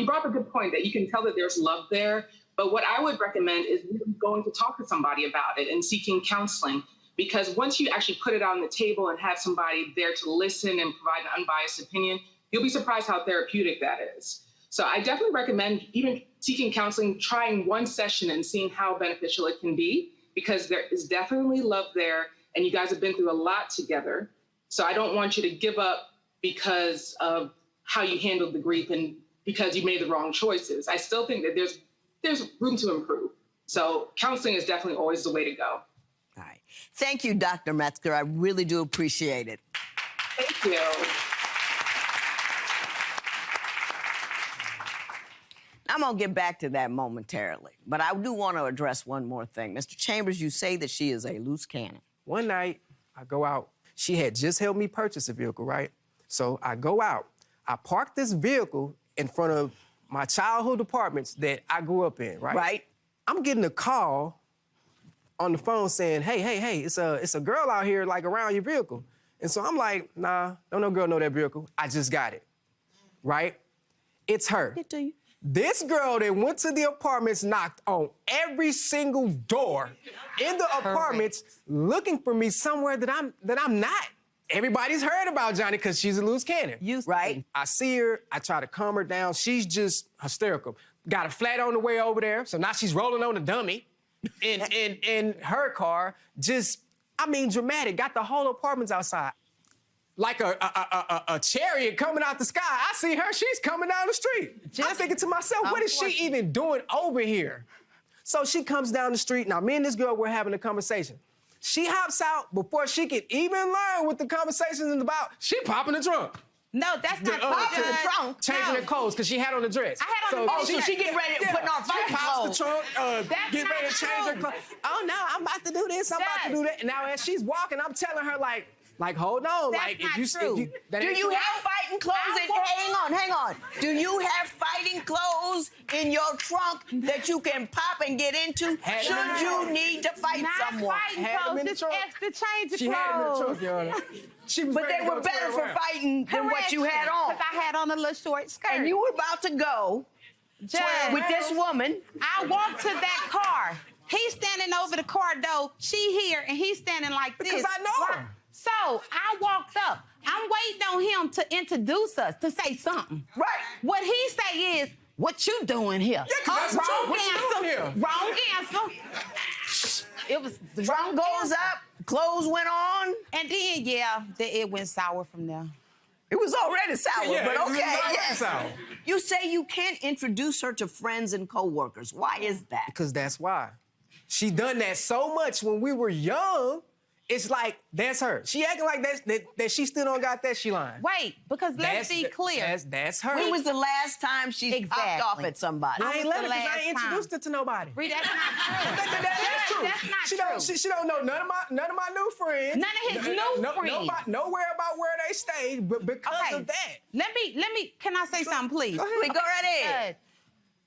brought up a good point that you can tell that there's love there. But what I would recommend is going to talk to somebody about it and seeking counseling. Because once you actually put it on the table and have somebody there to listen and provide an unbiased opinion, you'll be surprised how therapeutic that is. So I definitely recommend even seeking counseling, trying one session and seeing how beneficial it can be, because there is definitely love there and you guys have been through a lot together. So I don't want you to give up because of how you handled the grief and because you made the wrong choices. I still think that there's room to improve. So counseling is definitely always the way to go. All right. Thank you, Dr. Metzger. I really do appreciate it. Thank you. I'm going to get back to that momentarily, but I do want to address one more thing. Mr. Chambers, you say that she is a loose cannon. One night, I go out. She had just helped me purchase a vehicle, right? So I go out. I park this vehicle in front of my childhood apartments that I grew up in, right? Right. I'm getting a call on the phone saying, hey, it's a girl out here, like, around your vehicle. And so I'm like, nah, don't no girl know that vehicle. I just got it, right? It's her. It do you. This girl that went to the apartments, knocked on every single door in the apartments, looking for me somewhere that I'm not. everybody's heard about Johnny because she's a loose cannon. Right. I see her, I try to calm her down. She's just hysterical. Got a flat on the way over there, so now she's rolling on the dummy in her car. Just, I mean, dramatic. Got the whole apartments outside. Like a chariot coming out the sky. I see her, she's coming down the street. I'm thinking to myself, what is she even doing over here? So she comes down the street. Now, me and this girl were having a conversation. She hops out before she can even learn what the conversation is about. She popping the trunk. No, that's not popping the trunk. Changing her clothes because she had on the dress. I had on the dress. So she getting ready to put on fighting clothes. She pops the trunk, getting ready to change her clothes. Oh, no, I'm about to do this, I'm about to do that. And now as she's walking, I'm telling her, like, hold on. That's like, not if you, true. Do you have fighting clothes? Hang on. Do you have fighting clothes in your trunk that you can pop and get into? Should you need to fight someone? Fighting clothes, just extra change of She had them in the trunk, Your Honor. She was But ready they to go were better for around. fighting than what you had on. Because I had on a little short skirt. And you were about to go with this woman. I walked to that car. He's standing over the car door. She here, and he's standing like this. Because I know her. So I walked up. I'm waiting on him to introduce us, to say something. Right. What he say is, what you doing here? Wrong answer. Wrong answer. It was the Trunk goes up, clothes went on. And then, it went sour from there. It was already sour, Yeah, but it was okay. already Yeah. sour. You say you can't introduce her to friends and coworkers. Why is that? Because that's why. She done that so much when we were young. It's like, that's her. She acting like that she still don't got that, she lying. Wait, because let's be clear. That's her. When was the last time she popped off at somebody? I ain't let her because I last ain't introduced her to nobody. Read, that's not true. That is true. That's not true. She don't know none of my new friends. None of his new friends. Nowhere about where they stayed, but because of that. Let me, can I say something, please? Go right ahead.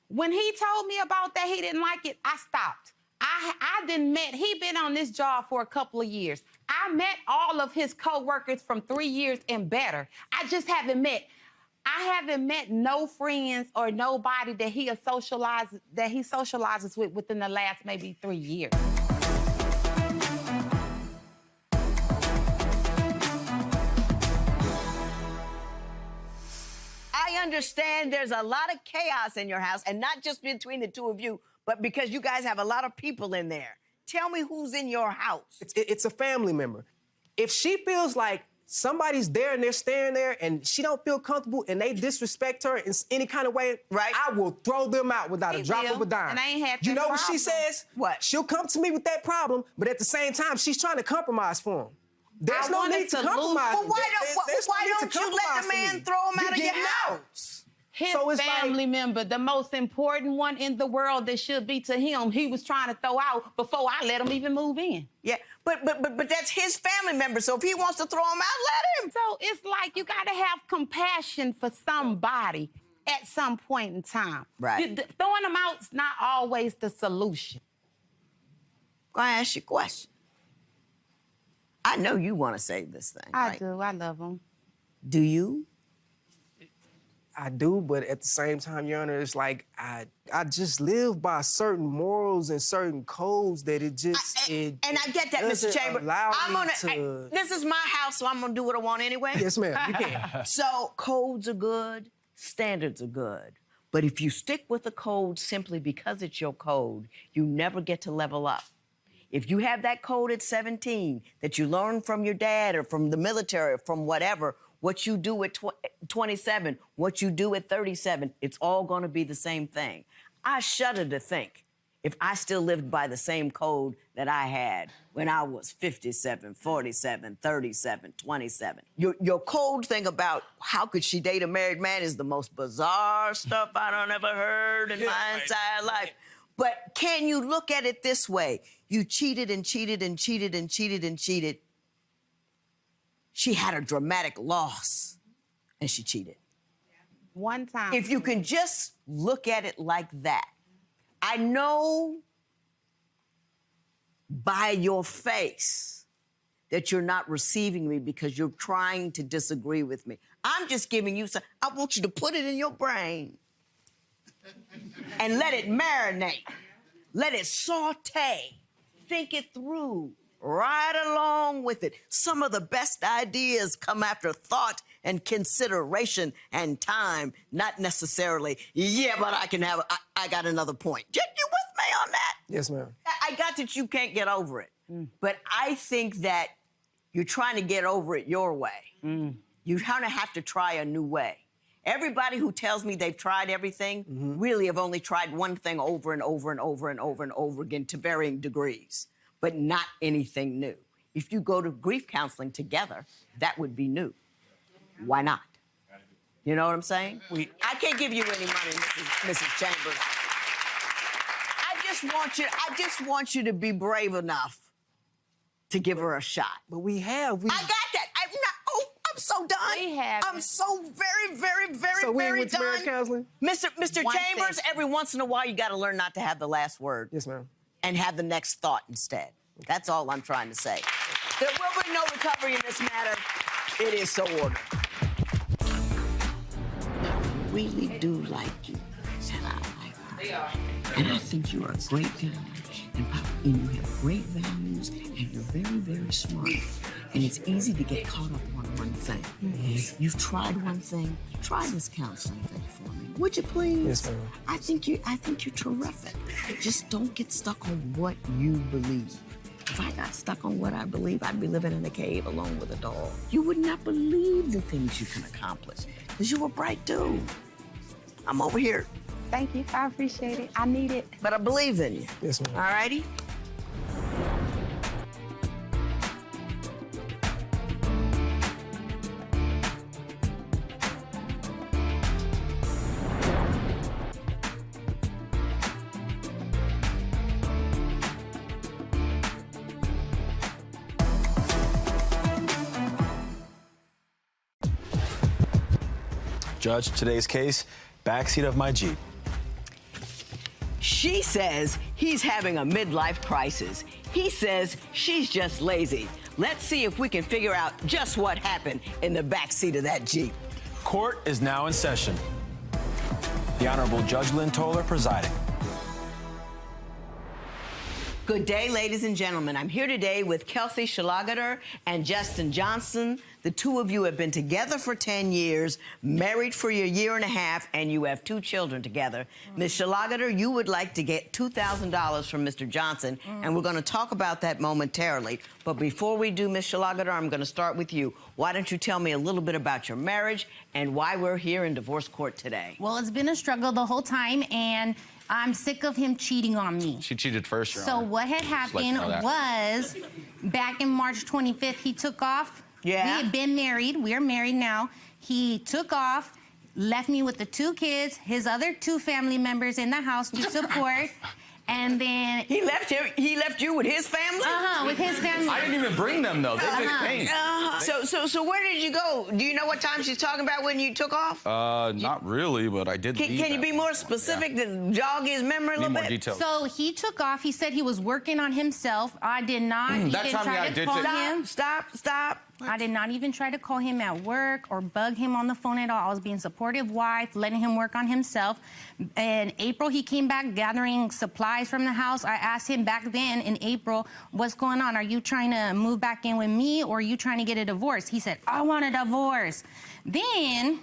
When he told me about that, he didn't like it, I stopped. I didn't met, he been on this job for a couple of years. I met all of his co-workers from 3 years and better. I haven't met no friends or nobody that he socializes with within the last maybe 3 years. I understand there's a lot of chaos in your house, and not just between the two of you, but because you guys have a lot of people in there. Tell me who's in your house. It's a family member. If she feels like somebody's there and they're staring there and she don't feel comfortable and they disrespect her in any kind of way, right? I will throw them out without a drop of a dime. And I ain't had You that know what she problem. says? What? She'll come to me with that problem, but at the same time, she's trying to compromise for him. There's no need to compromise. But why don't you let the man throw him out of your house? His So it's family member, the most important one in the world that should be to him, he was trying to throw out before I let him even move in. Yeah, but that's his family member, so if he wants to throw him out, let him. So it's like you gotta have compassion for somebody at some point in time. Right. Throwing them out's not always the solution. Go ahead, ask you a question. I know you want to save this thing, I right? do, I love him. Do you? I do, but at the same time, Your Honor, it's like I just live by certain morals and certain codes that it just And I get that, Mr. doesn't Chamber. allow I'm me gonna. to- This is my house, so I'm gonna do what I want anyway. Yes, ma'am. You can. So codes are good, standards are good, but if you stick with the code simply because it's your code, you never get to level up. If you have that code at 17 that you learned from your dad or from the military or from whatever, what you do at 27, what you do at 37, it's all going to be the same thing. I shudder to think if I still lived by the same code that I had when I was 57, 47, 37, 27. Your code thing about how could she date a married man is the most bizarre stuff I don't ever heard in my entire life. But can you look at it this way? You cheated and cheated and cheated and cheated and cheated. She had a dramatic loss, and she cheated. One time. If you can just look at it like that. I know by your face that you're not receiving me because you're trying to disagree with me. I'm just giving you some, I want you to put it in your brain and let it marinate. Let it saute. Think it through. right along with it. Some of the best ideas come after thought and consideration and time, not necessarily, yeah, but I got another point. You with me on that? Yes, ma'am. I got that you can't get over it. But I think that you're trying to get over it your way. You kind of have to try a new way. Everybody who tells me they've tried everything really have only tried one thing over and over and over and over and over again to varying degrees, but not anything new. If you go to grief counseling together, that would be new. Why not? You know what I'm saying? I can't give you any money, Mrs. Chambers. I just want you to be brave enough to give her a shot. But we have. I got that. I'm so done. I'm so very done. Marriage counseling? Mr. Chambers, every once in a while, you got to learn not to have the last word. Yes, ma'am. And have the next thought instead. That's all I'm trying to say. There will be no recovery in this matter. It is so ordered. I really do like you, and I like her. And I think you are a great guy, and you have great values, and you're very smart. And it's easy to get caught up on one thing. You've tried one thing. Try this counseling thing for me, would you please? Yes, ma'am. I think you're terrific. Just don't get stuck on what you believe. If I got stuck on what I believe, I'd be living in a cave alone with a dog. You would not believe the things you can accomplish, because you're a bright dude. I'm over here. Thank you. I appreciate it. I need it. But I believe in you. Yes, ma'am. All righty? Judge, today's case, backseat of my Jeep. She says he's having a midlife crisis. He says she's just lazy. Let's see if we can figure out just what happened in the backseat of that Jeep. Court is now in session. The Honorable Judge Lynn Toler presiding. Good day, ladies and gentlemen. I'm here today with Kelsey Schlageter and Justin Johnson. The two of you have been together for 10 years, married for a year and a half, and you have 2 children together. Ms. Schlageter, you would like to get $2,000 from Mr. Johnson, and we're going to talk about that momentarily. But before we do, Ms. Schlageter, I'm going to start with you. Why don't you tell me a little bit about your marriage and why we're here in divorce court today? Well, it's been a struggle the whole time, and I'm sick of him cheating on me. She cheated first, Your So Honor. what had happened was, back in March 25th, he took off. Yeah. We had been married. We're married now. He took off, left me with the 2 kids, his other 2 family members in the house to support. And then he left you with his family? With his family. I didn't even bring them though. They just came. So where did you go? Do you know what time she's talking about when you took off? Not really, but I did leave. Can you be more specific to jog his memory a little bit? More details. So he took off. He said he was working on himself. I did not even try to call him. Stop. I did not even try to call him at work or bug him on the phone at all. I was being a supportive wife, letting him work on himself. In April, he came back gathering supplies from the house. I asked him back then in April, what's going on? Are you trying to move back in with me or are you trying to get a divorce? He said, I want a divorce. Then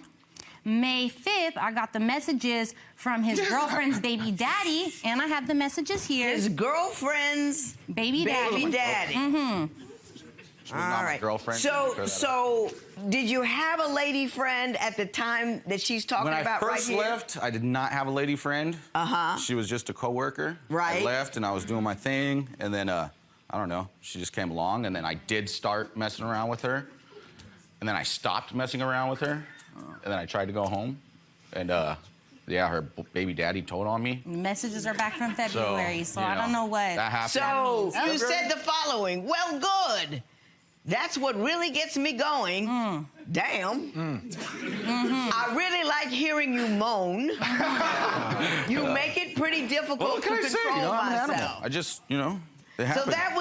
May 5th, I got the messages from his girlfriend's baby daddy, and I have the messages here. His girlfriend's baby daddy. Mm-hmm. All right. Girlfriend. So did you have a lady friend at the time that she's talking about right here? When I first left, I did not have a lady friend. She was just a coworker. Right. I left and I was doing my thing, and then I don't know, she just came along, and then I did start messing around with her, and then I stopped messing around with her, and then I tried to go home, and yeah, her baby daddy told on me. Messages are back from February, so I don't know what. That happened. So you said the following. Well, good. That's what really gets me going. Damn. I really like hearing you moan. You make it pretty difficult to control myself. I just, it happened. So that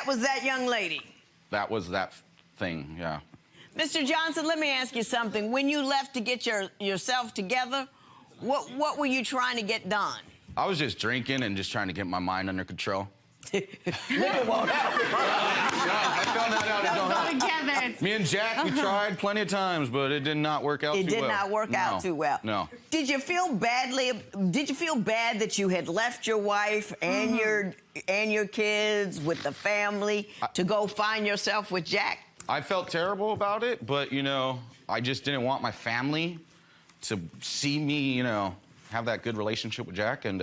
was that young lady. That was that thing, yeah. Mr. Johnson, let me ask you something. When you left to get yourself together, what were you trying to get done? I was just drinking and just trying to get my mind under control. Liquor won't help. I found that out. It don't help. Together. Me and Jack, we tried plenty of times, but it did not work out too well. It did not work out too well. No. Did you feel badly? Did you feel bad that you had left your wife and your kids with the family to go find yourself with Jack? I felt terrible about it, but, you know, I just didn't want my family to see me, you know, have that good relationship with Jack, and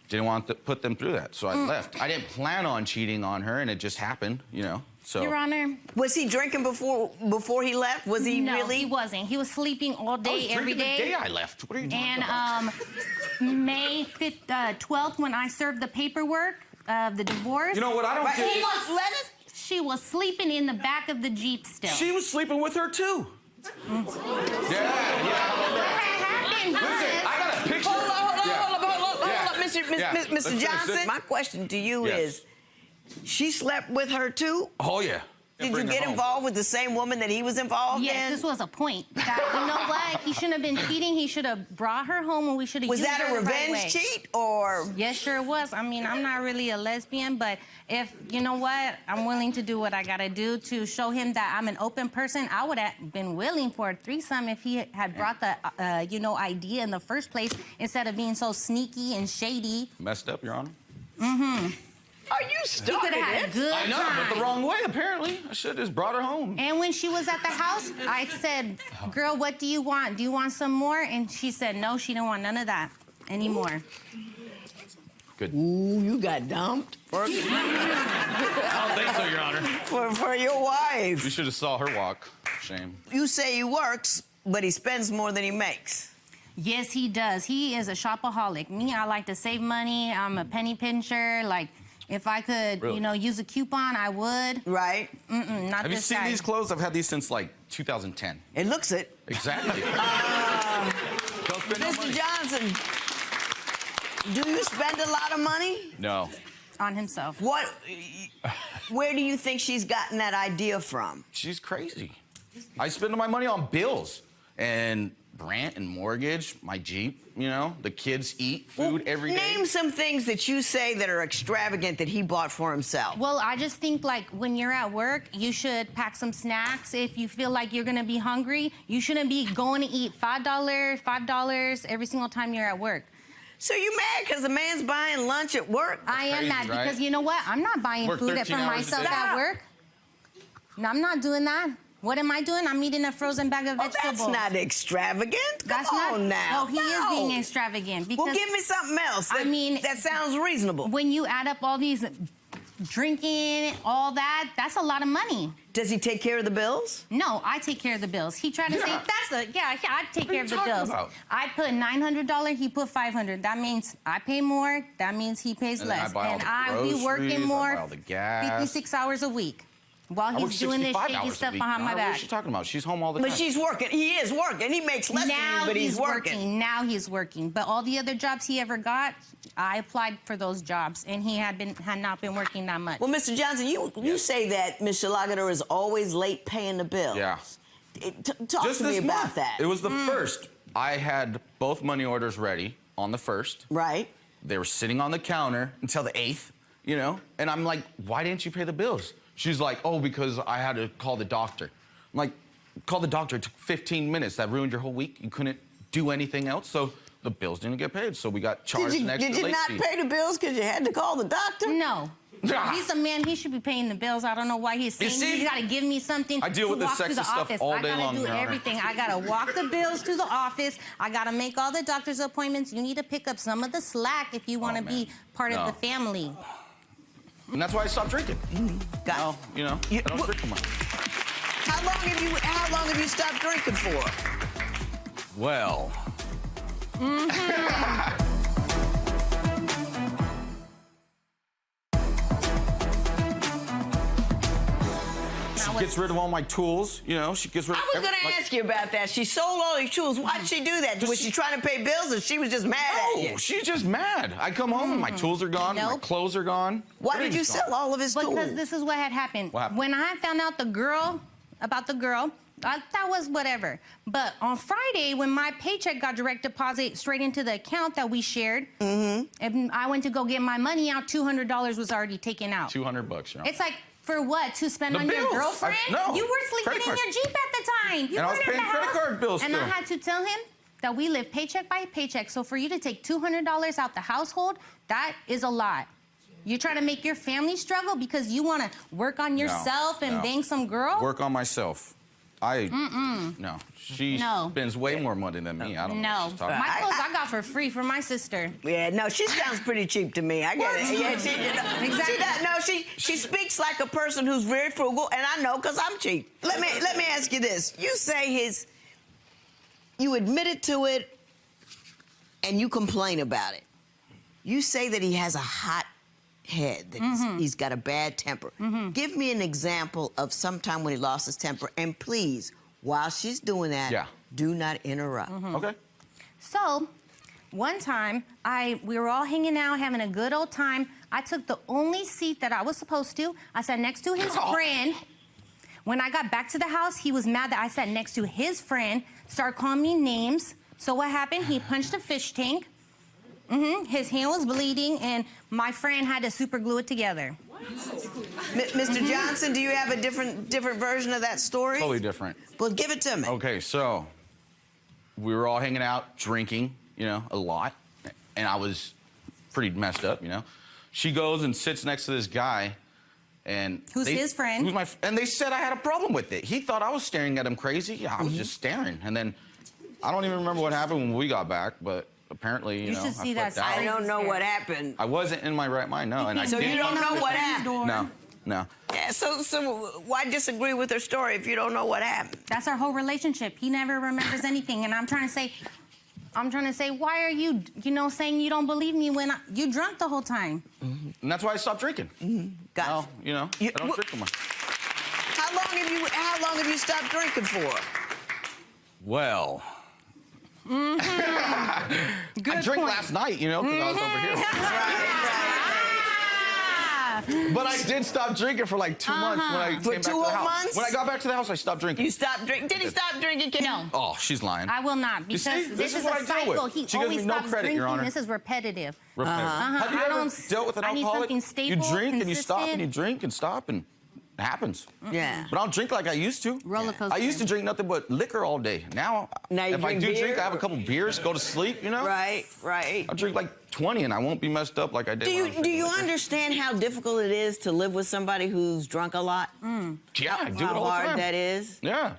didn't want to put them through that, so I left. I didn't plan on cheating on her, and it just happened, you know. So. Your Honor. Was he drinking before he left? Was he no, really? he wasn't. He was sleeping all day, every day. The day I left. What are you talking about? And May 12th, when I served the paperwork of the divorce. You know what? I don't get it. She was sleeping in the back of the Jeep still. She was sleeping with her, too. Yeah. Listen, I got a picture. Hold up, Mr. Johnson. My question to you is, she slept with her too? Oh, yeah. Did you get involved with the same woman that he was involved in? Yes, this was a point. That, you know what? He shouldn't have been cheating. He should have brought her home, and we should have used her Was that a the right way. revenge cheat, or? Yes, sure was. I mean, I'm not really a lesbian, but if, you know what, I'm willing to do what I gotta do to show him that I'm an open person. I would have been willing for a threesome if he had brought the, you know, idea in the first place instead of being so sneaky and shady. Messed up, Your Honor. Mm-hmm. Are you starting could have had a good I know, time. but the wrong way, apparently. I should have just brought her home. And when she was at the house, I said, girl, what do you want? Do you want some more? And she said, no, she didn't want none of that anymore. Good. Ooh, you got dumped? I don't think so, Your Honor. For your wife. You should have saw her walk. Shame. You say he works, but he spends more than he makes. Yes, he does. He is a shopaholic. Me, I like to save money. I'm a penny pincher. Like, if I could, Really? you know, use a coupon, I would. Right. Mm-mm, not Have you this seen guy. these clothes? I've had these since, like, 2010. It looks it. Exactly. Don't spend no money. Mr. Johnson, do you spend a lot of money? No. On himself. Where do you think she's gotten that idea from? She's crazy. I spend my money on bills and rent and mortgage, my Jeep, you know, the kids eat food every day. Name some things that you say that are extravagant that he bought for himself. Well, I just think, like, when you're at work, you should pack some snacks. If you feel like you're gonna be hungry, you shouldn't be going to eat $5 every single time you're at work. So you mad because the man's buying lunch at work? I am mad because you know what? I'm not buying Work food 13 for hours a myself day. at work. No, I'm not doing that. What am I doing? I'm eating a frozen bag of vegetables. That's not extravagant. Come on now. Oh, he is being extravagant. Because, Well, give me something else. I mean, that sounds reasonable. When you add up all these drinking, all that, that's a lot of money. Does he take care of the bills? No, I take care of the bills. He tried to say, I take care of the bills. about? I put $900, he put $500. That means I pay more, that means he pays And then less. I buy all And the I be groceries, working I more, buy all the gas. 56 hours a week. While I work he's doing this 65 shady hours a stuff week, behind my Nora. What back. is she talking about? She's home all the time. But she's working. He is working. He makes less than you, but he's working. Now he's working. But all the other jobs he ever got, I applied for those jobs, and he had not been working that much. Well, Mr. Johnson, you say that Ms. Shalagadar is always late paying the bills. Yeah. Talk Just to me this about month. that. It was the first. I had both money orders ready on the 1st. Right. They were sitting on the counter until the 8th, you know? And I'm like, why didn't you pay the bills? She's like, oh, because I had to call the doctor. I'm like, call the doctor. It took 15 minutes. That ruined your whole week. You couldn't do anything else. So the bills didn't get paid. So we got charged an extra Did you late not fee. pay the bills because you had to call the doctor? No. He's a man. He should be paying the bills. I don't know why he's saying see? you got to give me something I deal to with this walk to the sexist stuff office. all I day got long, to do Your Honor. everything. I got to walk the bills to the office. I got to make all the doctor's appointments. You need to pick up some of the slack if you want to be part of the family. And that's why I stopped drinking. Got you know, I don't drink much. How long have you stopped drinking for? Well. She gets rid of all my tools, you know. She gets rid of. I was going to ask you about that. She sold all these tools. Why'd she do that? Was she trying to pay bills, or she was just mad at you? No, she's just mad. I come home and my tools are gone, my clothes are gone. Why did you sell all of his tools? Because this is what had happened. What happened? When I found out about the girl, That was whatever. But on Friday, when my paycheck got direct deposit straight into the account that we shared, and I went to go get my money out, $200 was already taken out. $200, you know. It's like, for what? To spend The on your bills. girlfriend? No. You were sleeping Credit in card. your Jeep at the time. You And I was weren't at paying the credit house. card bills And I still. had to tell him that we live paycheck by paycheck. So for you to take $200 out the household, that is a lot. You're trying to make your family struggle because you want to work on yourself and bang some girl? Work on myself. No. She spends way more money than me. I don't know what she's talking My about. clothes I got for free for my sister. Yeah, no, she sounds pretty cheap to me. I get it. Yeah, she, Exactly. She speaks like a person who's very frugal, and I know because I'm cheap. Let me ask you this. You say you admitted to it, and you complain about it. You say that he has a hot head, that he's got a bad temper. Give me an example of some time when he lost his temper, and please, while she's doing that, do not interrupt. Okay. So, one time, we were all hanging out, having a good old time. I took the only seat that I was supposed to. I sat next to his friend. When I got back to the house, he was mad that I sat next to his friend, started calling me names. So what happened? He punched a fish tank. His hand was bleeding, and my friend had to super glue it together. Mr. Johnson, do you have a different version of that story? Totally different. Well, give it to me. Okay, so we were all hanging out, drinking, you know, a lot, and I was pretty messed up, you know. She goes and sits next to this guy, and Who's his friend? And they said I had a problem with it. He thought I was staring at him crazy. Yeah, I was just staring, and then I don't even remember what happened when we got back, but apparently, you know, should see that. I don't know what happened. I wasn't in my right mind, no, and I So didn't. you don't know what happened? No. Yeah, so why disagree with her story if you don't know what happened? That's our whole relationship. He never remembers anything, and I'm trying to say, why are you, saying you don't believe me when you drunk the whole time? And that's why I stopped drinking. Got you know, I don't drink anymore. How long have you stopped drinking for? Well. I drank last night, you know, because I was over here. But I did stop drinking for like 2 months when I came back to the house. months? When I got back to the house, I stopped drinking. You stopped drinking? Did he stop drinking, Kim? No. Oh, she's lying. I will not, You because see? this is what a I deal cycle. with. He She gives always me no stops credit, drinking. Your Honor. This is repetitive. Have you ever dealt with an I need alcoholic? something stable, You drink and you stop and consistent. you drink and stop and it happens. Yeah. But I don't drink like I used to. Roller coaster. I used to drink nothing but liquor all day. Now you if I drink do beer? drink, I have a couple beers, go to sleep, you know? Right. I drink like 20 and I won't be messed up like I did. Do you understand how difficult it is to live with somebody who's drunk a lot? Yeah, I do it How all the time. hard that is? Yeah,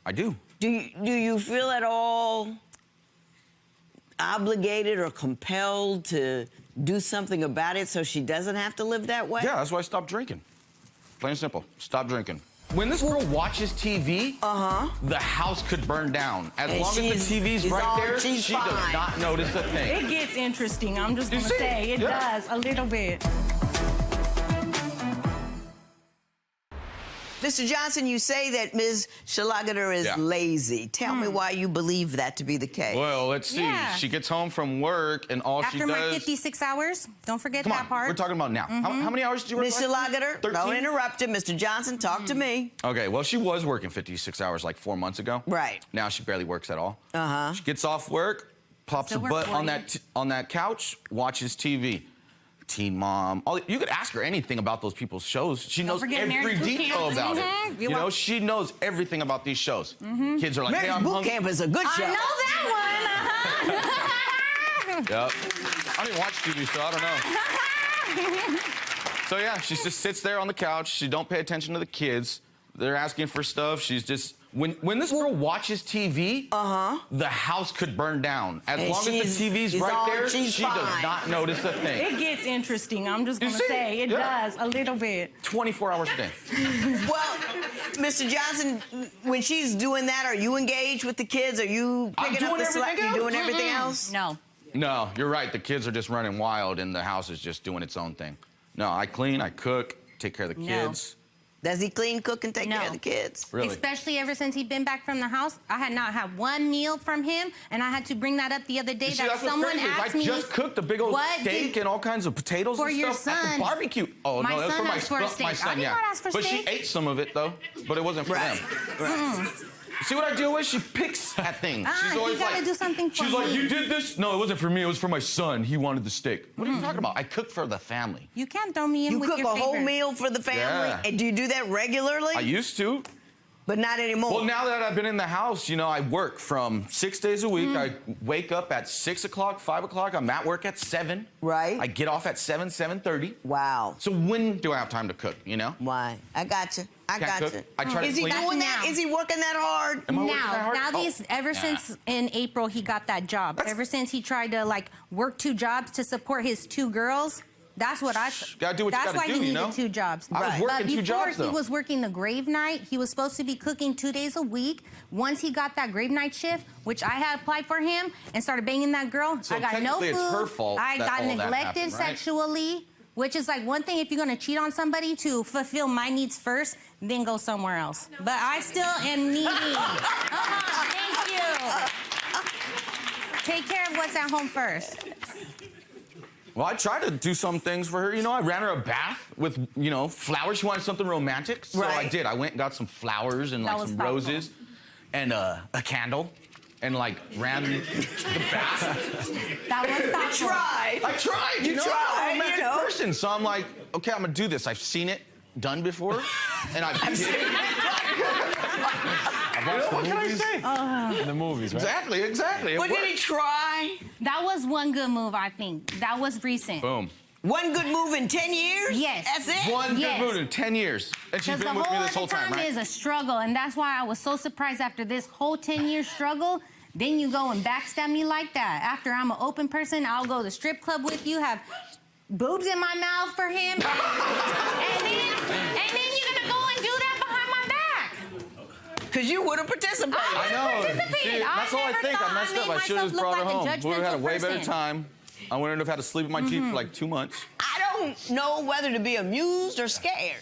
I do. Do you feel at all obligated or compelled to do something about it so she doesn't have to live that way? Yeah, that's why I stopped drinking. Plain and simple. Stop drinking. When this girl watches TV, the house could burn down. As long as the TV's right there, she does not notice a thing. It gets interesting. I'm just going to say, it does, a little bit. Mr. Johnson, you say that Ms. Schlageter is lazy. Tell me why you believe that to be the case. Well, let's see. Yeah. She gets home from work and all After she my does... 56 hours, don't forget that part. We're talking about now. How many hours did you work? Ms. Schlageter, don't interrupt him. Mr. Johnson, talk to me. Okay, well, she was working 56 hours like 4 months ago. Right. Now she barely works at all. She gets off work, pops Still a work butt 40. on that couch, watches TV. Teen Mom. You could ask her anything about those people's shows. She knows forget every Marriage Boot detail Camp. about it. You know, she knows everything about these shows. Kids are like, hey, Marriage I'm Boot hungry. Camp is a good show. I know that one. Yep. I don't even watch TV, so I don't know. So yeah, she just sits there on the couch. She don't pay attention to the kids. They're asking for stuff. She's just... When this girl watches TV, the house could burn down. As long as the TV's right there, she does not notice a thing. It gets interesting. I'm just going to see? say, it does, a little bit. 24 hours a day. Well, Mr. Johnson, when she's doing that, are you engaged with the kids? Are you picking up the slack? You doing everything else? No. No, you're right. The kids are just running wild, and the house is just doing its own thing. No, I clean, I cook, take care of the kids. Does he clean, cook, and take No. care of the kids? Really? Especially ever since he's been back from the house, I had not had one meal from him, and I had to bring that up the other day You see, that that's what's someone crazy is asked I me. just cooked a big old what steak did- and all kinds of potatoes for and your stuff at son. the barbecue. Oh, My no, that's son for asked for a my steak. son, I did yeah. not ask for but steak. she ate some of it, though, but it wasn't for them. See what I deal with? She picks at things. She's always you gotta like, do something for she's like, me. you did this? No, it wasn't for me. It was for my son. He wanted the steak. What are you talking about? I cooked for the family. You can't throw me in You with cook your a whole favorites. meal for the family? Yeah. And do you do that regularly? I used to. But not anymore. Well, now that I've been in the house, you know, I work from 6 days a week. I wake up at 6 o'clock, 5 o'clock. I'm at work at 7. Right. I get off at 7, 7:30. Wow. So when do I have time to cook, you know? Why? I got you. I Can't got cook. you. I try to Is he clean. doing that? Now. Is he working that hard? Am I working that hard? Now Oh. these, ever Nah. since in April he got that job, ever since he tried to like work 2 jobs to support his 2 girls, that's what I. Gotta do what you that's gotta why do, he you needed know? 2 jobs. I was working but 2 before jobs, he though. was working the grave night, he was supposed to be cooking 2 days a week. Once he got that grave night shift, which I had applied for him, and started banging that girl, So I got no technically food. it's her fault I that got all that neglected happened, right? sexually. Which is like one thing, if you're gonna cheat on somebody to fulfill my needs first, then go somewhere else. But I still am needy. Thank you. Take care of what's at home first. Well, I tried to do some things for her. You know, I ran her a bath with, you know, flowers. She wanted something romantic, so I Right. did. I went and got some flowers and That like was some thoughtful. roses and a candle and like ran the bath. That was thoughtful. I tried. You know, I'm a tried, romantic you know. person, so I'm like, okay, I'm gonna do this. I've seen it done before, and I did it. What can I say? In the movies, right? Exactly. It But did worked. he try? That was one good move, I think. That was recent. Boom. One good move in 10 years? Yes. That's it? One Yes. good move in 10 years, and she's Because the been with whole me this whole other time, right? is a struggle, and that's why I was so surprised after this whole 10-year struggle. Then you go and backstab me like that. After I'm an open person, I'll go to the strip club with you, have boobs in my mouth for him, and then you're gonna go and do that behind my back. Because you would have participated. I know. participate. See, I that's all I never think. I thought messed I up. made I should have myself just brought her look home. like a We would have had a judgmental way better person. time. I wouldn't have had to sleep in my Jeep for like 2 months. I don't know whether to be amused or scared.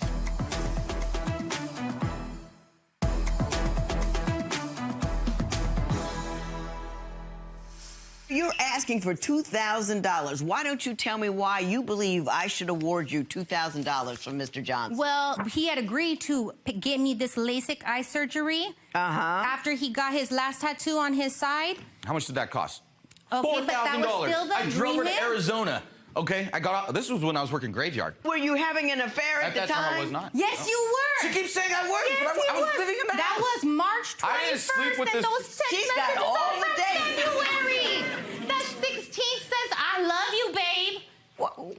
You're asking for $2,000. Why don't you tell me why you believe I should award you $2,000 from Mr. Johnson? Well, he had agreed to get me this LASIK eye surgery after he got his last tattoo on his side. How much did that cost? Okay, but that was still the I drove her to agreement? Arizona. Okay, I got out. This was when I was working graveyard. Were you having an affair at the that time I was not. Yes, No. you were. She keeps saying I was, yes, but you I was were. living in the That house. was March 21st, I didn't sleep with and this- those text She's got messages all are the from dates. February. The 16th says, I love you, babe.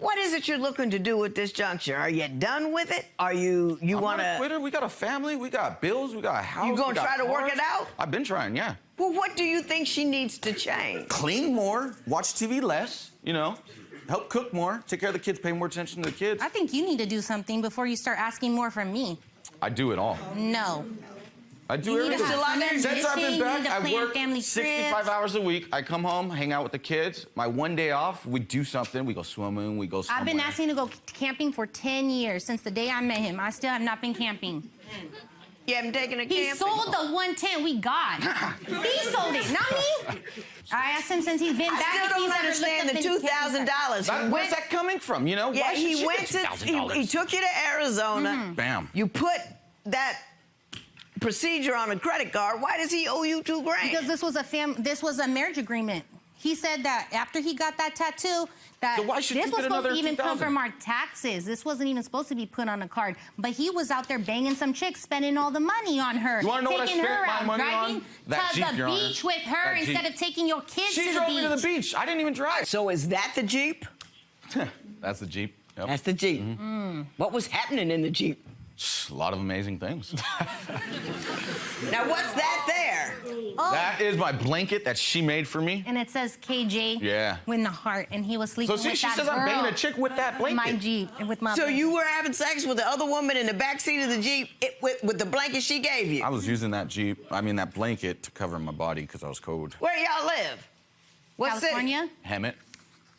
What is it you're looking to do at this juncture? Are you done with it? Are you I'm want not a to? quitter. We got a family. We got bills. We got a house. You gonna we got try to work cars. it out? I've been trying, yeah. Well, what do you think she needs to change? Clean more, watch TV less, you know, help cook more, take care of the kids, pay more attention to the kids. I think you need to do something before you start asking more from me. I do it all. No. I do You need to everything. have some Since I've ambition, been you back, need to I plan work family 65 trips. hours a week. I come home, hang out with the kids. My one day off, we do something. We go swimming, we go somewhere. I've been asking to go camping for 10 years since the day I met him. I still have not been camping. You haven't taken a He camping? sold the 110 we got. He sold it, not me. I asked him since he's been I back. still if don't he's ever understand looked the up into camping $2,000. Where's that coming from, you know? Yeah, Why should he she went get to. $2,000? He took you to Arizona. Mm-hmm. Bam. You put that procedure on a credit card. Why does he owe you $2,000? Because this was a marriage agreement. He said that after he got that tattoo, that So why should this you was get supposed to another even come $2,000? from our taxes. This wasn't even supposed to be put on a card. But he was out there banging some chick, spending all the money on her. You wanna know what I taking her spent my out, money driving on? That to Jeep, the Your Honor. beach with her That instead Jeep. of taking your kids She to the drove beach. me to the beach. I didn't even drive. So is that the Jeep? That's the Jeep. Yep. That's the Jeep. What was happening in the Jeep? A lot of amazing things. Now, what's that there? Oh, That is my blanket that she made for me. and it says KJ Yeah. with the heart, and he was sleeping So see, with she that says girl I'm banging a chick with that in blanket. my Jeep with my. So blanket. you were having sex with the other woman in the back seat of the Jeep with the blanket she gave you? I was using that that blanket to cover my body because I was cold. Where y'all live? What California? Hemet.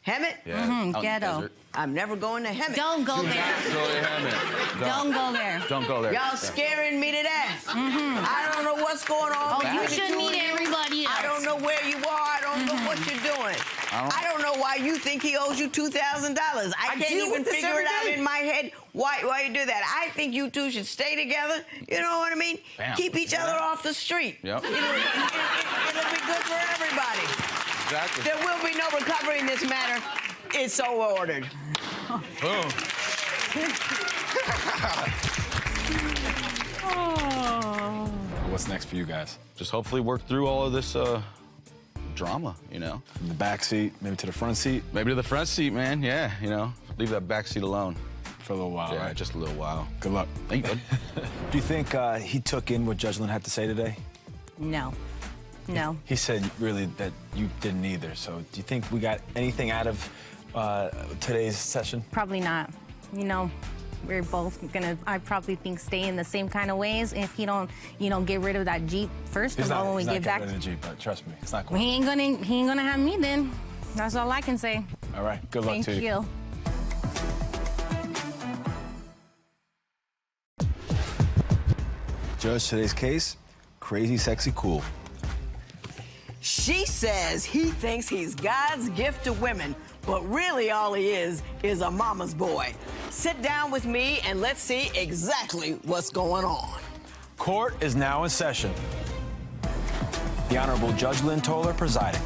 Hemet? Yeah. out in the ghetto. desert. I'm never going to Hemet. Don't go there. Go to Hemet. Don't go there. Don't go there. Y'all scaring me to death. I don't know what's going on. Oh, between you the should two meet of you. everybody else. I don't know where you are. I don't know what you're doing. I don't know why you think he owes you $2,000. I can't deal even with this figure every it out day. in my head why you do that. I think you two should stay together. You know what I mean? Bam. Keep each other off the street. Yep. It'll be good for everybody. Exactly. There will be no recovery in this matter. It's so ordered. Boom. What's next for you guys? Just hopefully work through all of this drama, you know. From the back seat, maybe to the front seat? Maybe to the front seat, man. Yeah, you know. Leave that back seat alone. For a little while, Yeah, right? just a little while. Good luck. Thank you, bud. Do you think he took in what Judge Lynn had to say today? No. No. He said really that you didn't either. So do you think we got anything out of today's session? Probably not. You know, we're both gonna, I probably think, stay in the same kind of ways. If he don't, get rid of that Jeep first He's of all not, when we he's not get back. getting rid of the Jeep, but trust me, it's not going. He ain't gonna have me then. That's all I can say. All right, good luck to you. Thank you. Judge, today's case, crazy, sexy, cool. She says he thinks he's God's gift to women, but really all he is a mama's boy. Sit down with me and let's see exactly what's going on. Court is now in session. The Honorable Judge Lynn Toler presiding.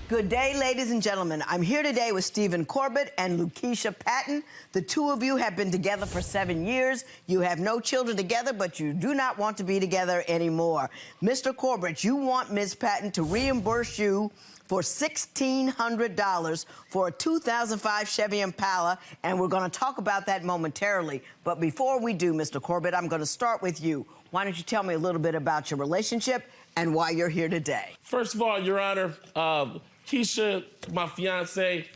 Good day, ladies and gentlemen. I'm here today with Stephen Corbett and Lakeisha Patton. The two of you have been together for 7 years. You have no children together, but you do not want to be together anymore. Mr. Corbett, you want Ms. Patton to reimburse you for $1,600 for a 2005 Chevy Impala, and we're going to talk about that momentarily. But before we do, Mr. Corbett, I'm going to start with you. Why don't you tell me a little bit about your relationship and why you're here today? First of all, Your Honor, Keisha, my fiance,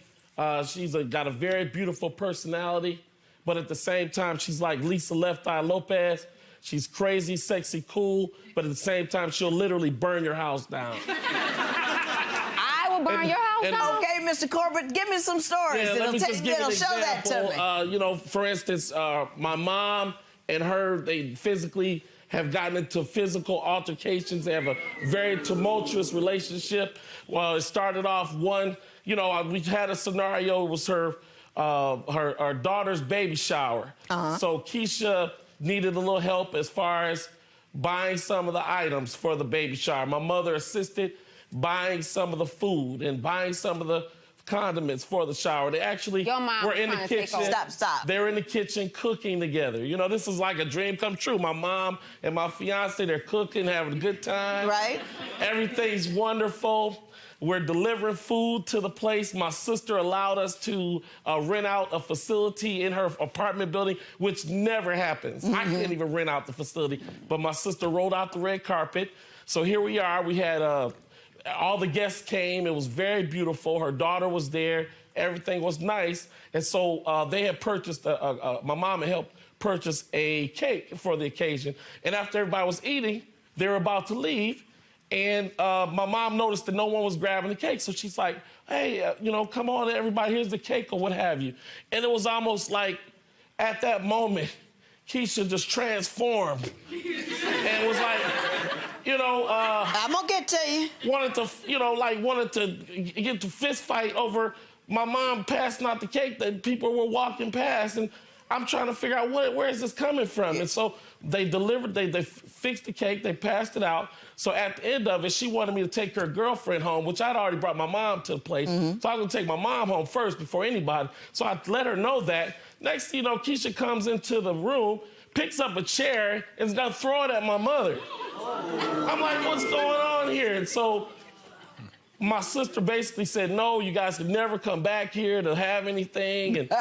she's got a very beautiful personality, but at the same time, she's like Lisa Left Eye Lopez. She's crazy, sexy, cool, but at the same time, she'll literally burn your house down. I will burn your house down? Okay, Mr. Corbett, give me some stories. Yeah, let me just give you an show that to example. me. You know, for instance, my mom and her, they physically have gotten into physical altercations. They have a very tumultuous relationship. Well, it started off we had a scenario. It was her daughter's baby shower. So Keisha needed a little help as far as buying some of the items for the baby shower. My mother assisted buying some of the food and buying some of the condiments for the shower. They actually were in the kitchen. Stop. They're in the kitchen cooking together. You know, this is like a dream come true. My mom and my fiance, they're cooking, having a good time. Right. Everything's wonderful. We're delivering food to the place. My sister allowed us to rent out a facility in her apartment building, which never happens. I can't even rent out the facility. But my sister rolled out the red carpet. So here we are. We had all the guests came. It was very beautiful. Her daughter was there. Everything was nice. And so they had purchased, my mom had helped purchase a cake for the occasion. And after everybody was eating, they were about to leave. And my mom noticed that no one was grabbing the cake. So she's like, hey, come on, everybody, here's the cake or what have you. And it was almost like at that moment, Keisha just transformed. And was like, I'm gonna get to you. Wanted to get to fist fight over my mom passing out the cake that people were walking past, and I'm trying to figure out where is this coming from. And so they delivered, they fixed the cake, they passed it out. So at the end of it, she wanted me to take her girlfriend home, which I'd already brought my mom to the place. So I was gonna take my mom home first before anybody. So I let her know that. Next thing you know, Keisha comes into the room, picks up a chair, and is gonna throw it at my mother. I'm like, what's going on here? And so my sister basically said, no, you guys could never come back here to have anything. And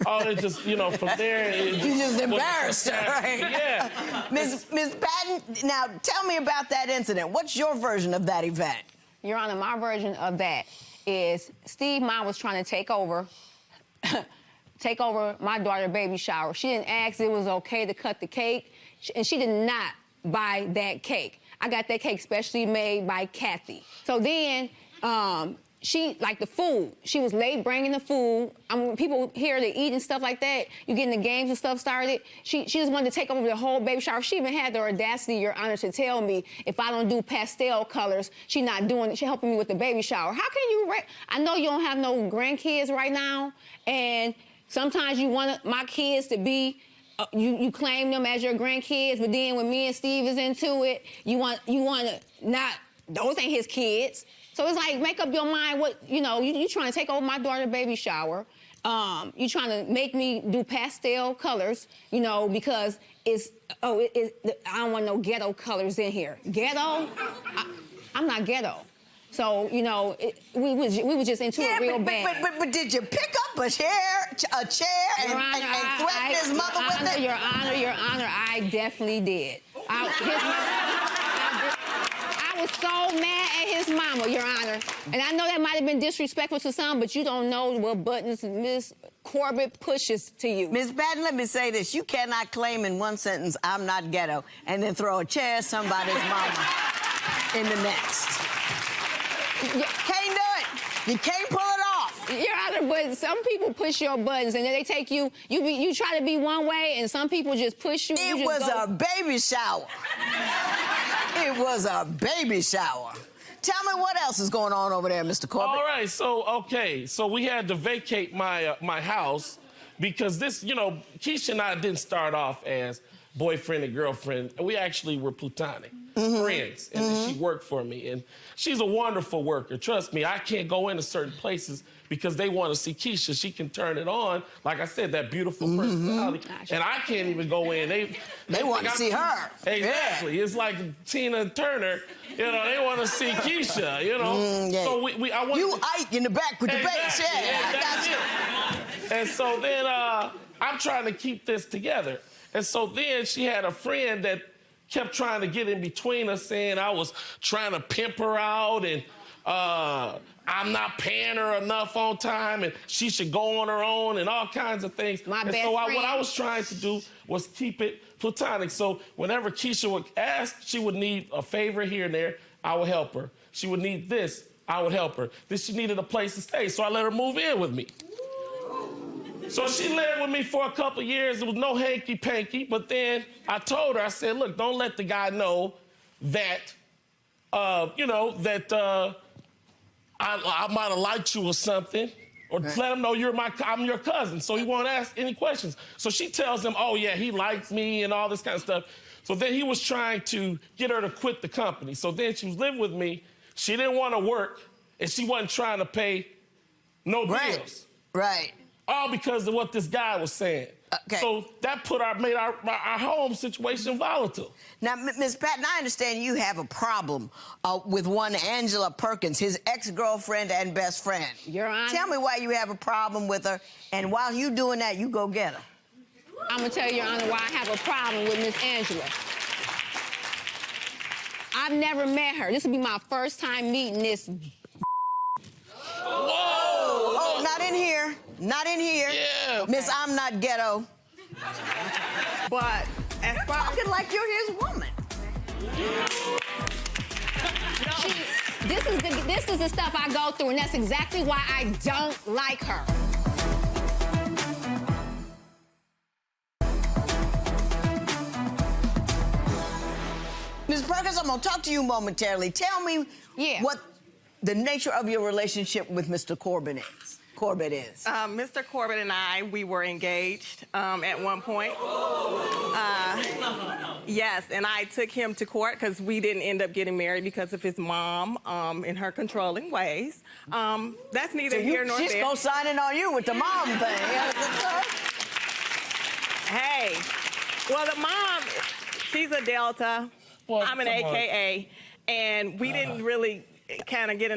all it just, from there. You just embarrassed her, right? Yeah. Ms. Patton, now tell me about that incident. What's your version of that event? Your Honor, my version of that is Steve mom was trying to take over my daughter's baby shower. She didn't ask if it was okay to cut the cake, and she did not buy that cake. I got that cake specially made by Kathy. So then She, like the food, she was late bringing the food. When people here to eat and stuff like that, you getting the games and stuff started. She just wanted to take over the whole baby shower. She even had the audacity, Your Honor, to tell me if I don't do pastel colors, she not doing it. She helping me with the baby shower. How can you, I know you don't have no grandkids right now, and sometimes you want my kids to be, you claim them as your grandkids, but then when me and Steve is into it, you want to not, those ain't his kids. So it's like, make up your mind what, you trying to take over my daughter's baby shower. You trying to make me do pastel colors, because I don't want no ghetto colors in here. Ghetto? I'm not ghetto. So, we was just into it real bad. But did you pick up a chair and threaten his mother with it? Your Honor, I definitely did. I was so mad at his mama, Your Honor. And I know that might have been disrespectful to some, but you don't know what buttons Miss Corbett pushes to you. Ms. Patton, let me say this. You cannot claim in one sentence, I'm not ghetto, and then throw a chair at somebody's mama in the next. You can't do it. You can't pull it off. Your Honor, but some people push your buttons, and then they take you try to be one way, and some people just push you. It was a baby shower. It was a baby shower. Tell me what else is going on over there, Mr. Corbett. All right, so we had to vacate my house because this, Keisha and I didn't start off as boyfriend and girlfriend. We actually were platonic friends, and then she worked for me. And she's a wonderful worker. Trust me, I can't go into certain places because they want to see Keisha. She can turn it on. Like I said, that beautiful personality. And I can't even go in. They want to see her. Exactly. Yeah. It's like Tina Turner. They want to see Keisha, Yeah. So I want you Ike in the back with the bass. Yeah, I got you. And so then I'm trying to keep this together. And so then she had a friend that kept trying to get in between us, saying I was trying to pimp her out and I'm not paying her enough on time and she should go on her own and all kinds of things. What I was trying to do was keep it platonic. So whenever Keisha would ask, she would need a favor here and there, I would help her. She would need this, I would help her. Then she needed a place to stay, so I let her move in with me. So she lived with me for a couple of years. There was no hanky-panky, but then I told her, I said, look, don't let the guy know that, I might have liked you or something, or let him know I'm your cousin, so he won't ask any questions. So she tells him, oh, yeah, he likes me and all this kind of stuff. So then he was trying to get her to quit the company. So then she was living with me. She didn't want to work, and she wasn't trying to pay no bills. Right. All because of what this guy was saying. Okay. So that made our home situation volatile. Now, Ms. Patton, I understand you have a problem with one Angela Perkins, his ex-girlfriend and best friend. Your Honor. Tell me why you have a problem with her, and while you doing that, you go get her. I'm gonna tell you, Your Honor, why I have a problem with Miss Angela. I've never met her. This will be my first time meeting this. Whoa! Oh, not in here. Not in here. Yeah. Miss, I'm not ghetto. But as far as... Talking like you're his woman. This is the stuff I go through, and that's exactly why I don't like her. Ms. Perkins, I'm gonna talk to you momentarily. Tell me what the nature of your relationship with Mr. Corbett is. Mr. Corbett and I, we were engaged at one point. Yes, and I took him to court because we didn't end up getting married because of his mom and her controlling ways. That's neither here nor there. She's co-signing on you with the mom thing. Hey, well, the mom, she's a Delta. Well, I'm an AKA, and we didn't really kind of get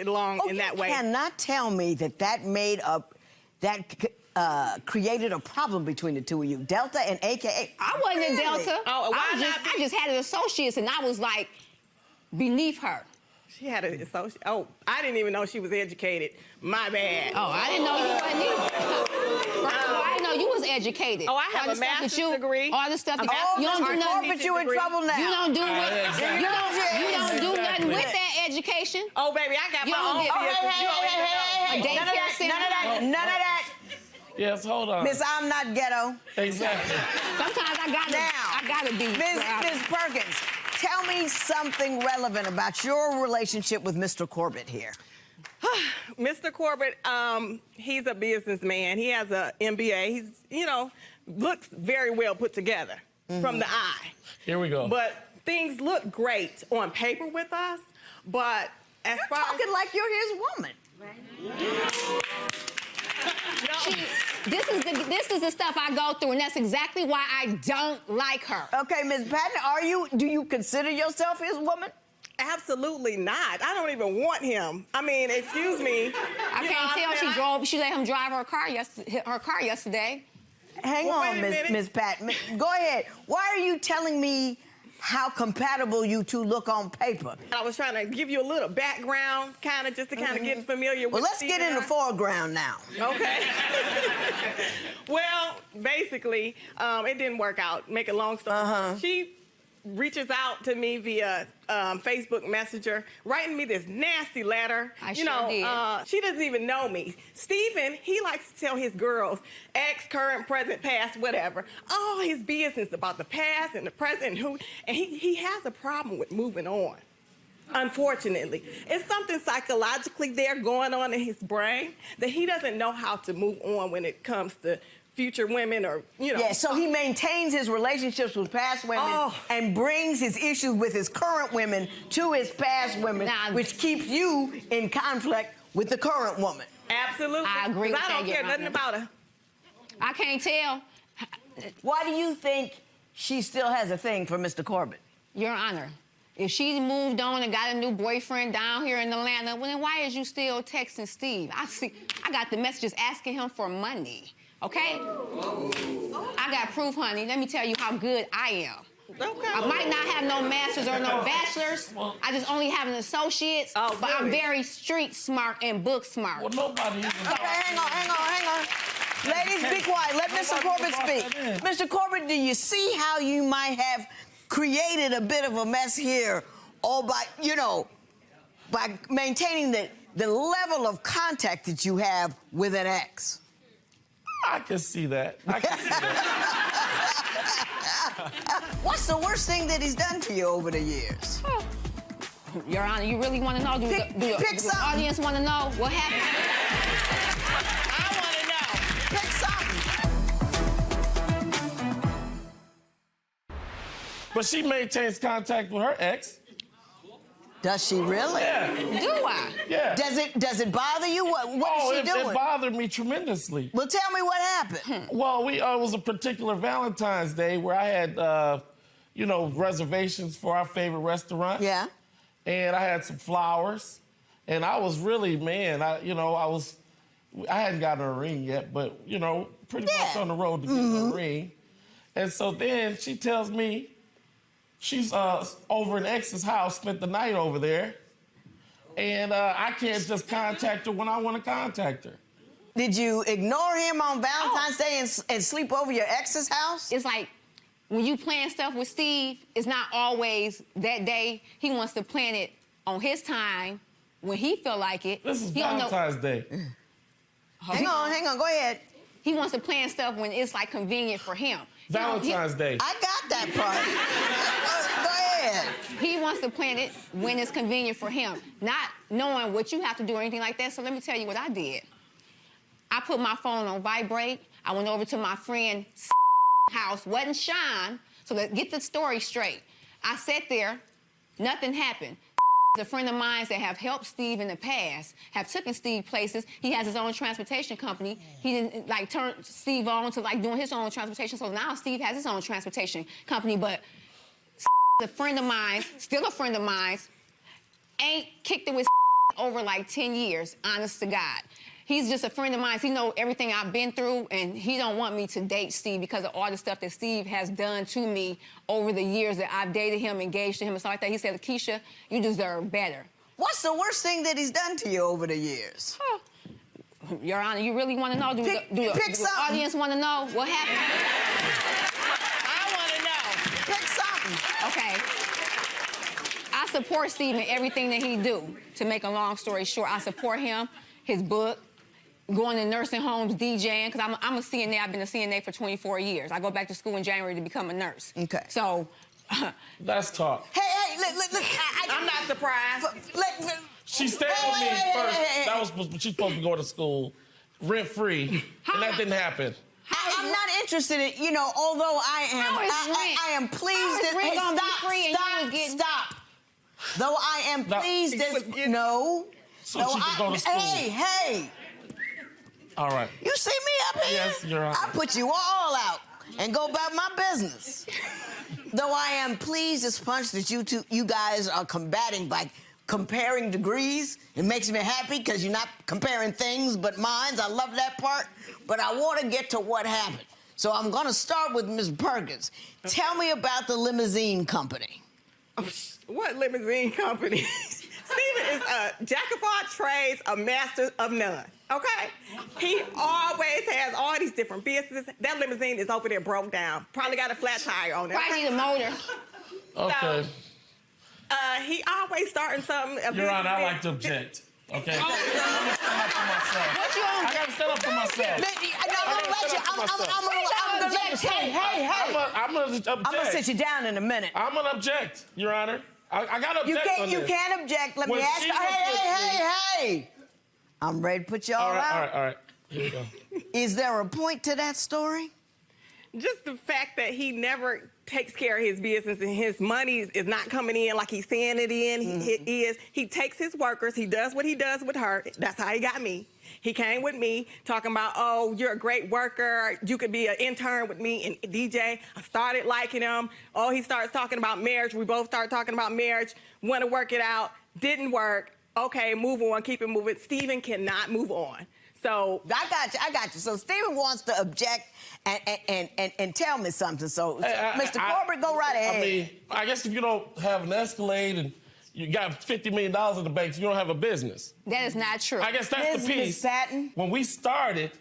along in that way. You cannot tell me that made up, created a problem between the two of you, Delta and AKA. I wasn't a Delta. Oh, I just had an associates, and I was like beneath her. She had an associate. Oh, I didn't even know she was educated. My bad. Oh, I didn't know you wasn't either. I didn't know you was educated. Oh, I have a master's degree. All the stuff that you don't do nothing. You in trouble now. You don't do nothing with that education. education. Oh, baby, I got You my don't own get- business. A daycare center. None of that. Yes, hold on. Miss, I'm not ghetto. Exactly. Sometimes I gotta be. Miss Perkins, tell me something relevant about your relationship with Mr. Corbett here. Mr. Corbett, he's a businessman. He has an MBA. He's, you know, looks very well put together from the eye. Here we go. But things look great on paper with us, but as You're far talking like you're his woman. This is the stuff I go through, and that's exactly why I don't like her. Okay, Ms. Patton, do you consider yourself his woman? Absolutely not. I don't even want him. I mean, excuse me. I can't tell she let him drive her car yesterday. Hang on, Ms. Patton. Go ahead. Why are you telling me how compatible you two look on paper? I was trying to give you a little background, kind of, just to kind of get familiar with. Well, let's get in the foreground now. Okay. Well, basically, it didn't work out. Make a long story short, she reaches out to me via Facebook Messenger, writing me this nasty letter. She doesn't even know me. Stephen, he likes to tell his girls, ex, current, present, past, whatever, all his business about the past and the present, and he has a problem with moving on. Unfortunately, it's something psychologically there going on in his brain that he doesn't know how to move on when it comes to future women or, you know. Yeah, so he maintains his relationships with past women and brings his issues with his current women to his past women, which keeps you in conflict with the current woman. Absolutely. I agree with that. I don't care nothing about her. I can't tell. Why do you think she still has a thing for Mr. Corbett? Your Honor, if she moved on and got a new boyfriend down here in Atlanta, well, then why is you still texting Steve? I got the messages asking him for money. Okay? I got proof, honey. Let me tell you how good I am. Okay. I might not have no master's or no bachelor's. I just only have an associate's. But I'm very street smart and book smart. Well, nobody even... Okay, hang on. Ladies, be quiet. Let Mr. Corbett speak. Mr. Corbett, do you see how you might have created a bit of a mess here all by, by maintaining the level of contact that you have with an ex? I can see that. What's the worst thing that he's done to you over the years? Your Honor, you really want to know? Do the audience want to know what happened? I want to know. Pick something. But she maintains contact with her ex. Does she really? Yeah. Do I? Yeah. Does it bother you? What is she doing? It bothered me tremendously. Well, tell me what happened. Well, it was a particular Valentine's Day where I had, reservations for our favorite restaurant. Yeah. And I had some flowers, and I was really, I hadn't gotten a ring yet, but pretty much on the road to getting a ring. And so then she tells me. She's over in ex's house, spent the night over there, and I can't just contact her when I want to contact her. Did you ignore him on Valentine's Day and sleep over your ex's house? It's like when you plan stuff with Steve, it's not always that day. He wants to plan it on his time when he feel like it. This is Valentine's Day. Hang on, go ahead. He wants to plan stuff when it's like convenient for him. Valentine's Day. I got that part. Go ahead. He wants to plan it when it's convenient for him, not knowing what you have to do or anything like that. So let me tell you what I did. I put my phone on vibrate. I went over to my friend's house, wasn't Sean, so let's get the story straight. I sat there, nothing happened. A friend of mine that have helped Steve in the past, have taken Steve places. He has his own transportation company. He didn't turn Steve on to doing his own transportation. So now Steve has his own transportation company. But a friend of mine, still a friend of mine, ain't kicked it with over 10 years, honest to God. He's just a friend of mine. He knows everything I've been through, and he don't want me to date Steve because of all the stuff that Steve has done to me over the years that I've dated him, engaged to him, and stuff like that. He said, Keisha, you deserve better. What's the worst thing that he's done to you over the years? Your Honor, you really want to know? Do the audience want to know what happened? I want to know. Pick something. Okay. I support Steve in everything that he do. To make a long story short, I support him, his book, going to nursing homes, DJing, because I'm a CNA. I've been a CNA for 24 years. I go back to school in January to become a nurse. Okay. So... Let's talk. Hey, look, I'm not surprised. She stayed with me first. That was she's supposed to go to school rent-free, and that didn't happen. I'm not interested in, you know, although I am pleased that... Stop. Though I am pleased that... No. So she could go to school. Hey. All right. You see me up here? Yes, Your Honor. I put you all out and go about my business. Though I am pleased as punch that you guys are combating by comparing degrees. It makes me happy because you're not comparing things but minds. I love that part. But I want to get to what happened. So I'm going to start with Ms. Perkins. Tell me about the limousine company. What limousine company? Steven is a jack of all trades, a master of none. Okay? He always has all these different businesses. That limousine is over there broke down. Probably got a flat tire on it. Probably need a motor. Okay. So, he always starting something. Your Honor, I like to object. Okay? I'm gonna stand up for myself. What you on? I gotta stand up for myself. I'm gonna let you. Hey. I'm gonna object. I'm gonna sit you down in a minute. I'm gonna object, Your Honor. I gotta object on this. You can't object. Let me When ask she you. was Hey. I'm ready to put y'all out. All right. Here we go. Is there a point to that story? Just the fact that he never takes care of his business and his money is not coming in like he's saying it in. He takes his workers. He does what he does with her. That's how he got me. He came with me talking about, oh, you're a great worker. You could be an intern with me and DJ. I started liking him. Oh, he starts talking about marriage. We both started talking about marriage. Want to work it out. Didn't work. Okay, move on. Keep it moving. Steven cannot move on. So I got you. So Steven wants to object and tell me something. So Mr. Corbett, go right ahead. I mean, I guess if you don't have an Escalade and you got $50 million in the bank, you don't have a business. That is not true. I guess that's the piece. Ms. Patton? When we started,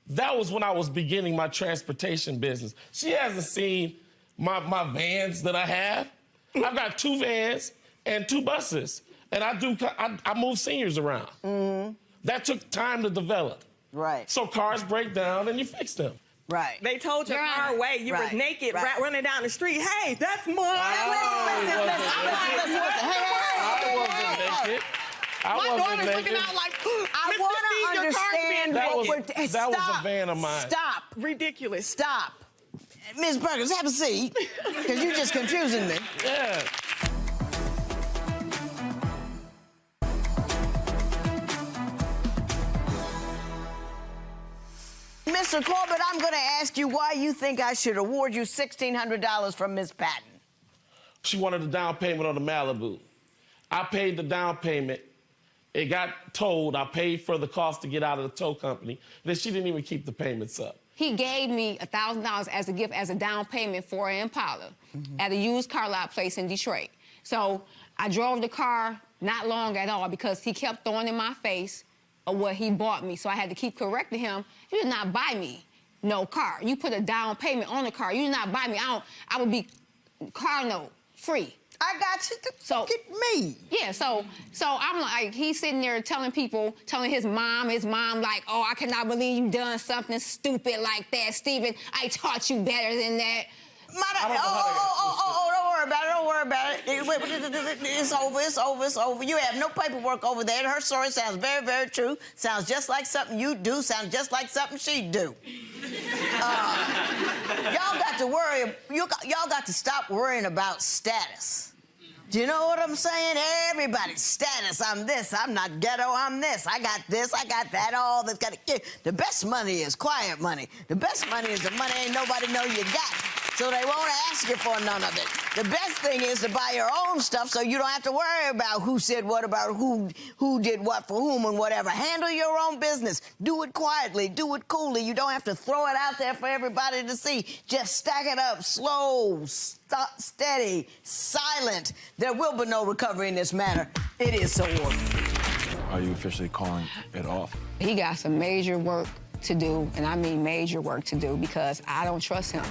that was when I was beginning my transportation business. She hasn't seen my vans that I have. I've got 2 vans and 2 buses. And I move seniors around. Mm-hmm. That took time to develop. Right. So cars break down and you fix them. Right. They told you far away. You were naked, running down the street. Hey, that's more. I My daughter's looking out like, I want to understand that was a van of mine. Stop. Ridiculous. Stop. Ms. Perkins, have a seat, because you're just confusing me. Yeah. Mr. Corbett, I'm going to ask you why you think I should award you $1,600 from Ms. Patton. She wanted a down payment on the Malibu. I paid the down payment. It got towed. I paid for the cost to get out of the tow company. Then she didn't even keep the payments up. He gave me $1,000 as a gift, as a down payment for an Impala at a used car lot place in Detroit. So I drove the car not long at all because he kept throwing in my face of what he bought me. So I had to keep correcting him. You did not buy me no car. You put a down payment on the car. You did not buy me. I would be car note free. I got you to look at me. Yeah, so I'm like, he's sitting there telling his mom like, oh, I cannot believe you done something stupid like that, Steven. I taught you better than that. Don't worry about it. It's over. You have no paperwork over there. Her story sounds very, very true. Sounds just like something you do. Sounds just like something she'd do. Y'all got to worry. Y'all got to stop worrying about status. Do you know what I'm saying? Everybody's status. I'm this. I'm not ghetto. I'm this. I got this. I got that. All that's got to. The best money is quiet money. The best money is the money ain't nobody know you got. So they won't ask you for none of it. The best thing is to buy your own stuff so you don't have to worry about who said what about who did what for whom and whatever. Handle your own business. Do it quietly. Do it coolly. You don't have to throw it out there for everybody to see. Just stack it up slow, steady, silent. There will be no recovery in this matter. It is so ordered. Are you officially calling it off? He got some major work to do, and I mean major work to do, because I don't trust him.